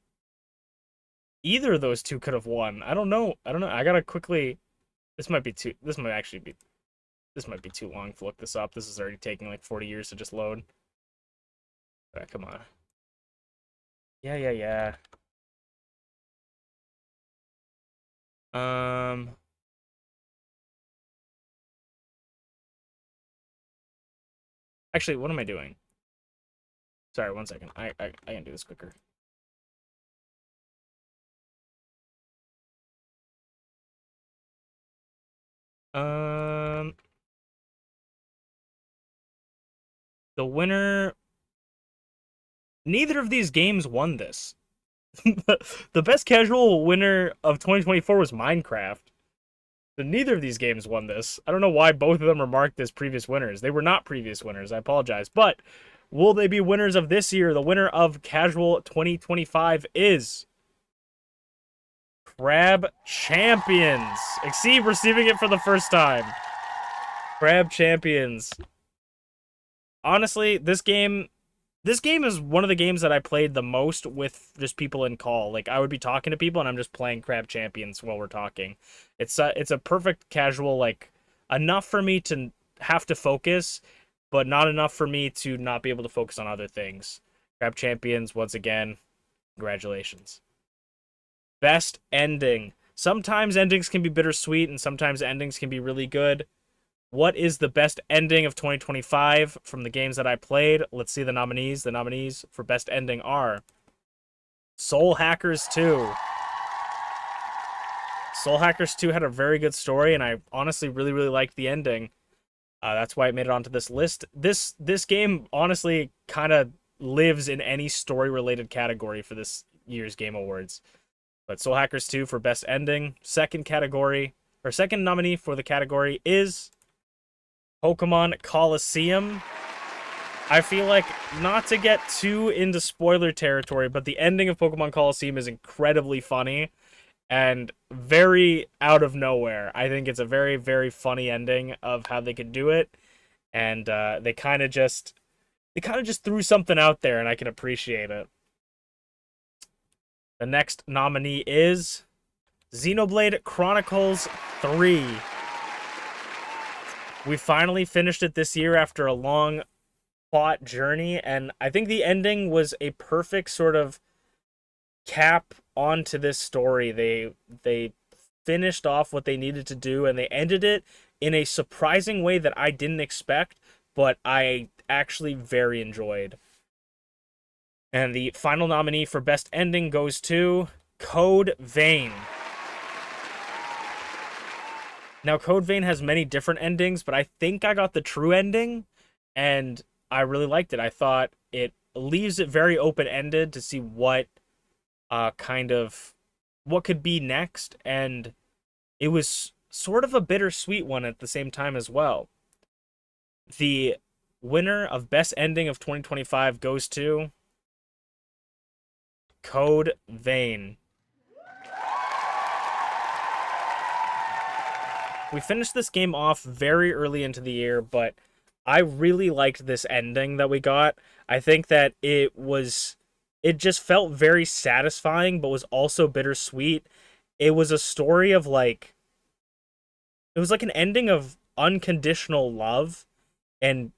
either of those two could have won. I don't know. I gotta quickly... This might be too long to look this up. This is already taking like 40 years to just load. Alright, come on. Yeah. Actually, what am I doing? Sorry, 1 second. I can do this quicker. The winner... Neither of these games won this. The best casual winner of 2024 was Minecraft. But neither of these games won this. I don't know why both of them are marked as previous winners. They were not previous winners. I apologize. But will they be winners of this year? The winner of Casual 2025 is Crab Champions. Exceed receiving it for the first time. Crab Champions. Honestly, this game is one of the games that I played the most with just people in call. Like, I would be talking to people and I'm just playing Crab Champions while we're talking. It's a perfect casual, like, enough for me to have to focus, but not enough for me to not be able to focus on other things. Crab Champions, once again, congratulations. Best ending. Sometimes endings can be bittersweet and sometimes endings can be really good. What is the best ending of 2025 from the games that I played? Let's see the nominees. The nominees for best ending are Soul Hackers 2. Soul Hackers 2 had a very good story, and I honestly really liked the ending. That's why it made it onto this list. This game honestly kind of lives in any story-related category for this year's Game Awards. But Soul Hackers 2 for best ending. Second nominee for the category is Pokemon Coliseum. I feel like, not to get too into spoiler territory, but the ending of Pokemon Coliseum is incredibly funny and very out of nowhere. I think it's a very funny ending of how they could do it, and they kind of just threw something out there, and I can appreciate it. The next nominee is Xenoblade Chronicles 3. We finally finished it this year after a long plot journey, and I think the ending was a perfect sort of cap onto this story. They finished off what they needed to do, and they ended it in a surprising way that I didn't expect, but I actually very enjoyed. And the final nominee for best ending goes to Code Vein. Now, Code Vein has many different endings, but I think I got the true ending, and I really liked it. I thought it leaves it very open-ended to see what what could be next, and it was sort of a bittersweet one at the same time as well. The winner of Best Ending of 2025 goes to Code Vein. We finished this game off very early into the year, but I really liked this ending that we got. I think that it just felt very satisfying, but was also bittersweet. It was a story of like, it was like an ending of unconditional love and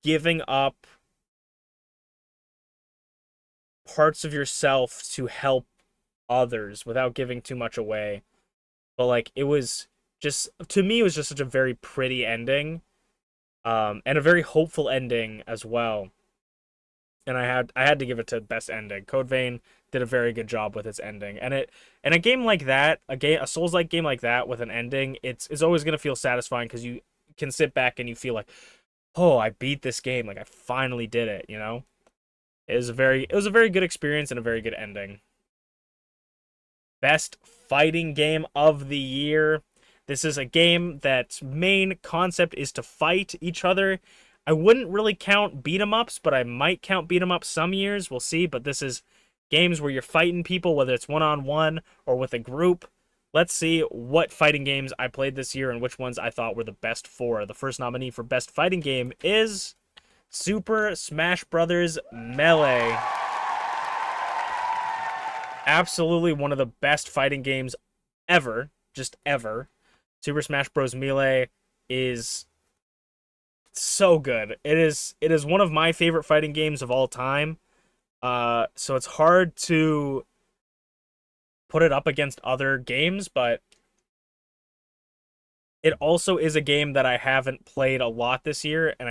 giving up parts of yourself to help others without giving too much away. But like, it was just, to me, it was just such a very pretty ending, and a very hopeful ending as well. And I had to give it to best ending. Code Vein did a very good job with its ending, and a game like that, a Souls-like game like that with an ending, it's always gonna feel satisfying because you can sit back and you feel like, oh, I beat this game, like I finally did it, you know. It was a very good experience and a very good ending. Best fighting game of the year. This is a game that's main concept is to fight each other. I wouldn't really count beat 'em ups, but I might count beat 'em ups some years. We'll see. But this is games where you're fighting people, whether it's one-on-one or with a group. Let's see what fighting games I played this year and which ones I thought were the best four. The first nominee for best fighting game is Super Smash Bros. Melee. Absolutely one of the best fighting games ever, just ever. Super Smash Bros. Melee is so good. It is one of my favorite fighting games of all time. So it's hard to put it up against other games, but it also is a game that I haven't played a lot this year, and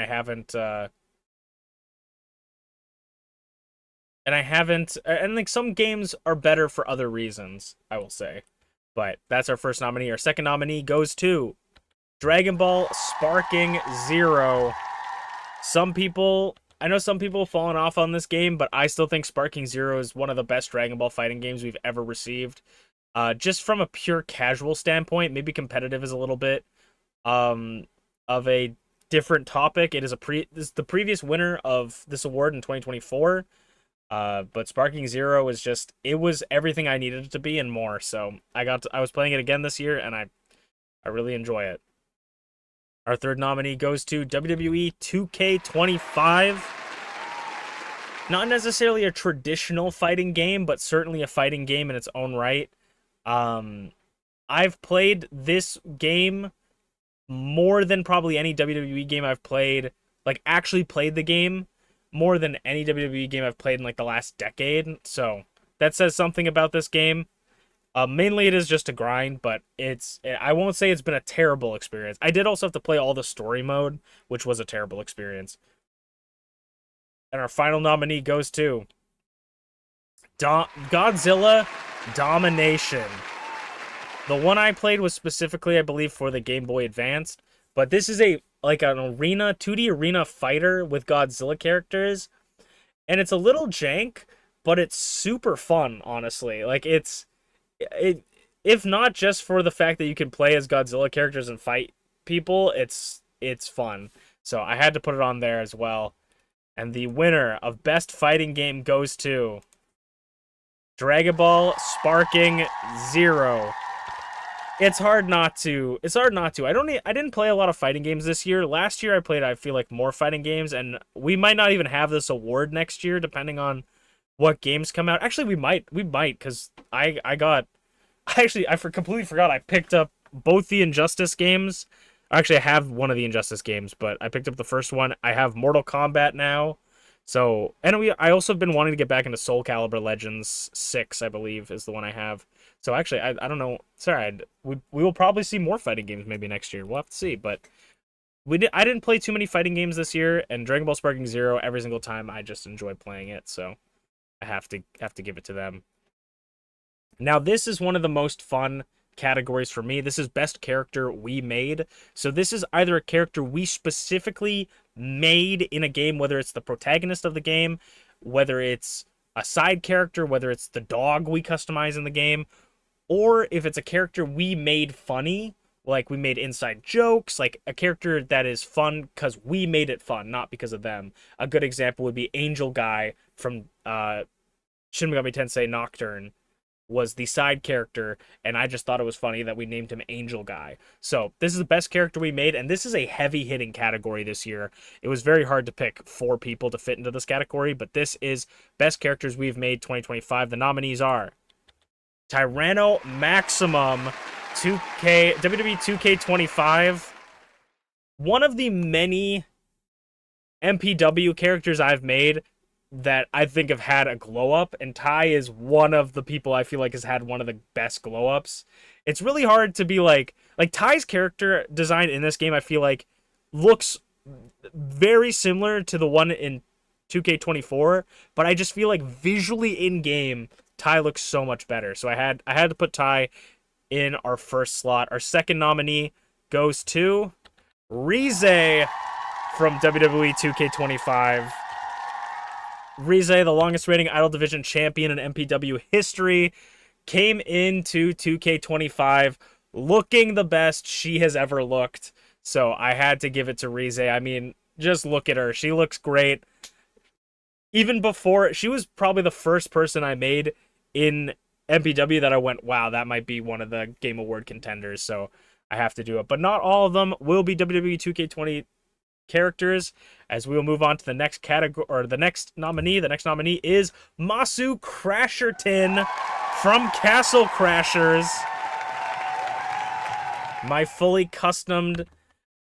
and like some games are better for other reasons, I will say. But that's our first nominee. Our second nominee goes to Dragon Ball Sparking Zero. I know some people have fallen off on this game, but I still think Sparking Zero is one of the best Dragon Ball fighting games we've ever received. Just from a pure casual standpoint, maybe competitive is a little bit of a different topic. This is the previous winner of this award in 2024. But Sparking Zero it was everything I needed it to be and more. So I was playing it again this year, and I really enjoy it. Our third nominee goes to WWE 2K25. Not necessarily a traditional fighting game, but certainly a fighting game in its own right. I've played this game more than probably any WWE game I've played, like actually played the game more than any WWE game I've played in like the last decade. So that says something about this game. Mainly it is just a grind, but I won't say it's been a terrible experience. I did also have to play all the story mode, which was a terrible experience. And our final nominee goes to Godzilla Domination. The one I played was specifically, I believe, for the Game Boy Advance, but this is an arena, 2D arena fighter with Godzilla characters, and it's a little jank, but it's super fun, honestly. Like, if not just for the fact that you can play as Godzilla characters and fight people, it's fun. So I had to put it on there as well. And the winner of Best Fighting Game goes to Dragon Ball Sparking Zero. It's hard not to. I didn't play a lot of fighting games this year. Last year I played, I feel like, more fighting games, and we might not even have this award next year, depending on what games come out. Actually, we might, because I completely forgot I picked up both the Injustice games. Actually, I have one of the Injustice games, but I picked up the first one. I have Mortal Kombat now. So, and I also have been wanting to get back into Soul Calibur Legends 6, I believe, is the one I have. So actually, I don't know. Sorry, we will probably see more fighting games maybe next year. We'll have to see, but I didn't play too many fighting games this year, and Dragon Ball Sparking Zero, every single time I just enjoy playing it, so I have to give it to them. Now, this is one of the most fun categories for me. This is best character we made. So this is either a character we specifically made in a game, whether it's the protagonist of the game, whether it's a side character, whether it's the dog we customize in the game, or if it's a character we made funny, like we made inside jokes, like a character that is fun because we made it fun, not because of them. A good example would be Angel Guy from Shin Megami Tensei Nocturne was the side character, and I just thought it was funny that we named him Angel Guy. So this is the best character we made, and this is a heavy hitting category this year. It was very hard to pick 4 people to fit into this category, but this is best characters we've made 2025. The nominees are Tyranno Maximum 2K WWE 2K25, one of the many MPW characters I've made that I think have had a glow up, and Ty is one of the people I feel like has had one of the best glow ups. It's really hard to be like Ty's character design in this game, I feel like looks very similar to the one in 2K24, but I just feel like visually in game Ty looks so much better. So I had to put Ty in our first slot. Our second nominee goes to Rize from WWE 2K25. Rize, the longest reigning Idol Division champion in MPW history, came into 2K25 looking the best she has ever looked. So I had to give it to Rize. I mean, just look at her. She looks great. Even before, she was probably the first person I made in MPW that I went, wow, that might be one of the Game Award contenders. So I have to do it. But not all of them will be WWE 2K20 characters, as we will move on to the next category, or the next nominee. The next nominee is Masu Crasherton from Castle Crashers. My fully customed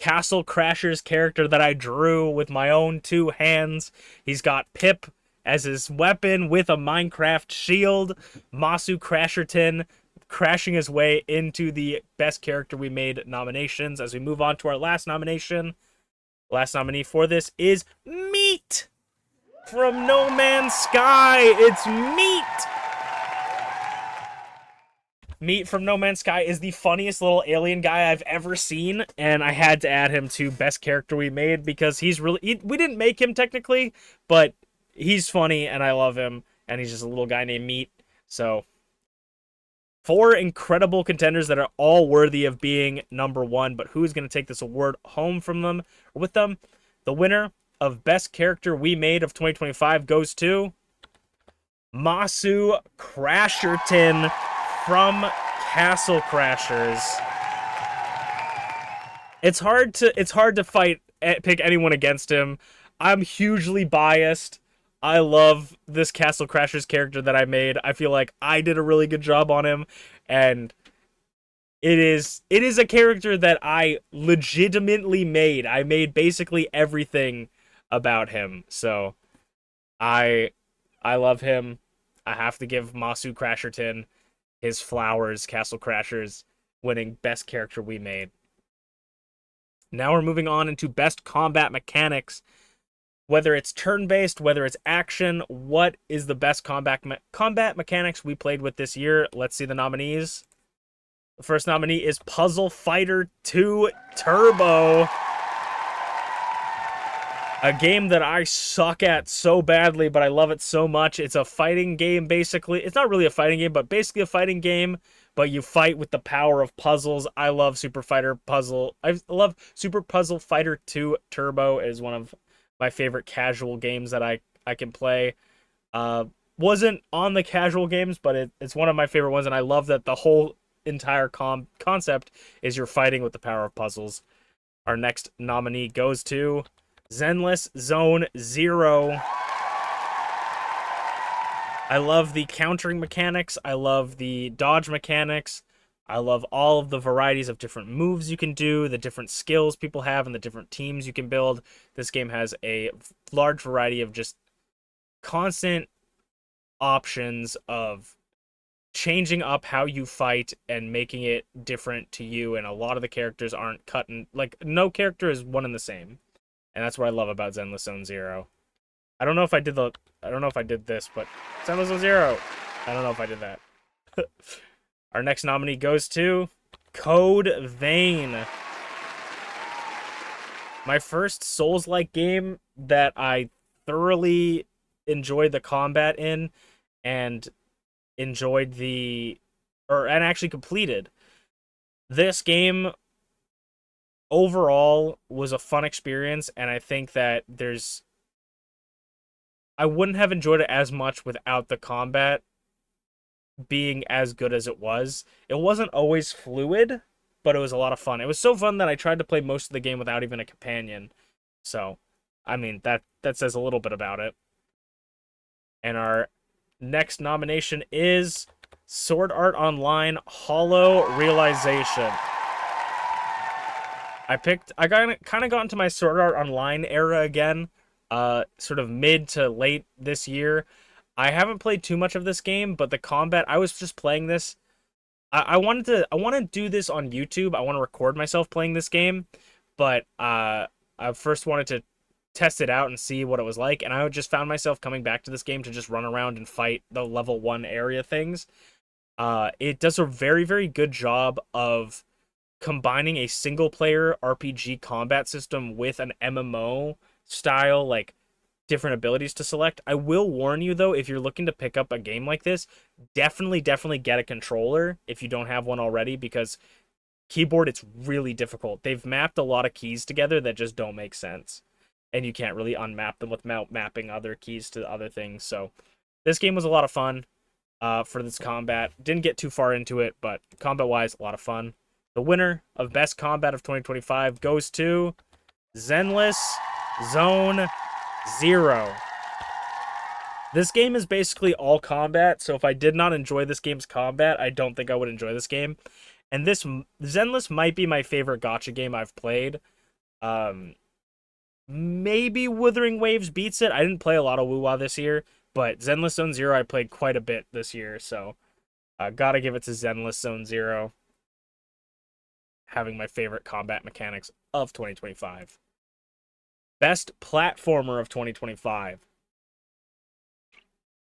Castle Crashers character that I drew with my own 2 hands. He's got Pip as his weapon with a Minecraft shield. Masu Crasherton crashing his way into the best character we made nominations. As we move on to our last nomination, last nominee for this is Meat from No Man's Sky. It's Meat. Meat from No Man's Sky is the funniest little alien guy I've ever seen, and I had to add him to best character we made because he's really... we didn't make him technically, but he's funny and I love him, and he's just a little guy named Meat. So 4 incredible contenders that are all worthy of being number 1, but who's going to take this award home from them or with them? The winner of Best Character We Made of 2025 goes to Masu Crasherton from Castle Crashers. It's hard to pick anyone against him. I'm hugely biased. I love this Castle Crashers character that I made. I feel like I did a really good job on him, and it is a character that I legitimately made. I made basically everything about him. So I love him. I have to give Masu Crasherton his flowers. Castle Crashers winning Best Character We Made. Now we're moving on into Best Combat Mechanics. Whether it's turn-based, whether it's action, what is the best combat mechanics we played with this year? Let's see the nominees. The first nominee is Puzzle Fighter 2 Turbo. A game that I suck at so badly, but I love it so much. It's a fighting game, basically. It's not really a fighting game, but basically a fighting game, but you fight with the power of puzzles. I love Super Puzzle Fighter 2 Turbo. It is one of my favorite casual games that I can play. Wasn't on the casual games, but it's one of my favorite ones, and I love that the whole entire concept is you're fighting with the power of puzzles. Our next nominee goes to Zenless Zone Zero. I love the countering mechanics. I love the dodge mechanics. I love all of the varieties of different moves you can do, the different skills people have, and the different teams you can build. This game has a large variety of just constant options of changing up how you fight and making it different to you, and a lot of the characters aren't cut and like no character is one and the same. And that's what I love about Zenless Zone Zero. I don't know if I did this, but Zenless Zone Zero. I don't know if I did that. Our next nominee goes to Code Vein. My first Souls-like game that I thoroughly enjoyed the combat in and enjoyed and actually completed. This game overall was a fun experience, and I think that I wouldn't have enjoyed it as much without the combat being as good as it was. It wasn't always fluid, but it was a lot of fun. It was so fun that I tried to play most of the game without even a companion. So, I mean, that says a little bit about it. And our next nomination is Sword Art Online Hollow Realization. I kind of got into my Sword Art Online era again, sort of mid to late this year. I haven't played too much of this game, but the combat, I was just playing this. I want to do this on YouTube. I want to record myself playing this game, but I first wanted to test it out and see what it was like, and I just found myself coming back to this game to just run around and fight the level 1 area things. It does a very, very good job of combining a single player RPG combat system with an MMO style, like different abilities to select. I will warn you though, if you're looking to pick up a game like this, definitely get a controller if you don't have one already, because keyboard, it's really difficult. They've mapped a lot of keys together that just don't make sense, and you can't really unmap them without mapping other keys to other things. So this game was a lot of fun for this combat. Didn't get too far into it, but combat wise, a lot of fun. The winner of Best Combat of 2025 goes to Zenless Zone Zero. This game is basically all combat, so if I did not enjoy this game's combat, I don't think I would enjoy this game. And this Zenless might be my favorite gacha game I've played. Maybe Wuthering Waves beats it. I didn't play a lot of Wuwa this year, but Zenless Zone Zero I played quite a bit this year, so gotta give it to Zenless Zone Zero, having my favorite combat mechanics of 2025. Best Platformer of 2025.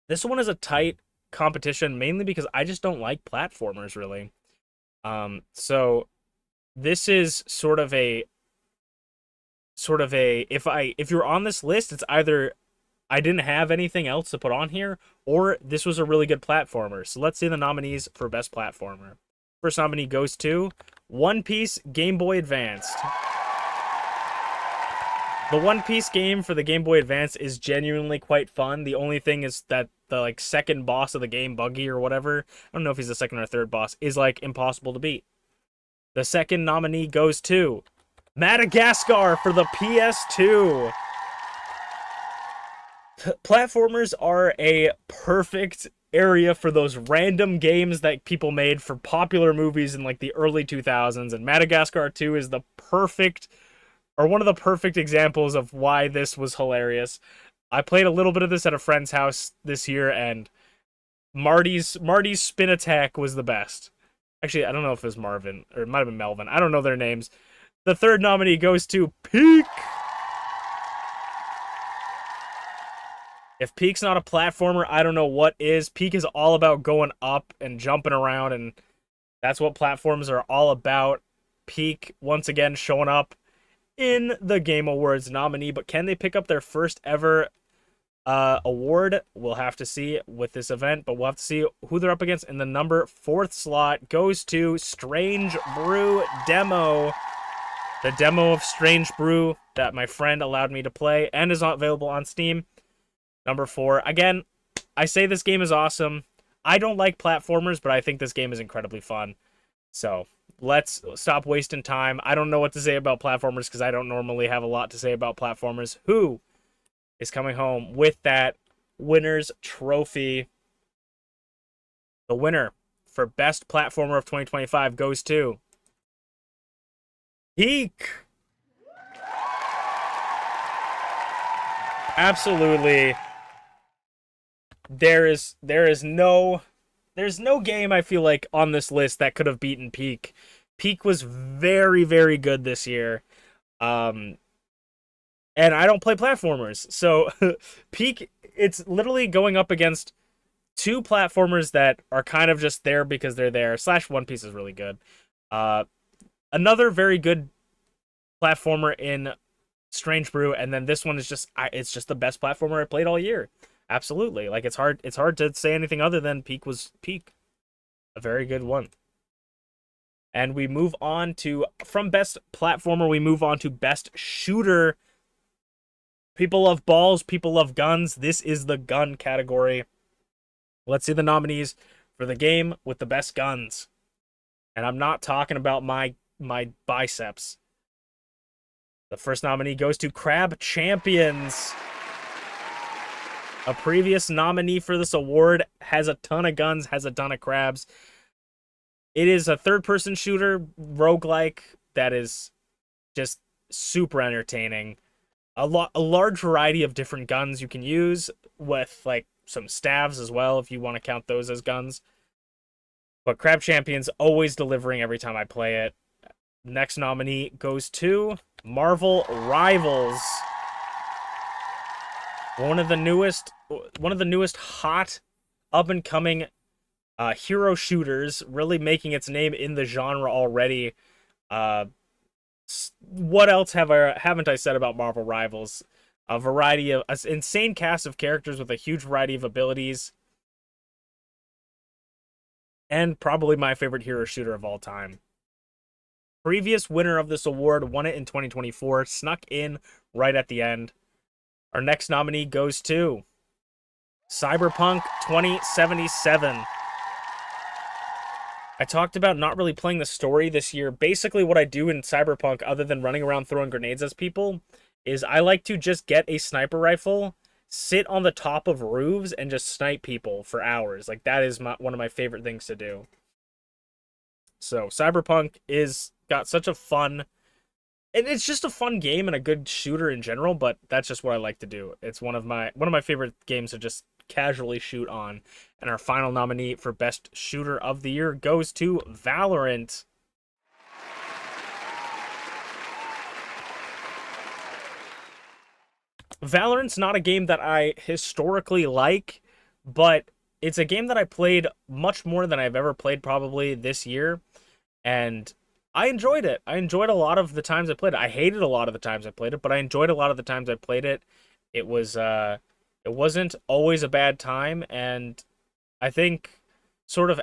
This one is a tight competition, mainly because I just don't like platformers, really. So this is sort of a if you're on this list, it's either I didn't have anything else to put on here, or this was a really good platformer. So let's see the nominees for Best Platformer. First nominee goes to One Piece Game Boy Advanced. The One Piece game for the Game Boy Advance is genuinely quite fun. The only thing is that the second boss of the game, Buggy or whatever, I don't know if he's the second or third boss, is impossible to beat. The second nominee goes to Madagascar for the PS2. Platformers are a perfect area for those random games that people made for popular movies in the early 2000s, and Madagascar 2 is one of the perfect examples of why this was hilarious. I played a little bit of this at a friend's house this year, and Marty's spin attack was the best. Actually, I don't know if it was Marvin, or it might have been Melvin. I don't know their names. The third nominee goes to Peak. If Peak's not a platformer, I don't know what is. Peak is all about going up and jumping around, and that's what platforms are all about. Peak, once again, showing up in the Game Awards nominee, but can they pick up their first ever award? We'll have to see with this event, but we'll have to see who they're up against. In the number 4th slot goes to Strange Brew Demo. The demo of Strange Brew that my friend allowed me to play and is not available on Steam. Number 4. Again, I say this game is awesome. I don't like platformers, but I think this game is incredibly fun. So let's stop wasting time. I don't know what to say about platformers because I don't normally have a lot to say about platformers. Who is coming home with that winner's trophy? The winner for Best Platformer of 2025 goes to Peak. Absolutely. There's no game I feel like on this list that could have beaten Peak. Peak was very, very good this year. And I don't play platformers. So Peak, it's literally going up against two platformers that are kind of just there because they're there. / One Piece is really good. Another very good platformer in Strange Brew, and then this one is it's just the best platformer I played all year. Absolutely. It's hard to say anything other than Peak was Peak. A very good one. And we move on to, from best platformer, we move on to best shooter. People love balls, people love guns. This is the gun category. Let's see the nominees for the game with the best guns. And I'm not talking about my biceps. The first nominee goes to Crab Champions. A previous nominee for this award, has a ton of guns, has a ton of crabs. It is a third-person shooter, roguelike, that is just super entertaining. A large variety of different guns you can use, with like some staves as well, if you want to count those as guns. But Crab Champions always delivering every time I play it. Next nominee goes to Marvel Rivals. One of the newest hot, up-and-coming hero shooters, really making its name in the genre already. What else haven't I said about Marvel Rivals? A variety of an insane cast of characters with a huge variety of abilities, and probably my favorite hero shooter of all time. Previous winner of this award won it in 2024, snuck in right at the end. Our next nominee goes to Cyberpunk 2077. I talked about not really playing the story this year. Basically, what I do in Cyberpunk, other than running around throwing grenades at people, is I like to just get a sniper rifle, sit on the top of roofs, and just snipe people for hours. Like, that is one of my favorite things to do. So, Cyberpunk is got such a fun... And it's just a fun game and a good shooter in general, but that's just what I like to do. It's one of my favorite games to just casually shoot on. And our final nominee for Best Shooter of the Year goes to Valorant. Valorant's not a game that I historically like, but it's a game that I played much more than I've ever played probably this year, and I enjoyed it. I enjoyed a lot of the times I played it. I hated a lot of the times I played it, but I enjoyed a lot of the times I played it. It wasn't always a bad time, and I think sort of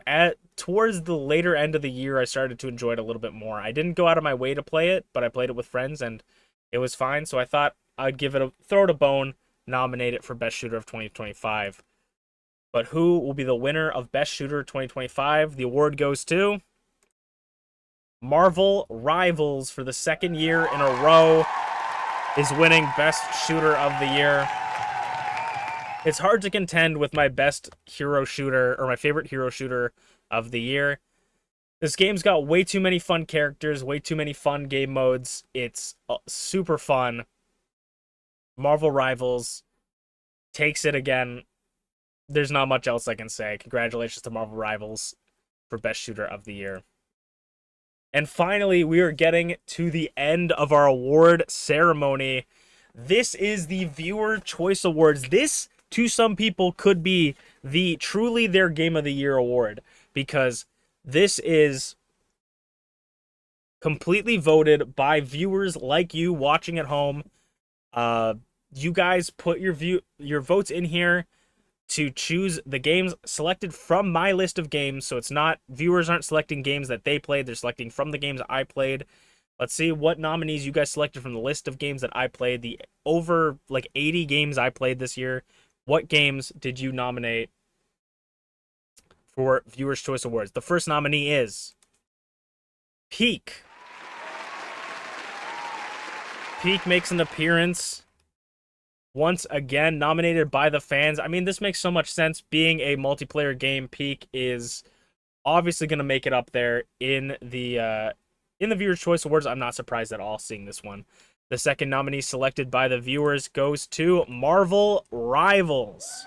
towards the later end of the year, I started to enjoy it a little bit more. I didn't go out of my way to play it, but I played it with friends, and it was fine, so I thought I'd throw it a bone, nominate it for Best Shooter of 2025. But who will be the winner of Best Shooter 2025? The award goes to Marvel Rivals. For the second year in a row is winning Best Shooter of the Year. It's hard to contend with my best hero shooter, or my favorite hero shooter of the year. This game's got way too many fun characters, way too many fun game modes. It's super fun. Marvel Rivals takes it again. There's not much else I can say. Congratulations to Marvel Rivals for Best Shooter of the Year. And finally, we are getting to the end of our award ceremony. This is the Viewer Choice Awards. This, to some people, could be truly their Game of the Year award, because this is completely voted by viewers like you watching at home. You guys put your votes in here to choose the games selected from my list of games. So it's not, viewers aren't selecting games that they played, they're selecting from the games I played. Let's see what nominees you guys selected from the list of games that I played. The over like 80 games I played this year. What games did you nominate for Viewers' Choice Awards? The first nominee is Peak. Peak makes an appearance once again, nominated by the fans. I mean, this makes so much sense. Being a multiplayer game, Peak is obviously going to make it up there in the Viewers' Choice Awards. I'm not surprised at all seeing this one. The second nominee selected by the viewers goes to Marvel Rivals.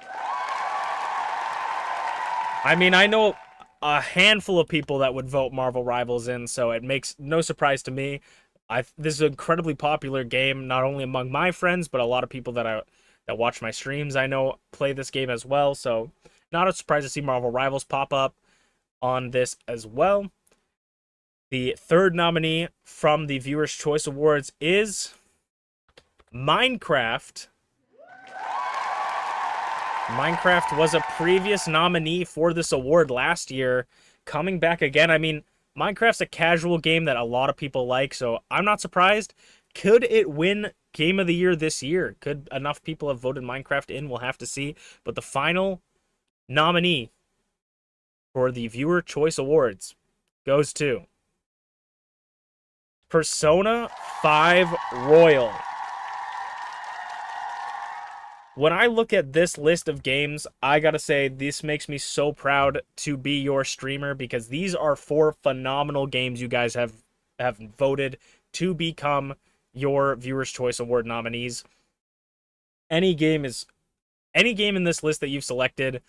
I mean, I know a handful of people that would vote Marvel Rivals in, so it makes no surprise to me. This is an incredibly popular game, not only among my friends, but a lot of people that watch my streams I know play this game as well. So not a surprise to see Marvel Rivals pop up on this as well. The third nominee from the Viewers' Choice Awards is Minecraft. Minecraft was a previous nominee for this award last year. coming back again. I mean, Minecraft's a casual game that a lot of people like, so I'm not surprised. Could it win Game of the Year this year? Could enough people have voted Minecraft in? We'll have to see. But the final nominee for the Viewer Choice Awards goes to Persona 5 Royal. When I look at this list of games, I gotta say, this makes me so proud to be your streamer, because these are 4 phenomenal games you guys have voted to become your Viewer's Choice Award nominees. Any game in this list that you've selected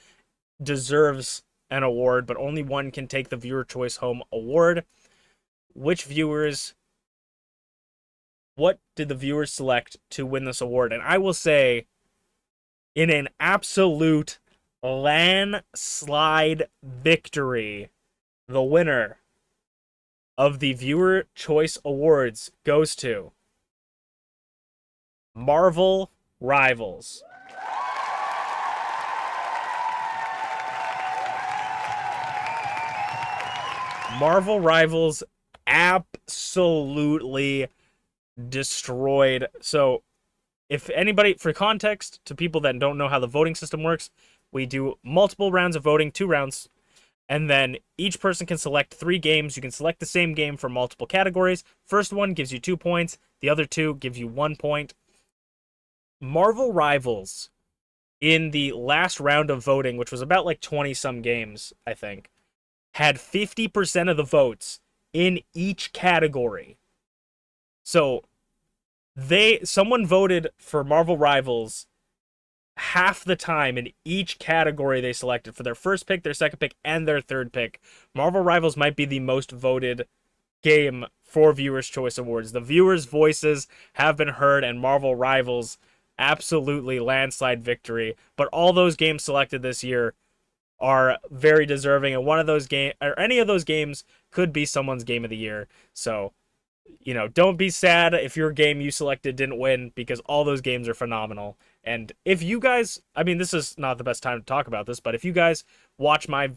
deserves an award, but only one can take the Viewer Choice Home Award. What did the viewers select to win this award? And I will say, in an absolute landslide victory, the winner of the Viewer Choice Awards goes to Marvel Rivals. Marvel Rivals absolutely destroyed. So, if anybody, for context, to people that don't know how the voting system works, we do multiple rounds of voting, 2 rounds, and then each person can select 3 games. You can select the same game for multiple categories. First one gives you 2 points. The other 2 gives you 1 point. Marvel Rivals, in the last round of voting, which was about like 20-some games, I think, had 50% of the votes in each category. So someone voted for Marvel Rivals half the time in each category they selected for their first pick, their second pick, and their third pick. Marvel Rivals might be the most voted game for Viewers' Choice Awards. The viewers' voices have been heard, and Marvel Rivals absolutely landslide victory. But all those games selected this year are very deserving, and one of those games, or any of those games, could be someone's game of the year. So, you know, don't be sad if your game you selected didn't win, because all those games are phenomenal. And if you guys, I mean, this is not the best time to talk about this, but if you guys watch my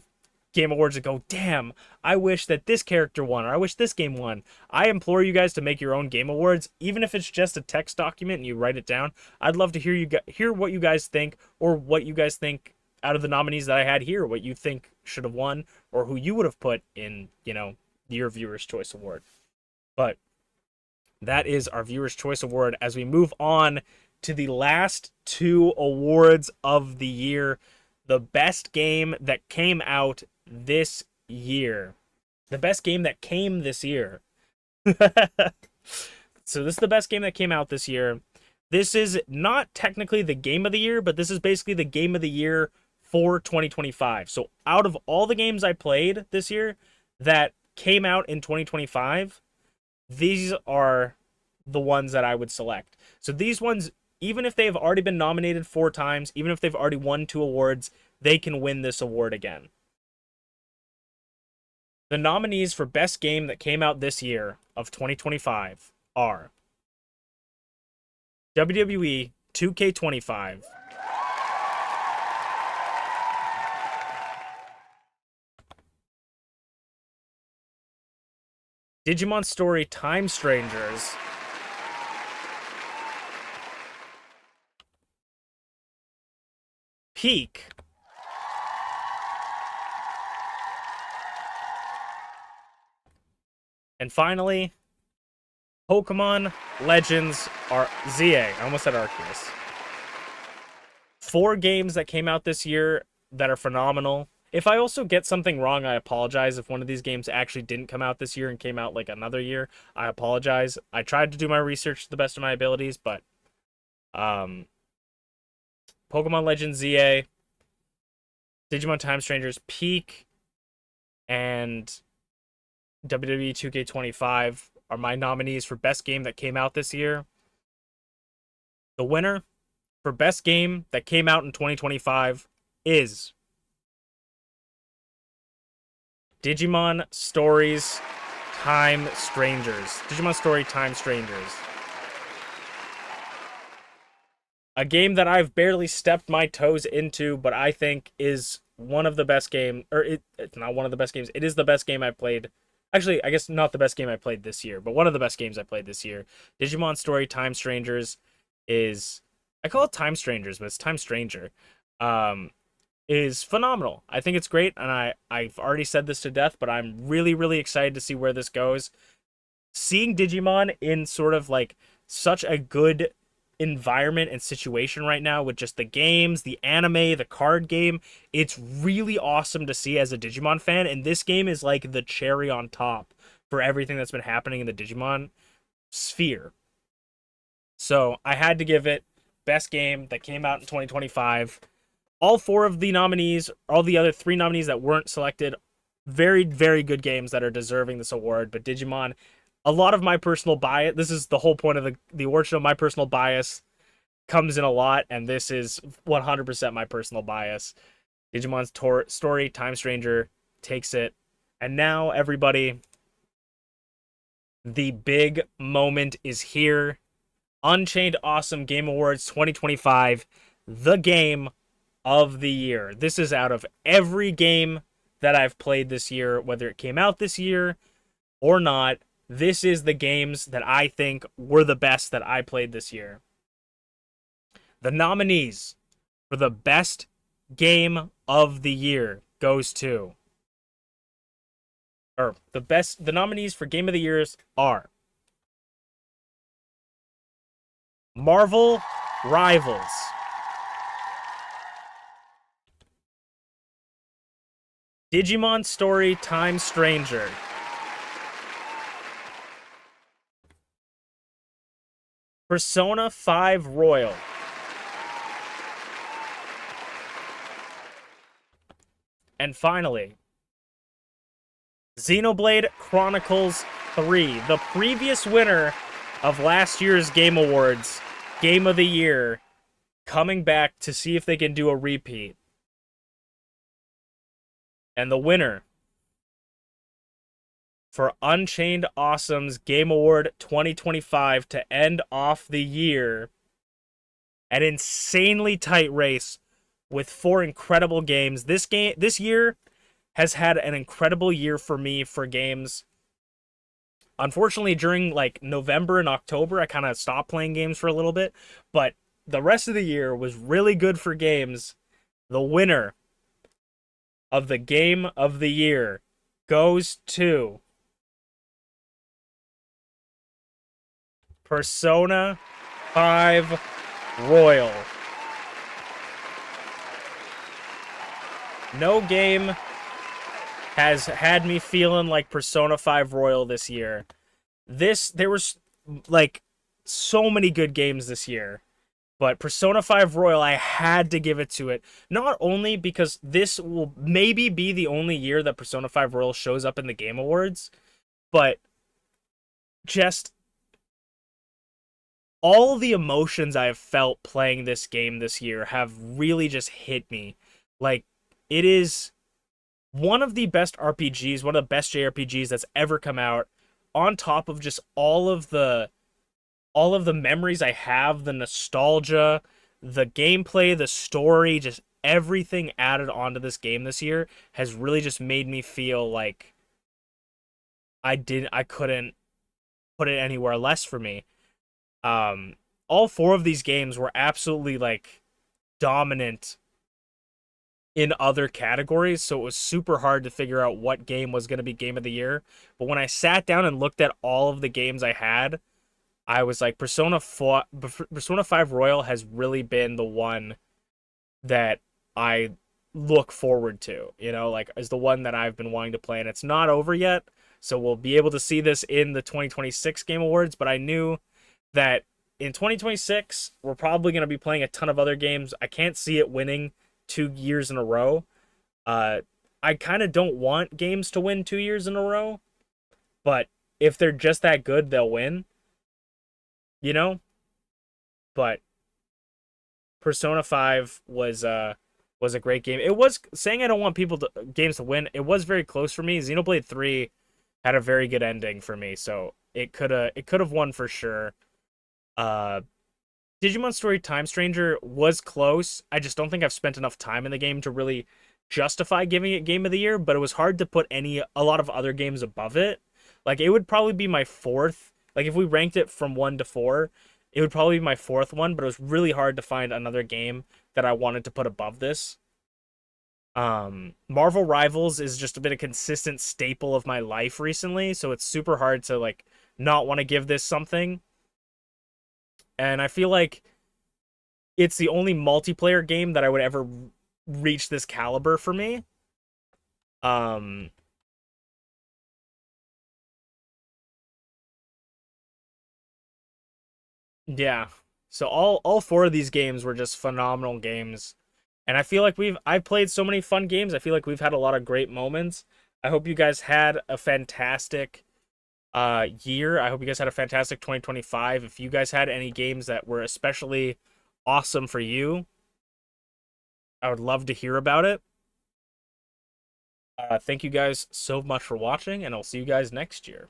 Game Awards and go, damn, I wish that this character won, or I wish this game won, I implore you guys to make your own Game Awards, even if it's just a text document and you write it down. I'd love to hear what you guys think, or what you guys think out of the nominees that I had here, what you think should have won, or who you would have put in, you know, your Viewer's Choice Award. But that is our Viewer's Choice Award. As we move on to the last 2 awards of the year, the best game that came out this year. The best game that came this year. So this is the best game that came out this year. This is not technically the game of the year, but this is basically the game of the year for 2025. So out of all the games I played this year that came out in 2025, these are the ones that I would select. So these ones, even if they've already been nominated 4 times, even if they've already won 2 awards, they can win this award again. The nominees for best game that came out this year of 2025 are WWE 2K25, Digimon Story Time Strangers, Peak, and finally, Pokemon Legends ZA. I almost said Arceus. 4 games that came out this year that are phenomenal. If I also get something wrong, I apologize. If one of these games actually didn't come out this year and came out like another year, I apologize. I tried to do my research to the best of my abilities, but Pokemon Legends ZA, Digimon Time Strangers, Peak, and WWE 2K25 are my nominees for best game that came out this year. The winner for best game that came out in 2025 is Digimon Stories Time Strangers. Digimon Story Time Strangers. A game that I've barely stepped my toes into, but I think is one of the best games, or it's not one of the best games. It is the best game I've played. Actually, I guess not the best game I played this year, but one of the best games I played this year. Digimon Story Time Strangers is, I call it Time Strangers, but it's Time Stranger. Um, is phenomenal. I think it's great, and I've already said this to death, but I'm really really excited to see where this goes. Seeing Digimon in sort of like such a good environment and situation right now with just the games, the anime, the card game, it's really awesome to see as a Digimon fan, and this game is like the cherry on top for everything that's been happening in the Digimon sphere. So, I had to give it best game that came out in 2025. All four of the nominees, all the other three nominees that weren't selected, very, very good games that are deserving this award. But Digimon, a lot of my personal bias, this is the whole point of the award show, my personal bias comes in a lot, and this is 100% my personal bias. Digimon's Story, Time Stranger takes it. And now, everybody, the big moment is here. Unchained Awesome Game Awards 2025, the game of the year. This is out of every game that I've played this year, whether it came out this year or not. This is the games that I think were the best that I played this year. The nominees for the best game of the year goes to, or the nominees for game of the years are Marvel Rivals, Digimon Story Time Stranger, Persona 5 Royal, and finally, Xenoblade Chronicles 3, the previous winner of last year's Game Awards, Game of the Year, coming back to see if they can do a repeat. And the winner for Unchained Awesome's Game Award 2025 to end off the year, an insanely tight race with four incredible games. This year has had an incredible year for me for games. Unfortunately, during like November and October, I kind of stopped playing games for a little bit, but the rest of the year was really good for games. The winner of the Game of the Year goes to Persona 5 Royal. No game has had me feeling like Persona 5 Royal this year. There was like so many good games this year, but Persona 5 Royal, I had to give it to it. Not only because this will maybe be the only year that Persona 5 Royal shows up in the Game Awards, but just all the emotions I have felt playing this game this year have really just hit me. Like, it is one of the best RPGs, one of the best JRPGs that's ever come out, on top of just all of the memories I have, the nostalgia, the gameplay, the story, just everything added onto this game this year has really just made me feel like I couldn't put it anywhere less for me. All four of these games were absolutely like dominant in other categories, so it was super hard to figure out what game was going to be Game of the Year. But when I sat down and looked at all of the games I had, I was like, Persona 5 Royal has really been the one that I look forward to, like is the one that I've been wanting to play, and it's not over yet, so we'll be able to see this in the 2026 Game Awards, but I knew that in 2026, we're probably going to be playing a ton of other games. I can't see it winning 2 years in a row. I kind of don't want games to win 2 years in a row, but if they're just that good, they'll win. But Persona 5 was a great game. It was saying I don't want games to win. It was very close for me. Xenoblade 3 had a very good ending for me, so it could have won for sure. Digimon Story Time Stranger was close. I just don't think I've spent enough time in the game to really justify giving it game of the year, but it was hard to put a lot of other games above it. Like it would probably be my fourth. Like if we ranked it from 1 to 4, it would probably be my fourth one, but it was really hard to find another game that I wanted to put above this. Marvel Rivals is just been a consistent staple of my life recently, so it's super hard to like not want to give this something. And I feel like it's the only multiplayer game that I would ever reach this caliber for me. Um yeah. So all four of these games were just phenomenal games. And I feel like I've played so many fun games. I feel like we've had a lot of great moments. I hope you guys had a fantastic year. I hope you guys had a fantastic 2025. If you guys had any games that were especially awesome for you, I would love to hear about it. Thank you guys so much for watching, and I'll see you guys next year.